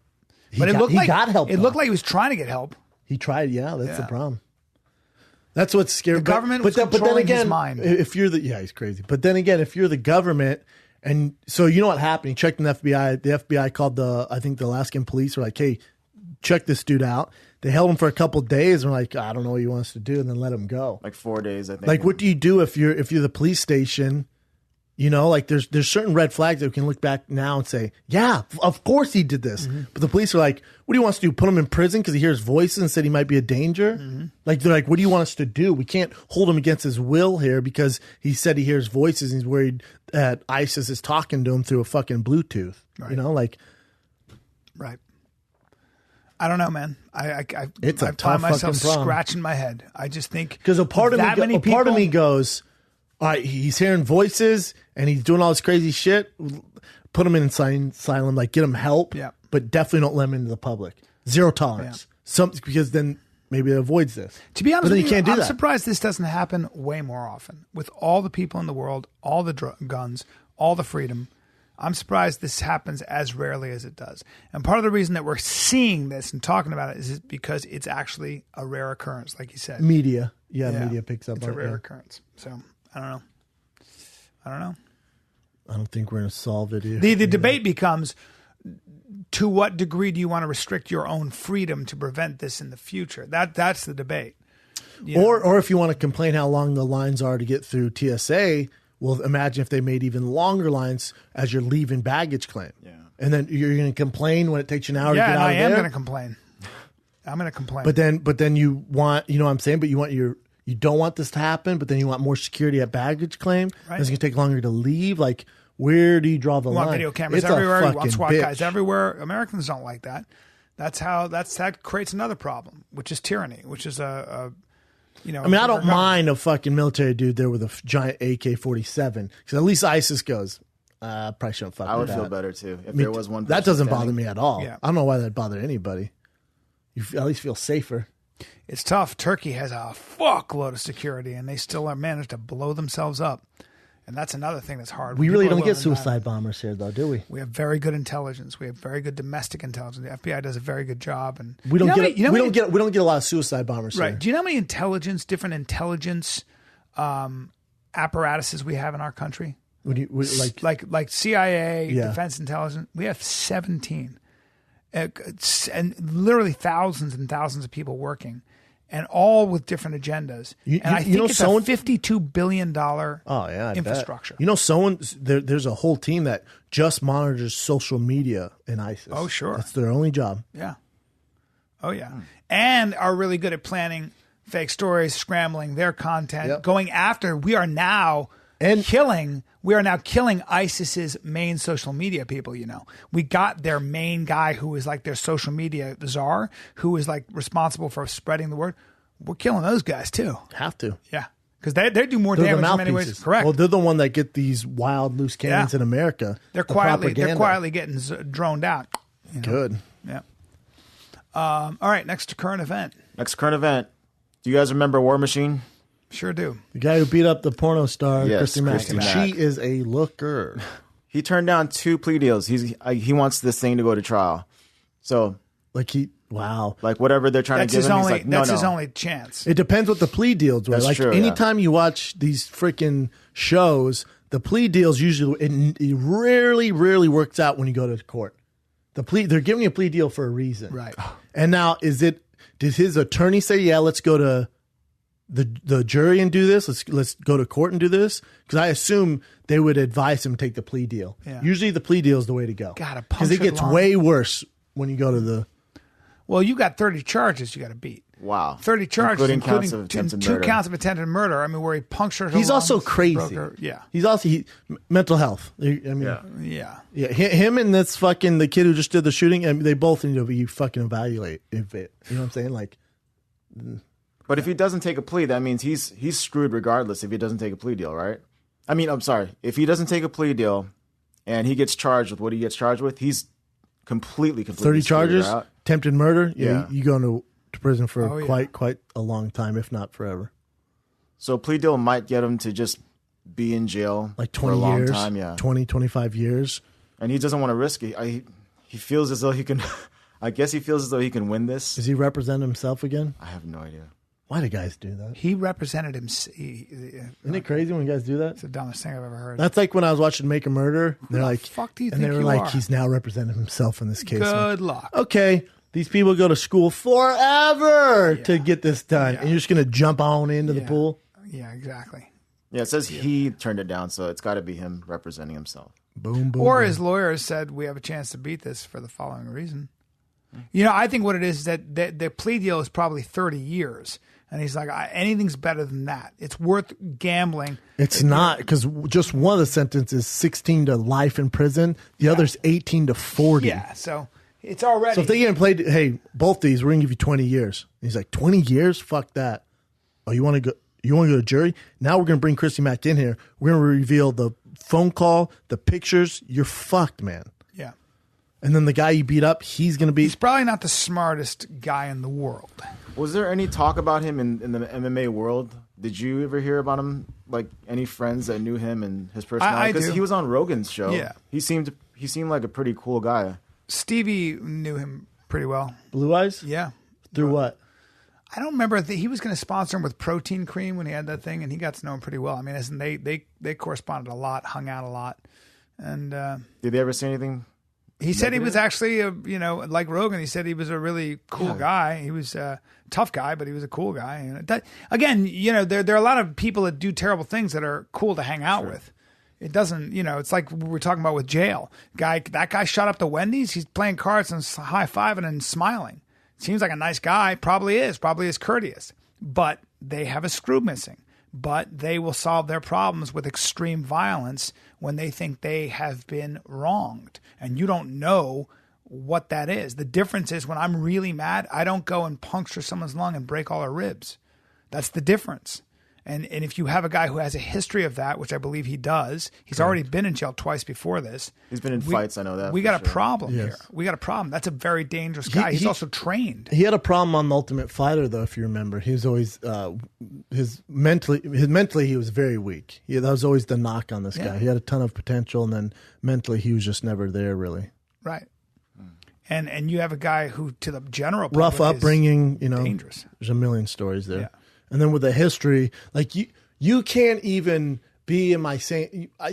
But it looked like he got help. It looked like he was trying to get help. He tried. Yeah, that's the problem. That's what's scary. The government was controlling his mind. If you're he's crazy. But then again, if you're the government, and so you know what happened? He checked in the FBI. The FBI called the Alaskan police. Were like, hey, check this dude out. They held him for a couple of days and were like, I don't know what he wants to do, and then let him go. Like 4 days, I think. Like, what do you do if you're the police station? Like there's certain red flags that we can look back now and say, yeah, of course he did this. Mm-hmm. But the police are like, what do you want us to do? Put him in prison because he hears voices and said he might be a danger? Mm-hmm. Like, they're like, what do you want us to do? We can't hold him against his will here because he said he hears voices and he's worried that ISIS is talking to him through a fucking Bluetooth. Right. Right. I don't know, man. I find myself problem. Scratching my head. I just think because a part of me goes, all right, he's hearing voices and he's doing all this crazy shit. Put him in asylum, like get him help, but definitely don't let him into the public. Zero tolerance. Because then maybe it avoids this. To be honest, but then you can't do that. I'm surprised this doesn't happen way more often. With all the people in the world, all the guns, all the freedom, I'm surprised this happens as rarely as it does. And part of the reason that we're seeing this and talking about it is because it's actually a rare occurrence, like you said. Media picks up on it. It's a rare occurrence. So I don't know. I don't think we're going to solve it either. The debate becomes, to what degree do you want to restrict your own freedom to prevent this in the future? That's the debate. Or if you want to complain how long the lines are to get through TSA, well, imagine if they made even longer lines as you're leaving baggage claim. Yeah. And then you're going to complain when it takes you an hour to get out of there? Yeah, I am going to complain. I'm going to complain. But then you want, you know what I'm saying? But you don't want this to happen, but then you want more security at baggage claim. Right. It's going to take longer to leave. Like, where do you draw the line? You want video cameras everywhere. You want SWAT guys everywhere. Americans don't like that. That creates another problem, which is tyranny, which is I don't mind a fucking military dude there with a giant AK-47 because at least ISIS goes, probably shouldn't fuck with that. I would feel better too if there was one. That doesn't bother me at all. Yeah. I don't know why that bothered anybody. You at least feel safer. It's tough. Turkey has a fuckload of security, and they still have managed to blow themselves up. And that's another thing that's hard. We really don't get suicide bombers here, though, do we? We have very good intelligence. We have very good domestic intelligence. The FBI does a very good job, and we don't get a lot of suicide bombers right. here. Do you know how many different intelligence apparatuses we have in our country? Like CIA, Defense Intelligence. We have 17, and literally thousands and thousands of people working. And all with different agendas. I think it's a $52 billion infrastructure. There's a whole team that just monitors social media in ISIS. Oh, sure. That's their only job. Yeah. Oh, yeah. And are really good at planning fake stories, scrambling their content, going after. We are now killing ISIS's main social media people, We got their main guy who is like their social media czar, who is like responsible for spreading the word. We're killing those guys too. Have to. Yeah. Because they do more damage in many ways. Correct. Well, they're the one that get these wild loose cannons in America. They're quietly getting droned out. Good. Yeah. All right. Next current event. Do you guys remember War Machine? Sure do. The guy who beat up the porno star, Christy Mack. She is a looker. He turned down 2 plea deals. He wants this thing to go to trial. So, whatever they're trying to give him, he's like, no. That's his only chance. It depends what the plea deals were. That's true, anytime you watch these freaking shows, the plea deals usually it rarely works out when you go to court. They're giving you a plea deal for a reason, right? And now, did his attorney say, "Yeah, let's go to the jury and do this. Let's go to court and do this"? Because I assume they would advise him to take the plea deal. Yeah. Usually, the plea deal is the way to go. Because it gets way worse when you go to the. Well, you got 30 charges you got to beat. Wow. 30 charges, including counts of attempted two murder. counts of attempted murder. I mean, where he punctured her. He's lungs, also crazy. He's also mental health. Yeah. Him and this fucking the kid who just did the shooting. I mean, they both need to be fucking evaluate. You know what I'm saying? Like, But if he doesn't take a plea, that means he's screwed regardless if he doesn't take a plea deal, right? I mean, I'm sorry. If he doesn't take a plea deal and he gets charged with what he gets charged with, he's completely 30 charges, out. Attempted murder. Yeah. You go to prison for quite a long time, if not forever. So a plea deal might get him to just be in jail like 20 for a long years, time, yeah. 20, 25 years. And he doesn't want to risk it. He feels as though he can, I guess he feels as though he can win this. Does he represent himself again? I have no idea. Why do guys do that? He represented him. Isn't it crazy when guys do that? It's the dumbest thing I've ever heard. That's like when I was watching Make a Murder. They're like, fuck do you and think they were you like, are? he's now representing himself in this case. Good luck. Okay, these people go to school forever to get this done, and you're just going to jump on into the pool? Yeah, exactly. Yeah, it says he turned it down, so it's got to be him representing himself. Boom, boom. Or boom. his lawyer said, we have a chance to beat this for the following reason. You know, I think what it is that the plea deal is probably 30 years. And he's like, anything's better than that. It's worth gambling. It's not, because just one of the sentences is 16 to life in prison. The other's 18 to 40. Yeah, so it's already. So if they get played, hey, both these, we're going to give you 20 years. And he's like, 20 years? Fuck that. Oh, you want to go? You want to go to jury? Now we're going to bring Christy Mack in here. We're going to reveal the phone call, the pictures. You're fucked, man. Yeah. And then the guy you beat up, he's going to be. He's probably not the smartest guy in the world. Was there any talk about him in the MMA world? Did you ever hear about him? Like any friends that knew him and his personality? Because he was on Rogan's show. Yeah. He seemed like a pretty cool guy. Stevie knew him pretty well. Blue Eyes? Yeah. Through what? I don't remember. He was going to sponsor him with protein cream when he had that thing, and he got to know him pretty well. I mean, they corresponded a lot, hung out a lot. And did they ever say anything? He said he was actually, like Rogan, he said he was a really cool guy. He was a tough guy, but he was a cool guy. And again, there are a lot of people that do terrible things that are cool to hang out with. It doesn't, it's like we were talking about with jail. That guy shot up the Wendy's. He's playing cards and high-fiving and smiling. Seems like a nice guy. Probably is courteous. But they have a screw missing. But they will solve their problems with extreme violence when they think they have been wronged. And you don't know what that is. The difference is when I'm really mad, I don't go and puncture someone's lung and break all their ribs. That's the difference. And if you have a guy who has a history of that, which I believe he does, he's already been in jail twice before this. He's been in fights, I know that. We got a problem here. We got a problem. That's a very dangerous guy. He's also trained. He had a problem on The Ultimate Fighter, though, if you remember. He was always, mentally, he was very weak. That was always the knock on this guy. He had a ton of potential, and then mentally he was just never there, really. Right. And you have a guy who, to the general public, rough upbringing, dangerous. There's a million stories there. Yeah. And then with the history, like you can't even be in my same. I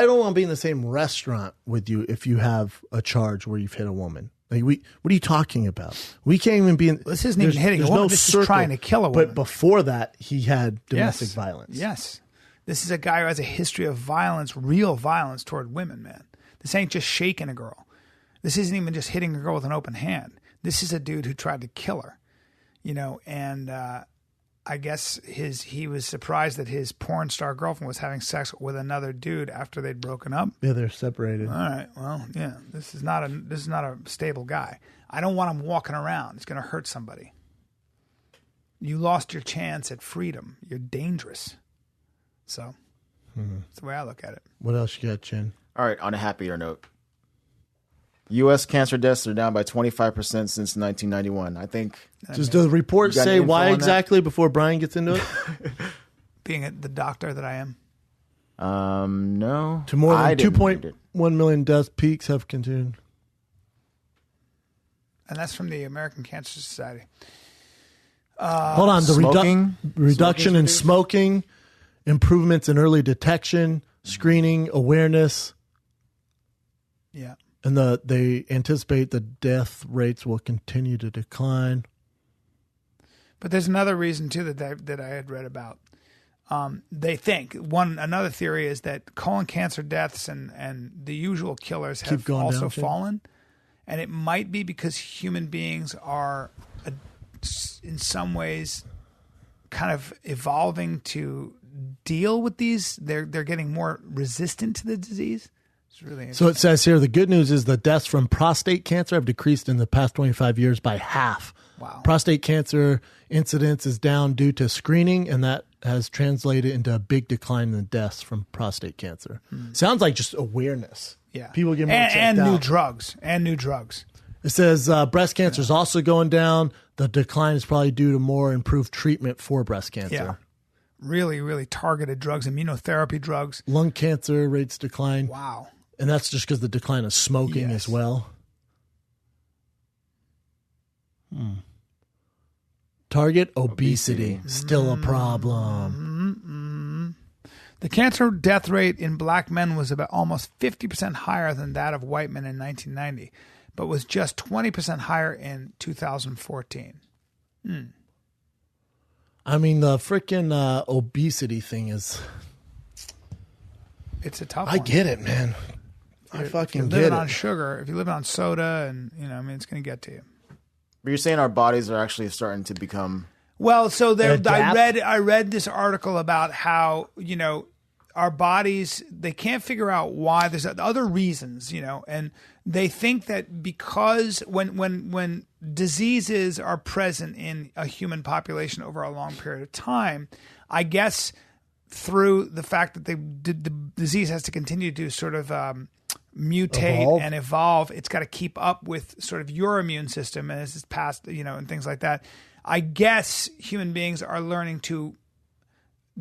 don't want to be in the same restaurant with you if you have a charge where you've hit a woman. Like what are you talking about? We can't even be in. This isn't even hitting a woman. This is trying to kill a woman. But before that, he had domestic violence. Yes, this is a guy who has a history of violence, real violence toward women. Man, this ain't just shaking a girl. This isn't even just hitting a girl with an open hand. This is a dude who tried to kill her. And. I guess he was surprised that his porn star girlfriend was having sex with another dude after they'd broken up. Yeah, they're separated. All right, well, yeah, this is not a stable guy. I don't want him walking around. It's going to hurt somebody. You lost your chance at freedom. You're dangerous. So that's the way I look at it. What else you got, Chin? All right, on a happier note. U.S. cancer deaths are down by 25% since 1991. I think. Does the report say why exactly before Bryan gets into it? Being the doctor that I am. No. To more than 2.1 million deaths, peaks have continued. And that's from the American Cancer Society. Hold on. The reduction in smoking, improvements in early detection, screening, awareness. Yeah. And they anticipate the death rates will continue to decline. But there's another reason too that I had read about. They think another theory is that colon cancer deaths and the usual killers have also fallen, and it might be because human beings are in some ways kind of evolving to deal with these. They're getting more resistant to the disease. Really, so it says here, the good news is the deaths from prostate cancer have decreased in the past 25 years by half. Wow. Prostate cancer incidence is down due to screening, and that has translated into a big decline in deaths from prostate cancer. Sounds like just awareness. Yeah. People get more checked and out. new drugs. It says breast cancer is also going down. The decline is probably due to more improved treatment for breast cancer. Yeah. Really, really targeted drugs, immunotherapy drugs. Lung cancer rates decline. Wow. And that's just because the decline of smoking as well. Target obesity. Still a problem. The cancer death rate in black men was about almost 50% higher than that of white men in 1990, but was just 20% higher in 2014. I mean, the freaking obesity thing is... It's a tough I one. get it, man. I fucking if get you live it. on sugar, if you live on soda, and it's going to get to you. But you're saying our bodies are actually starting to become... Well, so Adapt. I read this article about how, our bodies, they can't figure out why. There's other reasons, and they think that because when diseases are present in a human population over a long period of time, I guess through the fact that the disease has to continue to sort of mutate and evolve, it's got to keep up with sort of your immune system and as it's passed, and things like that. I guess human beings are learning to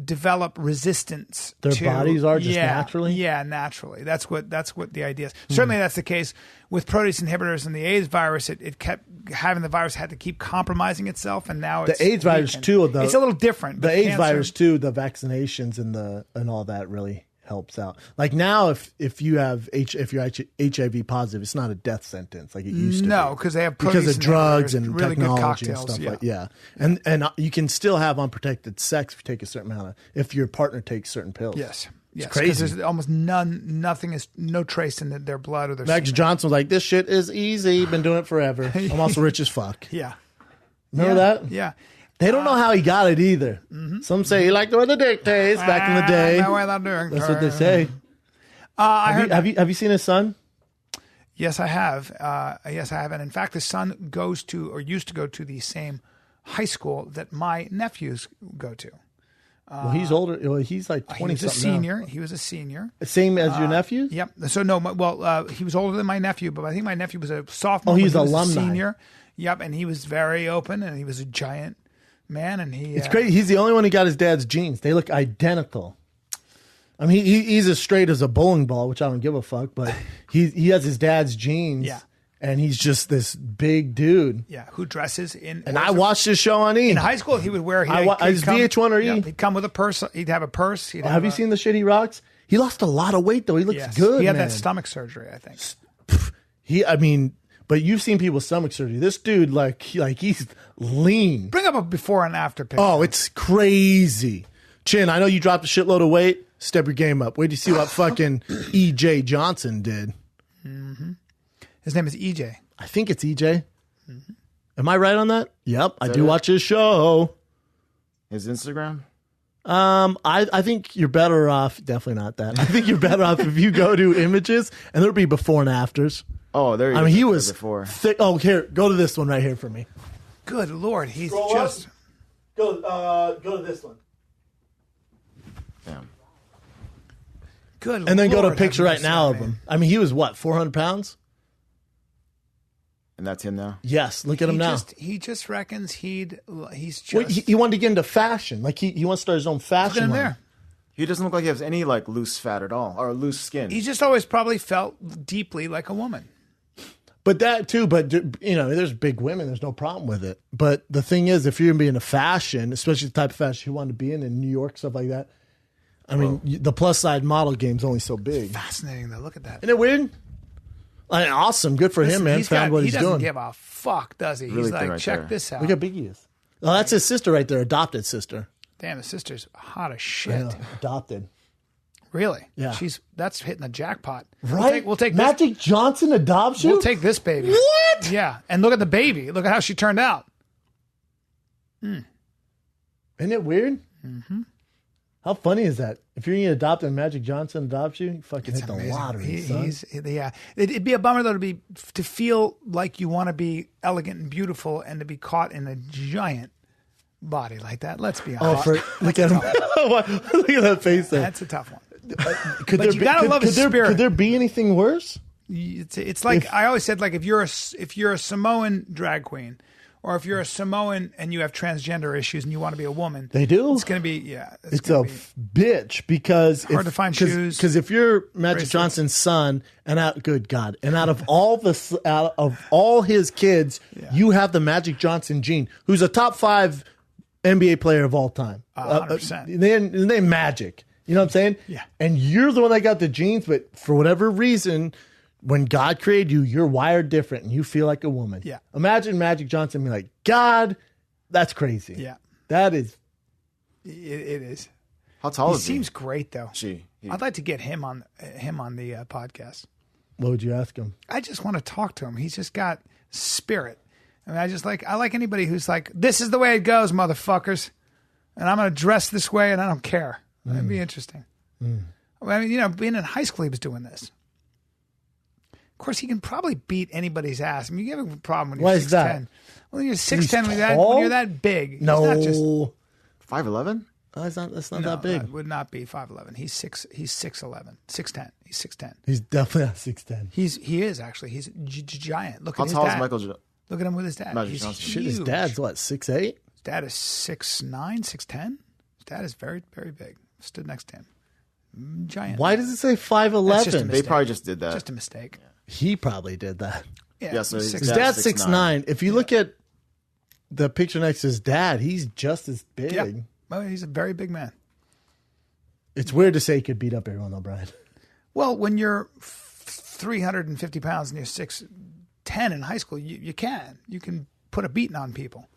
develop resistance. Their to, bodies are just naturally? Yeah, naturally. That's what the idea is. Certainly that's the case with protease inhibitors and the AIDS virus. It kept having the virus had to keep compromising itself, and now it's The AIDS virus too, though. It's a little different. The but AIDS cancer- virus too, the vaccinations and all that really helps out. Like now, if you're HIV positive, it's not a death sentence like it used to be. No, because they have because protease of drugs inhibitors, and really good technology and cocktails. stuff like and you can still have unprotected sex if you take a certain amount of if your partner takes certain pills. Yes. Yes, crazy. There's almost nothing is no trace in their blood or their Max semen. Johnson was like, "This shit is easy. Been doing it forever. I'm also rich as fuck." Yeah. Remember that? Yeah. They don't know how he got it either. Some say he liked the way the dick tastes back in the day. That way they're doing. That's what they say. Have you seen his son? Yes, I have. And in fact, his son goes to or used to go to the same high school that my nephews go to. Well, he's older. Well, he's like 20 He was a something senior. now. He was a senior. Same as your nephew? Yep. So no, he was older than my nephew, but I think my nephew was a sophomore. Oh, he's when he was alumni. a senior. Yep, and he was very open, and he was a giant man, and he. It's crazy. He's the only one who got his dad's jeans. They look identical. I mean, he's as straight as a bowling ball, which I don't give a fuck. But he has his dad's jeans. Yeah. And he's just this big dude. Yeah, who dresses in. And I watched his show on E. In high school, he would wear. Is VH1 or E? Yep, he'd come with a purse. He'd have a purse. Have you seen the shit he rocks? He lost a lot of weight though. He looks good. He had man. that stomach surgery, I think. But you've seen people's stomach surgery. This dude, he's lean. Bring up a before and after picture. Oh, it's crazy. Chin, I know you dropped a shitload of weight. Step your game up. Wait to see what fucking EJ Johnson did. Mm-hmm. His name is EJ. I think it's EJ. Mm-hmm. Am I right on that? Yep, I do it? watch his show. His Instagram? I think you're better off. Definitely not that. I think you're better off if you go to images and there'll be before and afters. Oh, there you go. I mean, he was before. thick. Oh, here, go to this one right here for me. Good Lord, he's Scroll just. Go to this one. Damn. Good. And then go to a Lord, picture have right mercy now on of me. him. I mean, he was what, 400 pounds? And that's him now? Yes, look at him now. He just reckons he's just. Well, he wanted to get into fashion. Like he wants to start his own Look at fashion him line. there. He doesn't look like he has any loose fat at all or loose skin. He's just always probably felt deeply like a woman. But that too, there's big women, there's no problem with it. But the thing is, if you're going to be into fashion, especially the type of fashion you want to be in New York, stuff like that, I mean, the plus side model game's only so big. Fascinating though. Look at that. Isn't it weird? Awesome. Good for him, man. Found what he's doesn't doing. give a fuck, does he? Really He's thin like, right check there. this out. Look how big he is. Oh, that's his sister right there, adopted sister. Damn, his sister's hot as shit. Yeah, adopted. Really? Yeah. That's hitting the jackpot. Right? We'll take this. Magic Johnson adoption? We'll take this baby. What? Yeah. And look at the baby. Look at how she turned out. Isn't it weird? Mm-hmm. How funny is that? If you're going to adopt and Magic Johnson adopts you fucking hit the lottery, son. Yeah. It'd be a bummer, though, to feel like you want to be elegant and beautiful and to be caught in a giant body like that. Let's be honest. Look at him. Look at that face there. That's a tough one. You gotta love his spirit. Could there be anything worse? It's like I always said, like if you're a Samoan drag queen, or if you're a Samoan and you have transgender issues and you want to be a woman, they do. It's going to be It's a bitch because hard to find shoes. Because if you're Magic Johnson's son, and out of all his kids, you have the Magic Johnson gene, who's a top 5 NBA player of all time. 100%. They Magic. You know what I'm saying? Yeah. And you're the one that got the genes, but for whatever reason, when God created you, you're wired different and you feel like a woman. Yeah. Imagine Magic Johnson being like, God, that's crazy. Yeah. That is. It is. How tall is he? He seems great, though. He- I'd like to get him on the podcast. What would you ask him? I just want to talk to him. He's just got spirit. I mean, I like anybody who's like, this is the way it goes, motherfuckers. And I'm going to dress this way and I don't care. That'd be interesting. I mean, being in high school, he was doing this. Of course, he can probably beat anybody's ass. I mean, you have a problem when you're 6'10". Why is that? Well, you're 6'10", when you're that big. No. He's not just, 5'11"? That's not that big. That would not be 5'11". He's 6'11". 6'10". He's 6'10". He's definitely not 6'10". He is actually. He's giant. Look How at his tall dad. is Michael Jordan? Look at him with his dad. Magic He's Johnson. huge. Shit, his dad's what, 6'8"? His dad is 6'9", 6'10". His dad is very, very big. Stood next to him. Giant. Why does it say That's just a 5'11"? mistake. They probably just did that. Just a mistake. He probably did that. Yeah, so his His dad's 6'9". If you look at the picture next to his dad, he's just as big. Yeah. Well, he's a very big man. It's weird to say he could beat up everyone, though, Brian. Well, when you're 350 pounds and you're 6'10" in high school, you can. You can put a beating on people.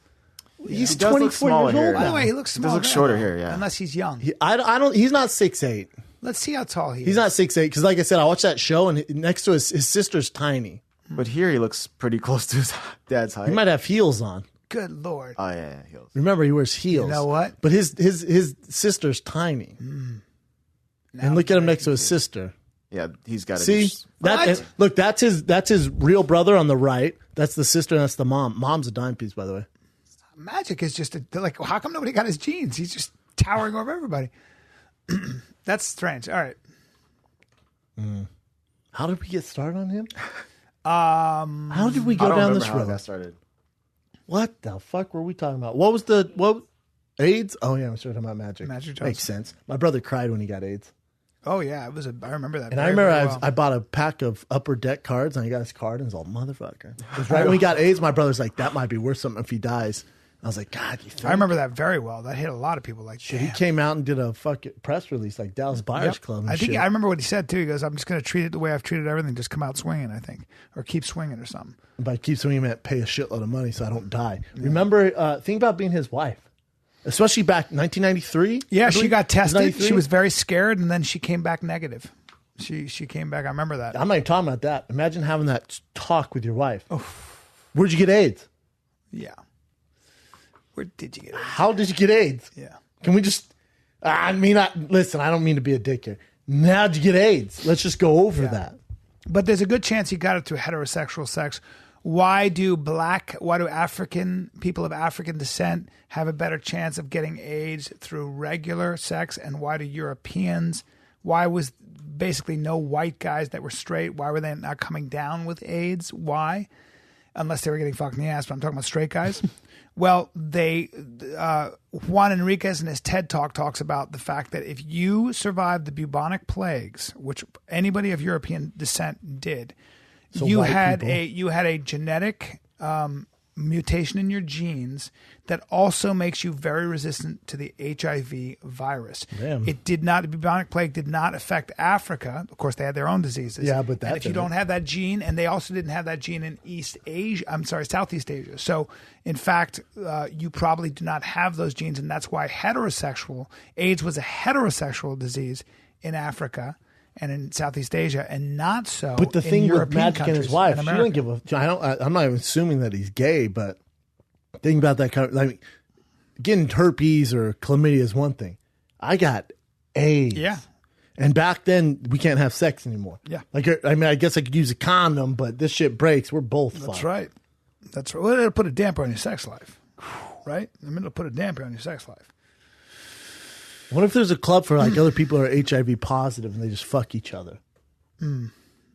He's He does look 24 smaller years old here. By the now. way, he looks He small. does look shorter here, yeah. Unless he's young. He's not 6'8". Let's see how tall he is. He's not 6'8", because like I said, I watched that show, and next to his sister's tiny. But here he looks pretty close to his dad's height. He might have heels on. Good Lord. Oh, yeah, heels. Remember, he wears heels. You know what? But his sister's tiny. And look at him next to his sister. Yeah, he's got to See? be. Look, that's his real brother on the right. That's the sister, and that's the mom. Mom's a dime piece, by the way. Magic is just how come nobody got his genes? He's just towering over everybody. That's strange. All right. How did we get started on him? How did we go down this how road? that started. What the fuck were we talking about? What AIDS? Oh yeah, we started talking about Magic. Magic Johnson. Makes sense. My brother cried when he got AIDS. Oh yeah, I remember that. And I remember I bought a pack of Upper Deck cards, and I got his card, and it was all motherfucker. It was right when he got AIDS. My brother's like, that might be worth something if he dies. I was like, God, you think? I remember that very well. That hit a lot of people. Like, Shit, he came out and did a fucking press release like Dallas Buyers Club. And I think shit. I remember what he said too. He goes, "I'm just going to treat it the way I've treated everything. Just come out swinging, I think, or keep swinging or something." By keep swinging, he meant pay a shitload of money so I don't die. Remember, think about being his wife, especially back 1993. Yeah, she got tested. 93? She was very scared, and then she came back negative. She came back. I remember that. I'm not even talking about that. Imagine having that talk with your wife. Where'd you get AIDS? Yeah. Where did you get it? How did you get AIDS? Yeah. Can we just? Listen. I don't mean to be a dick here. How'd you get AIDS? Let's just go over that. But there's a good chance he got it through heterosexual sex. Why do African people of African descent have a better chance of getting AIDS through regular sex? And why do Europeans? Why was basically no white guys that were straight? Why were they not coming down with AIDS? Why? Unless they were getting fucked in the ass, but I'm talking about straight guys. Well, Juan Enriquez in his TED Talk talks about the fact that if you survived the bubonic plagues, which anybody of European descent did, So you white had people. a genetic mutation in your genes that also makes you very resistant to the HIV virus. Damn. The bubonic plague did not affect Africa. Of course, they had their own diseases. Yeah, but and if you don't have that gene, and they also didn't have that gene in Southeast Asia. So, in fact, you probably do not have those genes, and that's why AIDS was a heterosexual disease in Africa and in Southeast Asia, and not so. But the in thing with European Magic and his countries wife, and she America. don't give a. I'm not even assuming that he's gay, but think about that kind of getting herpes or chlamydia is one thing. I got AIDS. Yeah. And back then, we can't have sex anymore. Yeah. Like, I mean, I guess I could use a condom, but this shit breaks. We're both fucked. That's right. That's right. Well, it'll put a damper on your sex life. Right? I mean, it'll put a damper on your sex life. What if there's a club for like other people who are HIV positive and they just fuck each other?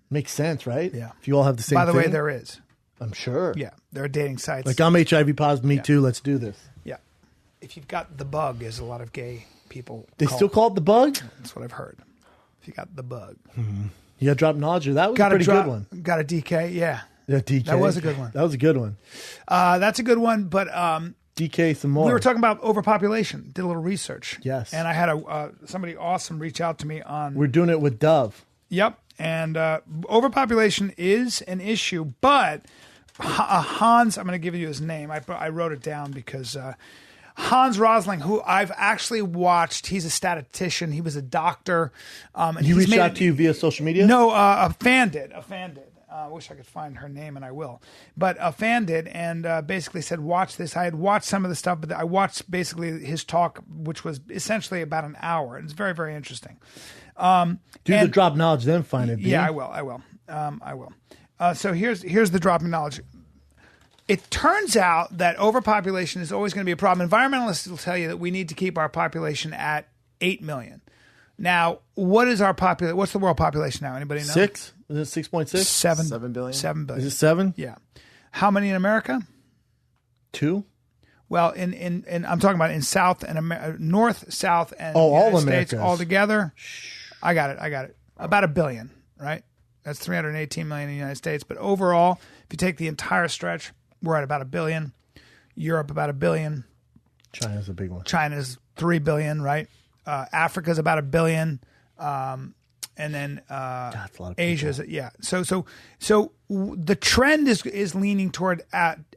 Makes sense, right? Yeah. If you all have the same By the thing. way, there is. I'm sure. Yeah. There are dating sites. Like, I'm HIV positive, me too, let's do this. Yeah. If you've got the bug, as a lot of gay people They still call it the bug? That's what I've heard. If you got the bug. You got drop knowledge. That was Got a pretty good one. Got a DK, yeah. Yeah, DK. That was a good one. That was a good one. That's a good one, but DK some more. we were talking about overpopulation. Did a little research. Yes. And I had somebody awesome reach out to me on... We're doing it with Dove. Yep. And overpopulation is an issue, but Hans, I'm going to give you his name. I wrote it down because Hans Rosling, who I've actually watched, he's a statistician. He was a doctor. And He reached out to you via social media? No, a fan did. I wish I could find her name, and I will. But a fan did, and basically said, watch this. I had watched some of the stuff, but I watched basically his talk, which was essentially about an hour. It's very, very interesting. Do the drop knowledge, then find it. Yeah, I will. So here's the drop in knowledge. It turns out that overpopulation is always going to be a problem. Environmentalists will tell you that we need to keep our population at 8 million. Now, what is our population? What's the world population now? Anybody know? 6? Is it 6.6? 7 billion. 7 billion. Is it 7? Yeah. How many in America? 2? Well, in I'm talking about in South and North, South, and all United States Americas. all together. I got it. About a billion, right? That's 318 million in the United States. But overall, if you take the entire stretch, we're at about a billion. Europe about a billion. China's a big one. China's 3 billion, right? Africa's about a billion. And then That's a lot of Asia's So the trend is leaning toward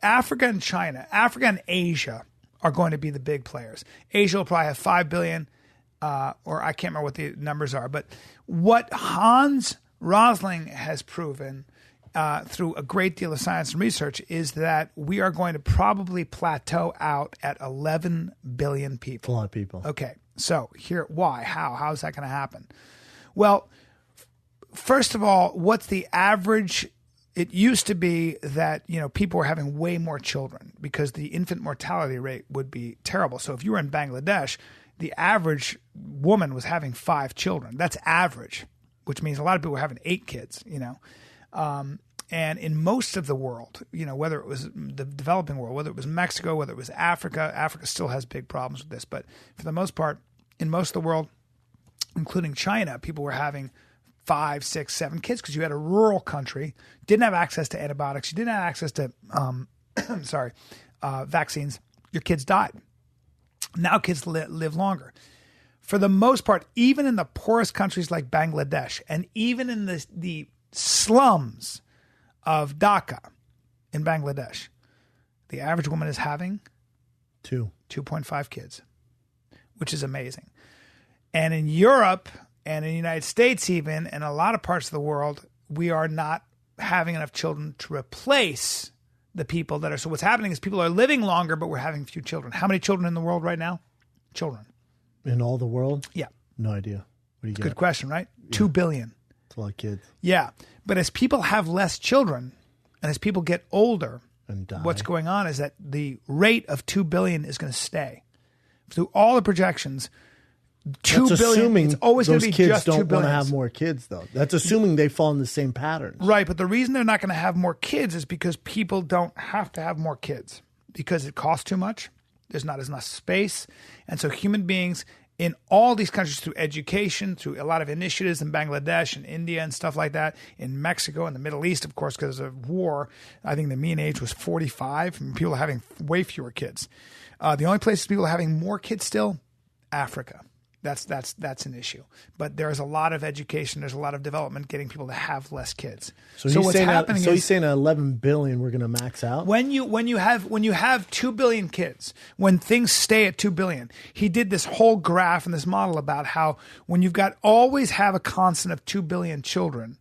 Africa and China. Africa and Asia are going to be the big players. Asia will probably have 5 billion, or I can't remember what the numbers are. But what Hans Rosling has proven through a great deal of science and research is that we are going to probably plateau out at 11 billion people. A lot of people. Okay, so why? How is that going to happen? Well, first of all, what's the average? It used to be that, people were having way more children because the infant mortality rate would be terrible. So if you were in Bangladesh, the average woman was having 5 children. That's average, which means a lot of people were having 8 kids, and in most of the world, whether it was the developing world, whether it was Mexico, whether it was Africa still has big problems with this. But for the most part, in most of the world, including China, people were having 5, 6, 7 kids because you had a rural country, didn't have access to antibiotics, you didn't have access to, vaccines. Your kids died. Now kids live longer. For the most part, even in the poorest countries like Bangladesh, and even in the slums of Dhaka in Bangladesh, the average woman is having 2.5 kids, which is amazing. And in Europe and in the United States even, and a lot of parts of the world, we are not having enough children to replace the people that are. So what's happening is people are living longer, but we're having few children. How many children in the world right now? Children. In all the world? Yeah. No idea. What do you get? Good question, right? Yeah. 2 billion. It's a lot of kids. Yeah. But as people have less children and as people get older, and die, what's going on is that the rate of 2 billion is going to stay. Through all the projections, 2 That's billion, assuming it's always going to be those kids just 2 don't want billion. to have more kids, though. That's assuming they fall in the same patterns. Right, but the reason they're not going to have more kids is because people don't have to have more kids because it costs too much. There's not as much space. And so human beings in all these countries, through education, through a lot of initiatives in Bangladesh and India and stuff like that, in Mexico and the Middle East, of course, because of war, I think the mean age was 45. And people are having way fewer kids. The only places people are having more kids still, Africa. That's an issue. But there's a lot of education, there's a lot of development getting people to have less kids. So what's happening he's saying at 11 billion we're going to max out? When you have 2 billion kids, when things stay at 2 billion, he did this whole graph and this model about how when you've got always have a constant of 2 billion children,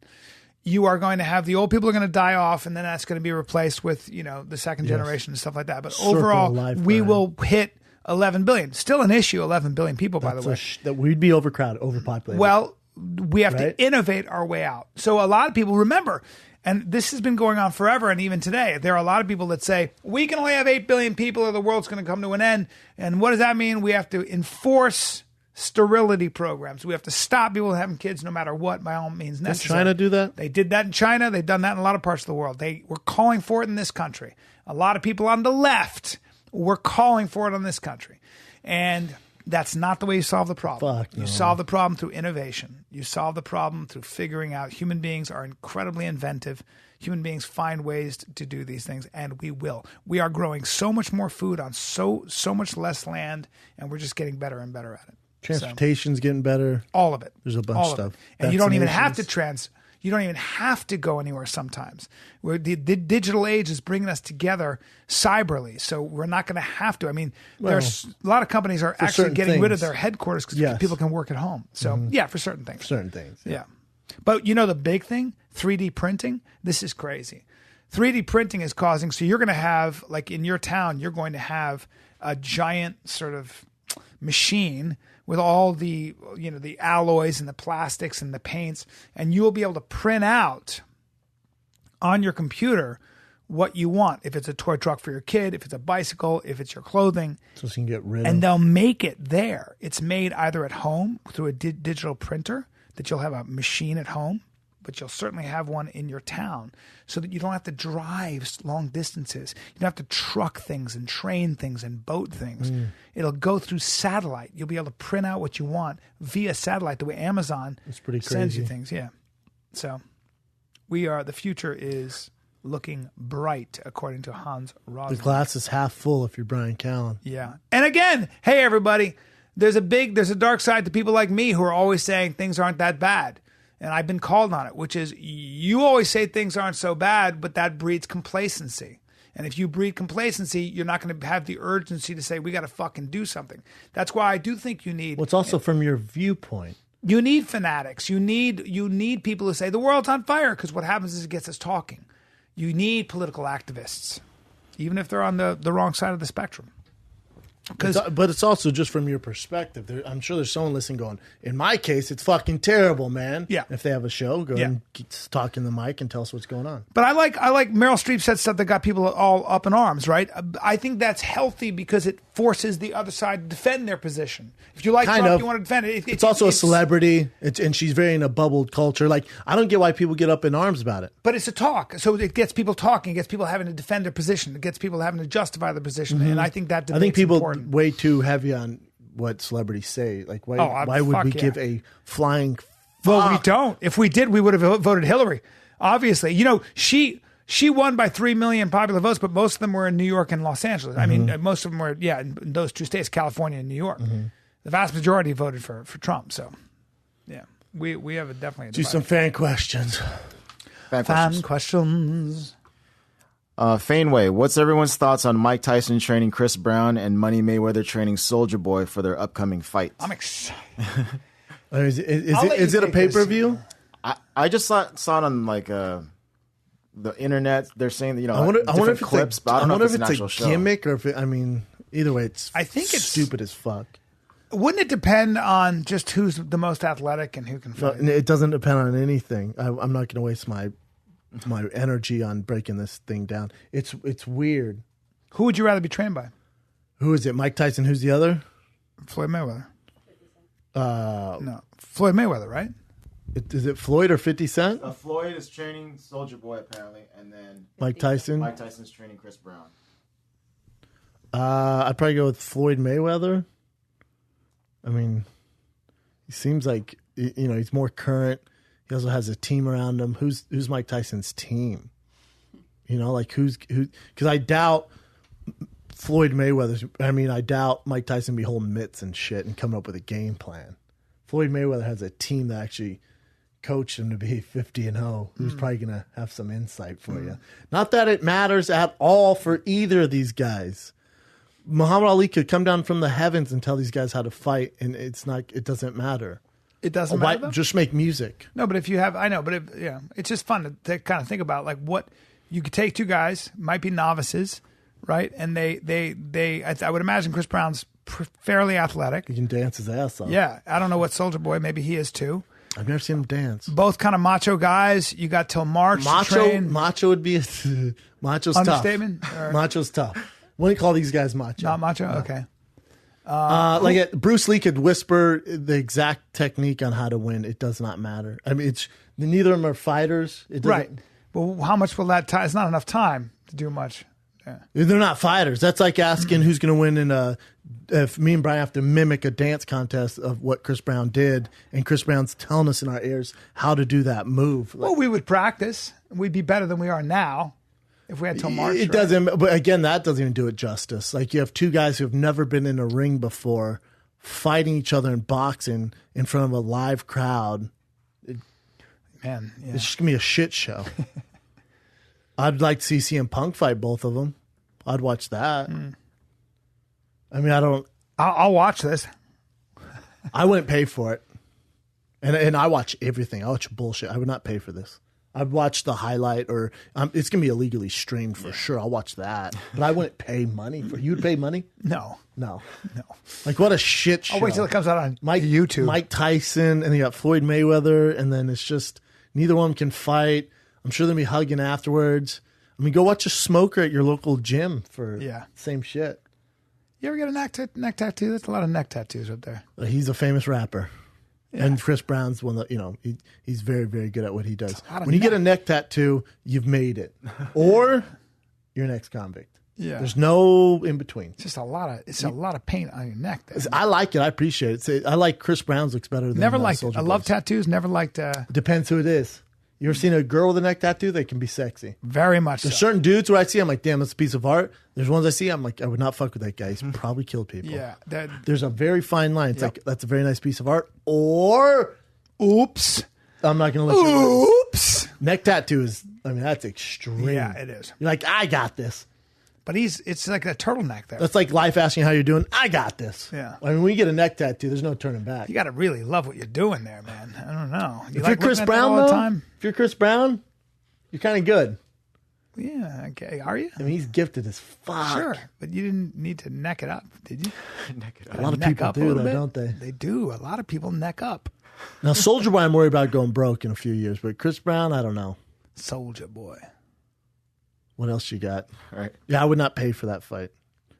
you are going to have the old people are going to die off, and then that's going to be replaced with the second generation and stuff like that. But Circle overall, of life, we Brian. will hit 11 billion. Still an issue, 11 billion people, by the way. That we'd be overcrowded, overpopulated. Well, we have to innovate our way out. So a lot of people, remember, and this has been going on forever and even today, there are a lot of people that say, we can only have 8 billion people or the world's going to come to an end. And what does that mean? We have to enforce sterility programs. We have to stop people having kids no matter what, by all means necessary. Did China do that? They did that in China. They've done that in a lot of parts of the world. They were calling for it in this country. A lot of people on the left were calling for it in this country. And that's not the way you solve the problem. Fuck no. You solve the problem through innovation. You solve the problem through figuring out. Human beings are incredibly inventive. Human beings find ways to do these things, and we will. We are growing so much more food on so much less land, and we're just getting better and better at it. Transportation's getting better. All of it. There's a bunch of stuff. And you don't even have to you don't even have to go anywhere sometimes. The digital age is bringing us together cyberly, so we're not going to have to. I mean, there's a lot of companies are actually getting rid of their headquarters because people can work at home. So, for certain things. For certain things. Yeah. But the big thing, 3D printing, this is crazy. 3D printing is causing, so you're going to have, like in your town, you're going to have a giant sort of machine with all the the alloys and the plastics and the paints, and you will be able to print out on your computer what you want. If it's a toy truck for your kid, if it's a bicycle, if it's your clothing, so you can get rid of. And they'll make it there. It's made either at home through a digital printer, that you'll have a machine at home, but you'll certainly have one in your town, so that you don't have to drive long distances. You don't have to truck things and train things and boat things. It'll go through satellite. You'll be able to print out what you want via satellite, the way Amazon sends you things. Yeah. So the future is looking bright, according to Hans Rosling. The glass is half full if you're Bryan Callen. Yeah. And again, hey, everybody, there's a dark side to people like me who are always saying things aren't that bad. And I've been called on it, which is you always say things aren't so bad, but that breeds complacency. And if you breed complacency, you're not going to have the urgency to say, we got to fucking do something. That's why I do think you need... Well, it's also from your viewpoint. You need fanatics. You need people who say, the world's on fire, because what happens is it gets us talking. You need political activists, even if they're on the wrong side of the spectrum. But it's also just from your perspective. I'm sure there's someone listening going, in my case, it's fucking terrible, man. Yeah. If they have a show, go and talk in the mic and tell us what's going on. But I like Meryl Streep said stuff that got people all up in arms, right? I think that's healthy because it forces the other side to defend their position. If you like Trump, you want to defend it. It's also a celebrity, and she's very in a bubbled culture. Like, I don't get why people get up in arms about it. But it's a talk. So it gets people talking. It gets people having to defend their position. It gets people having to justify their position. And I think that debate's important. Way too heavy on what celebrities say. Like, why would we give a flying fuck? Well, we don't. If we did, we would have voted Hillary. Obviously. She won by 3 million popular votes, but most of them were in New York and Los Angeles. I mean, most of them were, in those two states, California and New York. The vast majority voted for Trump. So, yeah, we have definitely... Do some fan questions. Fan questions. Fainway, what's everyone's thoughts on Mike Tyson training Chris Brown and Money Mayweather training Soulja Boy for their upcoming fight? I'm excited. Is it a pay-per-view? I just saw it on the internet. They're saying that, I wonder if it's clips, but I don't know if it's an actual a gimmick or if either way, I think it's stupid as fuck. Wouldn't it depend on just who's the most athletic and who can fight? No, it doesn't depend on anything. I'm not going to waste my energy on breaking this thing down. It's weird. Who would you rather be trained by? Who is it? Mike Tyson. Who's the other? Floyd Mayweather. No, Floyd Mayweather, right? Is it Floyd or 50 Cent? Floyd is training Soulja Boy apparently, and then Mike Tyson. Mike Tyson's training Chris Brown. I'd probably go with Floyd Mayweather. I mean, he seems like he's more current. He also has a team around him. Who's Mike Tyson's team? Who's because I doubt Floyd Mayweather's. I doubt Mike Tyson be holding mitts and shit and coming up with a game plan. Floyd Mayweather has a team that actually coached him to be 50-0. Who's probably gonna have some insight for you. Not that it matters at all for either of these guys. Muhammad Ali could come down from the heavens and tell these guys how to fight, and it doesn't matter. It doesn't matter. Just make music. No, but if you have, it's just fun to kind of think about what you could take two guys, might be novices, right? And I would imagine Chris Brown's fairly athletic. He can dance his ass off. Yeah, I don't know what Soldier Boy. Maybe he is too. I've never seen him dance. Both kind of macho guys. You got till March to train. Macho would be macho's Understatement? tough. Macho's tough. Wouldn't call these guys macho. Not macho. No. Okay. Bruce Lee could whisper the exact technique on how to win. It does not matter. I mean, neither of them are fighters. Right. Well, how much will that time? It's not enough time to do much. Yeah. They're not fighters. That's like asking who's going to win if me and Bryan have to mimic a dance contest of what Chris Brown did, and Chris Brown's telling us in our ears how to do that move. Well, we would practice. We'd be better than we are now if we had till March. It doesn't, but again, that doesn't even do it justice. Like, you have two guys who have never been in a ring before fighting each other in boxing in front of a live crowd. Man, yeah. It's just going to be a shit show. I'd like to see CM Punk fight both of them. I'd watch that. I mean, I'll watch this. I wouldn't pay for it. And I watch everything. I watch bullshit. I would not pay for this. I'd watch the highlight, or it's going to be illegally streamed for sure. I'll watch that. But I wouldn't pay money for. You'd pay money? No. Like, what a shit show. I'll wait till it comes out on YouTube. Mike Tyson, and then you got Floyd Mayweather, and then it's just neither one can fight. I'm sure they'll be hugging afterwards. I mean, go watch a smoker at your local gym for same shit. You ever get a neck tattoo? There's a lot of neck tattoos up there. He's a famous rapper. Yeah. And Chris Brown's one that, he's very, very good at what he does. When you get a neck tattoo, you've made it. Or you're an ex-convict. Yeah. There's no in between. It's just a lot of paint on your neck. I like it. I appreciate it. I like Chris Brown's looks better than Never liked it. I love tattoos. Never liked Depends who it is. You ever seen a girl with a neck tattoo? They can be sexy. Very much There's certain dudes where I see, I'm like, damn, that's a piece of art. There's ones I see, I'm like, I would not fuck with that guy. He's probably killed people. Yeah. There's a very fine line. It's like, that's a very nice piece of art. Or, oops. I'm not going to let you. Oops. Neck tattoo is, that's extreme. Yeah, it is. You're like, I got this. But it's like a turtleneck there. That's like life asking how you're doing. I got this. Yeah. I mean, when you get a neck tattoo, there's no turning back. You got to really love what you're doing there, man. I don't know. If you're Chris Brown, though, if you're Chris Brown, you're kind of good. Yeah. Okay. Are you? I mean, he's gifted as fuck. Sure, but you didn't need to neck it up, did you? Neck it up. A lot of people do, though, don't they? They do. A lot of people neck up. Now, Soldier Boy, I'm worried about going broke in a few years, but Chris Brown, I don't know. Soldier Boy. What else you got? All right. Yeah, I would not pay for that fight.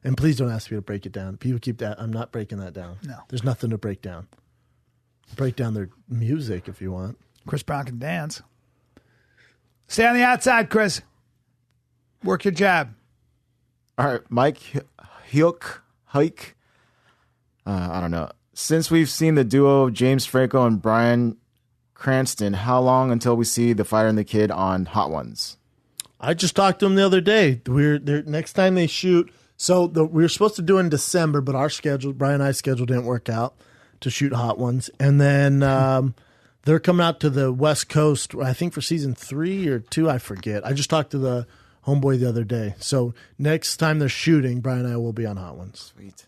And please don't ask me to break it down. People keep that. I'm not breaking that down. No. There's nothing to break down. Break down their music if you want. Chris Brown can dance. Stay on the outside, Chris. Work your jab. All right, Mike Hike. I don't know. Since we've seen the duo James Franco and Bryan Cranston, how long until we see the Fighter and the Kid on Hot Ones? I just talked to them the other day. Next time they shoot. So we were supposed to do it in December, but our schedule, Bryan and I's schedule, didn't work out to shoot Hot Ones. And then they're coming out to the West Coast, I think for season 3 or 2, I forget. I just talked to the homeboy the other day. So next time they're shooting, Bryan and I will be on Hot Ones. Sweet.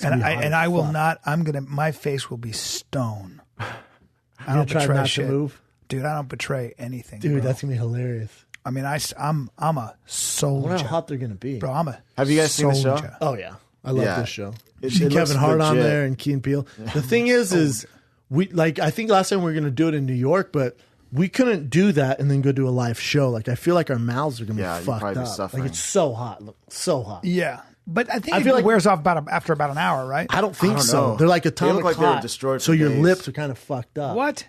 And I will not. My face will be stone. I don't try betray not shit. to move, dude. I don't betray anything, dude. Bro. That's gonna be hilarious. I mean, I'm a soldier. I wonder how hot they're gonna be, bro. Have you guys seen the show? Oh yeah, I love this show. It Kevin Hart on there and Key and Peele. The thing is we I think last time we were gonna do it in New York, but we couldn't do that and then go do a live show. Like I feel like our mouths are gonna be fucked up. Like it's so hot, so hot. Yeah. But I think it wears off after about an hour, right? I don't think so. They're like atomic hot. They were destroyed so your lips are kind of fucked up. What?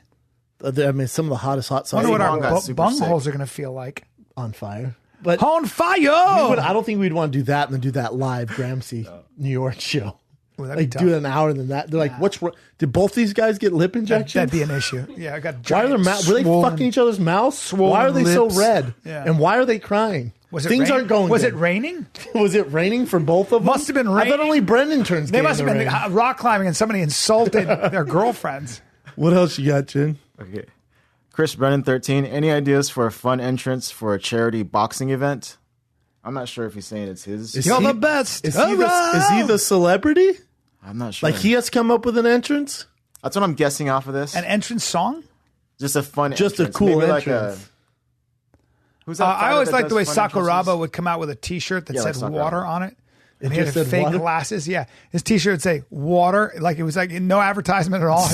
I mean, some of the hottest hot sauce. I wonder what our bungholes are going to feel like. On fire. But on fire! I don't think we'd want to do that and then do that live Gramercy New York show. Well, like do it an hour and then that. They're like, what's wrong? Did both these guys get lip injections? That'd be an issue. Yeah, I got. Why are their mouths? Were they fucking each other's mouths? Why are they so red? Yeah. And why are they crying? Things aren't going. Was good. it raining? Was it raining for both of them? Must have been raining. I bet only Brendan turns. They must have been rock climbing and somebody insulted their girlfriends. What else you got, Jen? Okay. Chris Brennan, 13. Any ideas for a fun entrance for a charity boxing event? I'm not sure if he's saying it's his. You're the best. Is he the celebrity? I'm not sure. Like he has come up with an entrance? That's what I'm guessing off of this. An entrance song? Just a fun Just entrance. a cool Maybe entrance. Who's that I always liked the way fun Sakuraba entrances? would come out with a T-shirt that said Sakuraba. water on it. And he had just said fake water? glasses. Yeah. His t-shirt would say water. Like it was like no advertisement at all.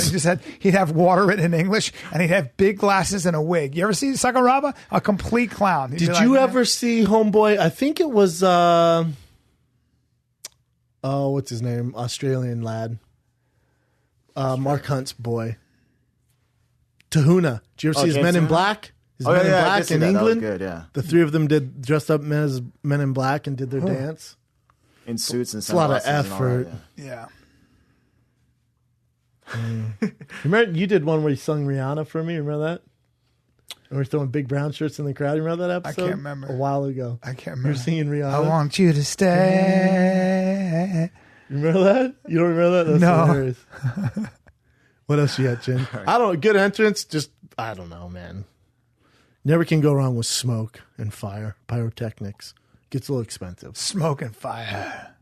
He'd have water written in English and he'd have big glasses and a wig. You ever see Sakuraba? A complete clown. Did you ever see Homeboy? I think it was, what's his name? Australian lad. Mark Hunt's boy. Tahuna. Did you ever see his Men in Black? His Men in Black in England. Good, yeah. The three of them dressed up as Men in Black and did their dance. In suits and it's a lot of effort. Yeah. Remember you did one where you sung Rihanna for me? Remember that? And we're throwing big brown shirts in the crowd. You remember that episode? I can't remember. A while ago. I can't remember. You're singing Rihanna. I want you to stay. You remember that? You don't remember that? That's no. Hilarious. What else you got, Jen? I don't. Good entrance. Just I don't know, man. Never can go wrong with smoke and fire. Pyrotechnics gets a little expensive. Smoke and fire.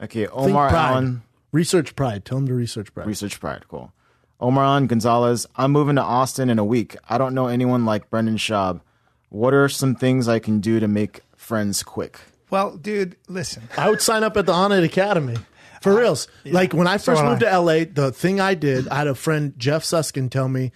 Okay, Omar Allen. Research Pride. Tell him to Research Pride. Research Pride. Cool. Omaran Gonzalez. I'm moving to Austin in a week. I don't know anyone like Brendan Schaub. What are some things I can do to make friends quick? Well, dude, listen. I would sign up at the On It Academy. For reals. Yeah. Like when I first moved to LA, the thing I did, I had a friend, Jeff Suskin, tell me,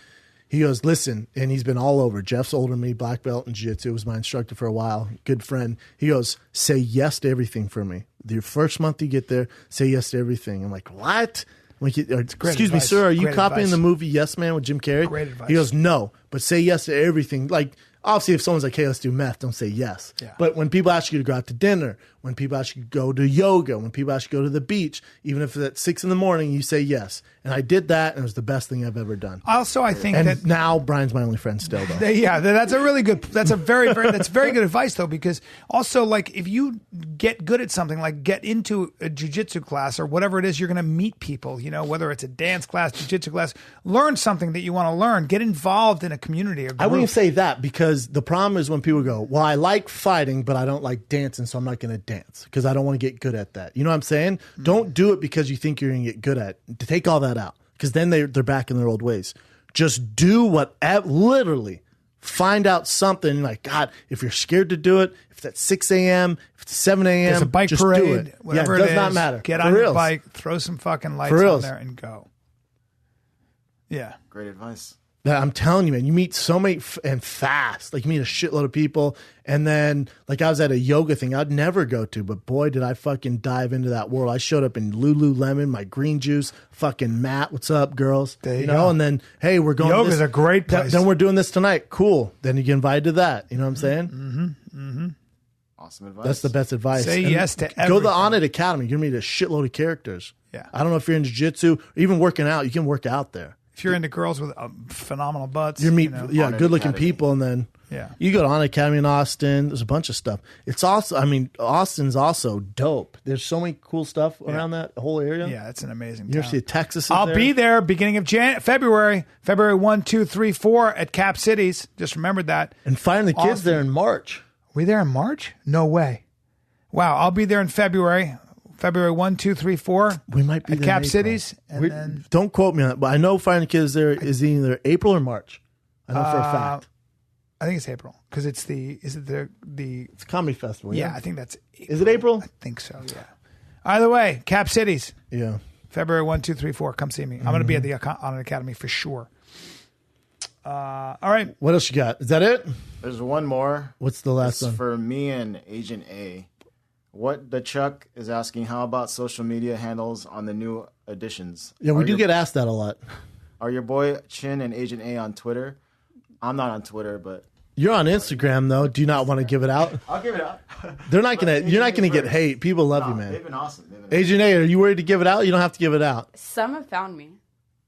he goes, listen, and he's been all over. Jeff's older than me, black belt in jiu-jitsu, was my instructor for a while, good friend. He goes, say yes to everything for me. The first month you get there, say yes to everything. I'm like, what? Like, excuse me, sir, are you copying the movie Yes Man with Jim Carrey? Great advice. He goes, no, but say yes to everything. Like, obviously, if someone's like, hey, let's do meth, don't say yes. Yeah. But when people ask you to go out to dinner, when people ask you to go to yoga, when people ask you to go to the beach, even if it's at 6 a.m, you say yes. And I did that, and it was the best thing I've ever done. Also, I think that now Brian's my only friend still, though. That's a really good. That's a very that's very good advice, though, because also, like, if you get good at something, like get into a jiu-jitsu class or whatever it is, you're going to meet people. You know, whether it's a dance class, jiu-jitsu class, learn something that you want to learn. Get involved in a community. I wouldn't say that because the problem is when people go, well, I like fighting, but I don't like dancing, so I'm not going to dance because I don't want to get good at that. You know what I'm saying? Mm-hmm. Don't do it because you think you're going to get good at it. Take all that out because then they're back in their old ways. Just do what literally find out something like, God, if you're scared to do it, if it's at 6 a.m., if it's 7 a.m., there's a bike just parade, do it. Whatever it does is, not matter. Get on your bike, throw some fucking lights on there and go. Yeah. Great advice. I'm telling you, man, you meet so many and fast. Like you meet a shitload of people. And then like I was at a yoga thing I'd never go to, but boy, did I fucking dive into that world. I showed up in Lululemon, my green juice, fucking Matt. What's up, girls? There you know, and then, hey, we're going Yoga's a great place. Then we're doing this tonight. Cool. Then you get invited to that. You know what I'm saying? Mm-hmm. Mm-hmm. Awesome advice. That's the best advice. Say yes to everything. Go to the On It Academy. You're going to meet a shitload of characters. Yeah. I don't know if you're into jiu-jitsu or even working out. You can work out there. If you're into girls with phenomenal butts, you meet good-looking people, and then you go to On Academy in Austin. There's a bunch of stuff. It's also, I mean, Austin's also dope. There's so many cool stuff around that whole area. Yeah, it's an amazing town. You ever see Texas? I'll be there beginning of February 1, 2, 3, 4 at Cap Cities. Just remembered that. And finding the kids there in March. Are we there in March? No way. Wow, I'll be there in February 1, 2, 3, 4. We might be at Cap Cities. And then, don't quote me on it, but I know Finding Kids there is either April or March. I know for a fact. I think it's April because it's it's a comedy festival. Yeah, I think that's April. Is it April? I think so. Yeah. Either way, Cap Cities. Yeah. February 1, 2, 3, 4. Come see me. I'm going to be at the On It Academy for sure. All right. What else you got? Is that it? There's one more. What's the last one? For me and Agent A. What the Chuck is asking, how about social media handles on the new editions? Yeah, we do get asked that a lot. Are your boy Chin and Agent A on Twitter? I'm not on Twitter, but you're on Instagram though. Do you not want to give it out? I'll give it out. They're not gonna. You're not gonna get hate. People love you, man. They've been awesome. Agent A, are you worried to give it out? You don't have to give it out. Some have found me,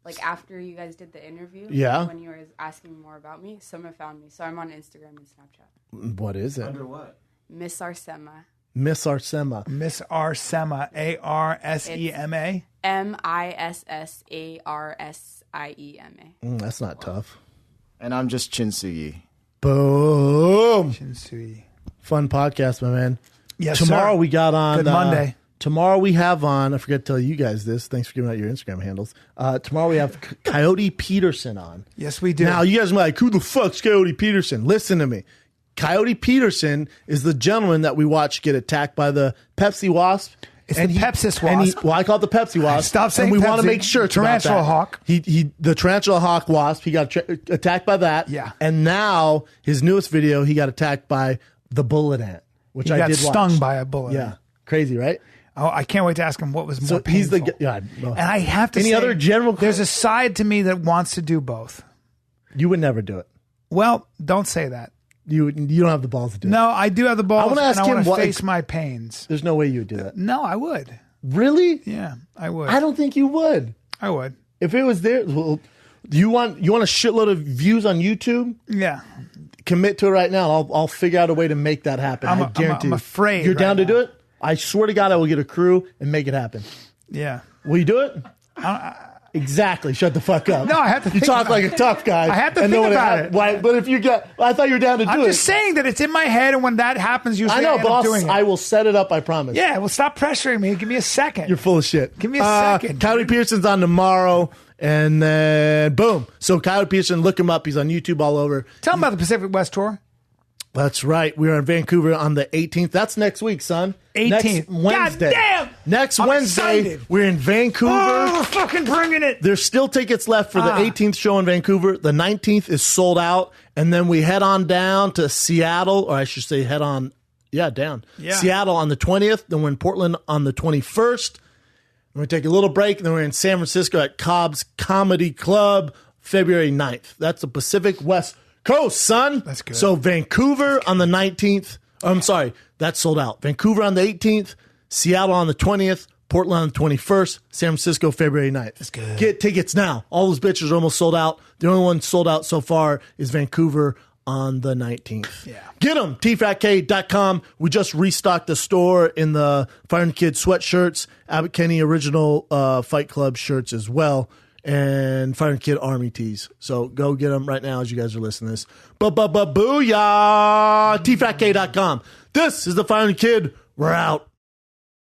like after you guys did the interview. Yeah. When you were asking more about me, some have found me. So I'm on Instagram and Snapchat. What is it? Under what? Miss Arsema. Miss Arsema. Miss Arsema. Arsema. MISSARSIEMA. That's not tough. And I'm just Chinsuyi. Boom. Chinsuyi. Fun podcast, my man. Yes, tomorrow sir. we got on. Good Monday. Tomorrow we have on. I forgot to tell you guys this. Thanks for giving out your Instagram handles. Tomorrow we have Coyote Peterson on. Yes, we do. Now you guys are like, who the fuck's Coyote Peterson? Listen to me. Coyote Peterson is the gentleman that we watched get attacked by the Pepsi Wasp It's the Pepsis wasp. I call it the Pepsi wasp. Stop saying and we want to Pepsi. make sure it's Tarantula about that. hawk. The tarantula hawk wasp. He got attacked by that. Yeah. And now his newest video, he got attacked by the bullet ant, which He I got did stung watch. by a bullet. Yeah, crazy, right? Oh, I can't wait to ask him what was more So painful. he's the and I have to Any say, other general? there's a side to me that wants to do both. You would never do it. Well, don't say that. You don't have the balls to do it. No, I do have the balls. I want to ask and I him want to what face my pains. There's no way you would do that. No, I would. Really? Yeah, I would. I don't think you would. I would. If it was there, well, you want a shitload of views on YouTube? Yeah. Commit to it right now. I'll figure out a way to make that happen. I guarantee. I'm afraid. You're down right to do now. it? I swear to God, I will get a crew and make it happen. Yeah. Will you do it? Exactly. Shut the fuck up. No, I have to You think talk about like it. a tough guy. I have to and think know what about happened. it. Why, but if you get, I thought you were down to do it. I'm just saying that it's in my head, and when that happens, usually I know, end but up doing it. I will set it up. I promise. Yeah, well, stop pressuring me. Give me a second. You're full of shit. Give me a second. Coyote Pearson's on tomorrow, and then boom. So Coyote Pearson, look him up. He's on YouTube all over. Tell him about the Pacific West Tour. That's right. We're in Vancouver on the 18th. That's next week, son. 18th. Next Wednesday. God damn! Next I'm Wednesday, excited. we're in Vancouver. Oh, we're fucking bringing it. There's still tickets left for the 18th show in Vancouver. The 19th is sold out. And then we head on down to Seattle, or I should say head on, down. Yeah. Seattle on the 20th. Then we're in Portland on the 21st. We're going to take a little break. And then we're in San Francisco at Cobb's Comedy Club, February 9th. That's the Pacific West Coast, son. That's good. So Vancouver on the 19th. I'm sorry, that's sold out. Vancouver on the 18th, Seattle on the 20th, Portland on the 21st, San Francisco February 9th. That's good. Get tickets now. All those bitches are almost sold out. The only one sold out so far is Vancouver on the 19th. Yeah. Get them, tfatk.com. We just restocked the store in the Fire and Kid sweatshirts, Abbott Kenny original Fight Club shirts as well, and Fire and Kid Army tees. So go get them right now as you guys are listening to this. Booyah! tfatk.com. This is the Fire and Kid. We're out.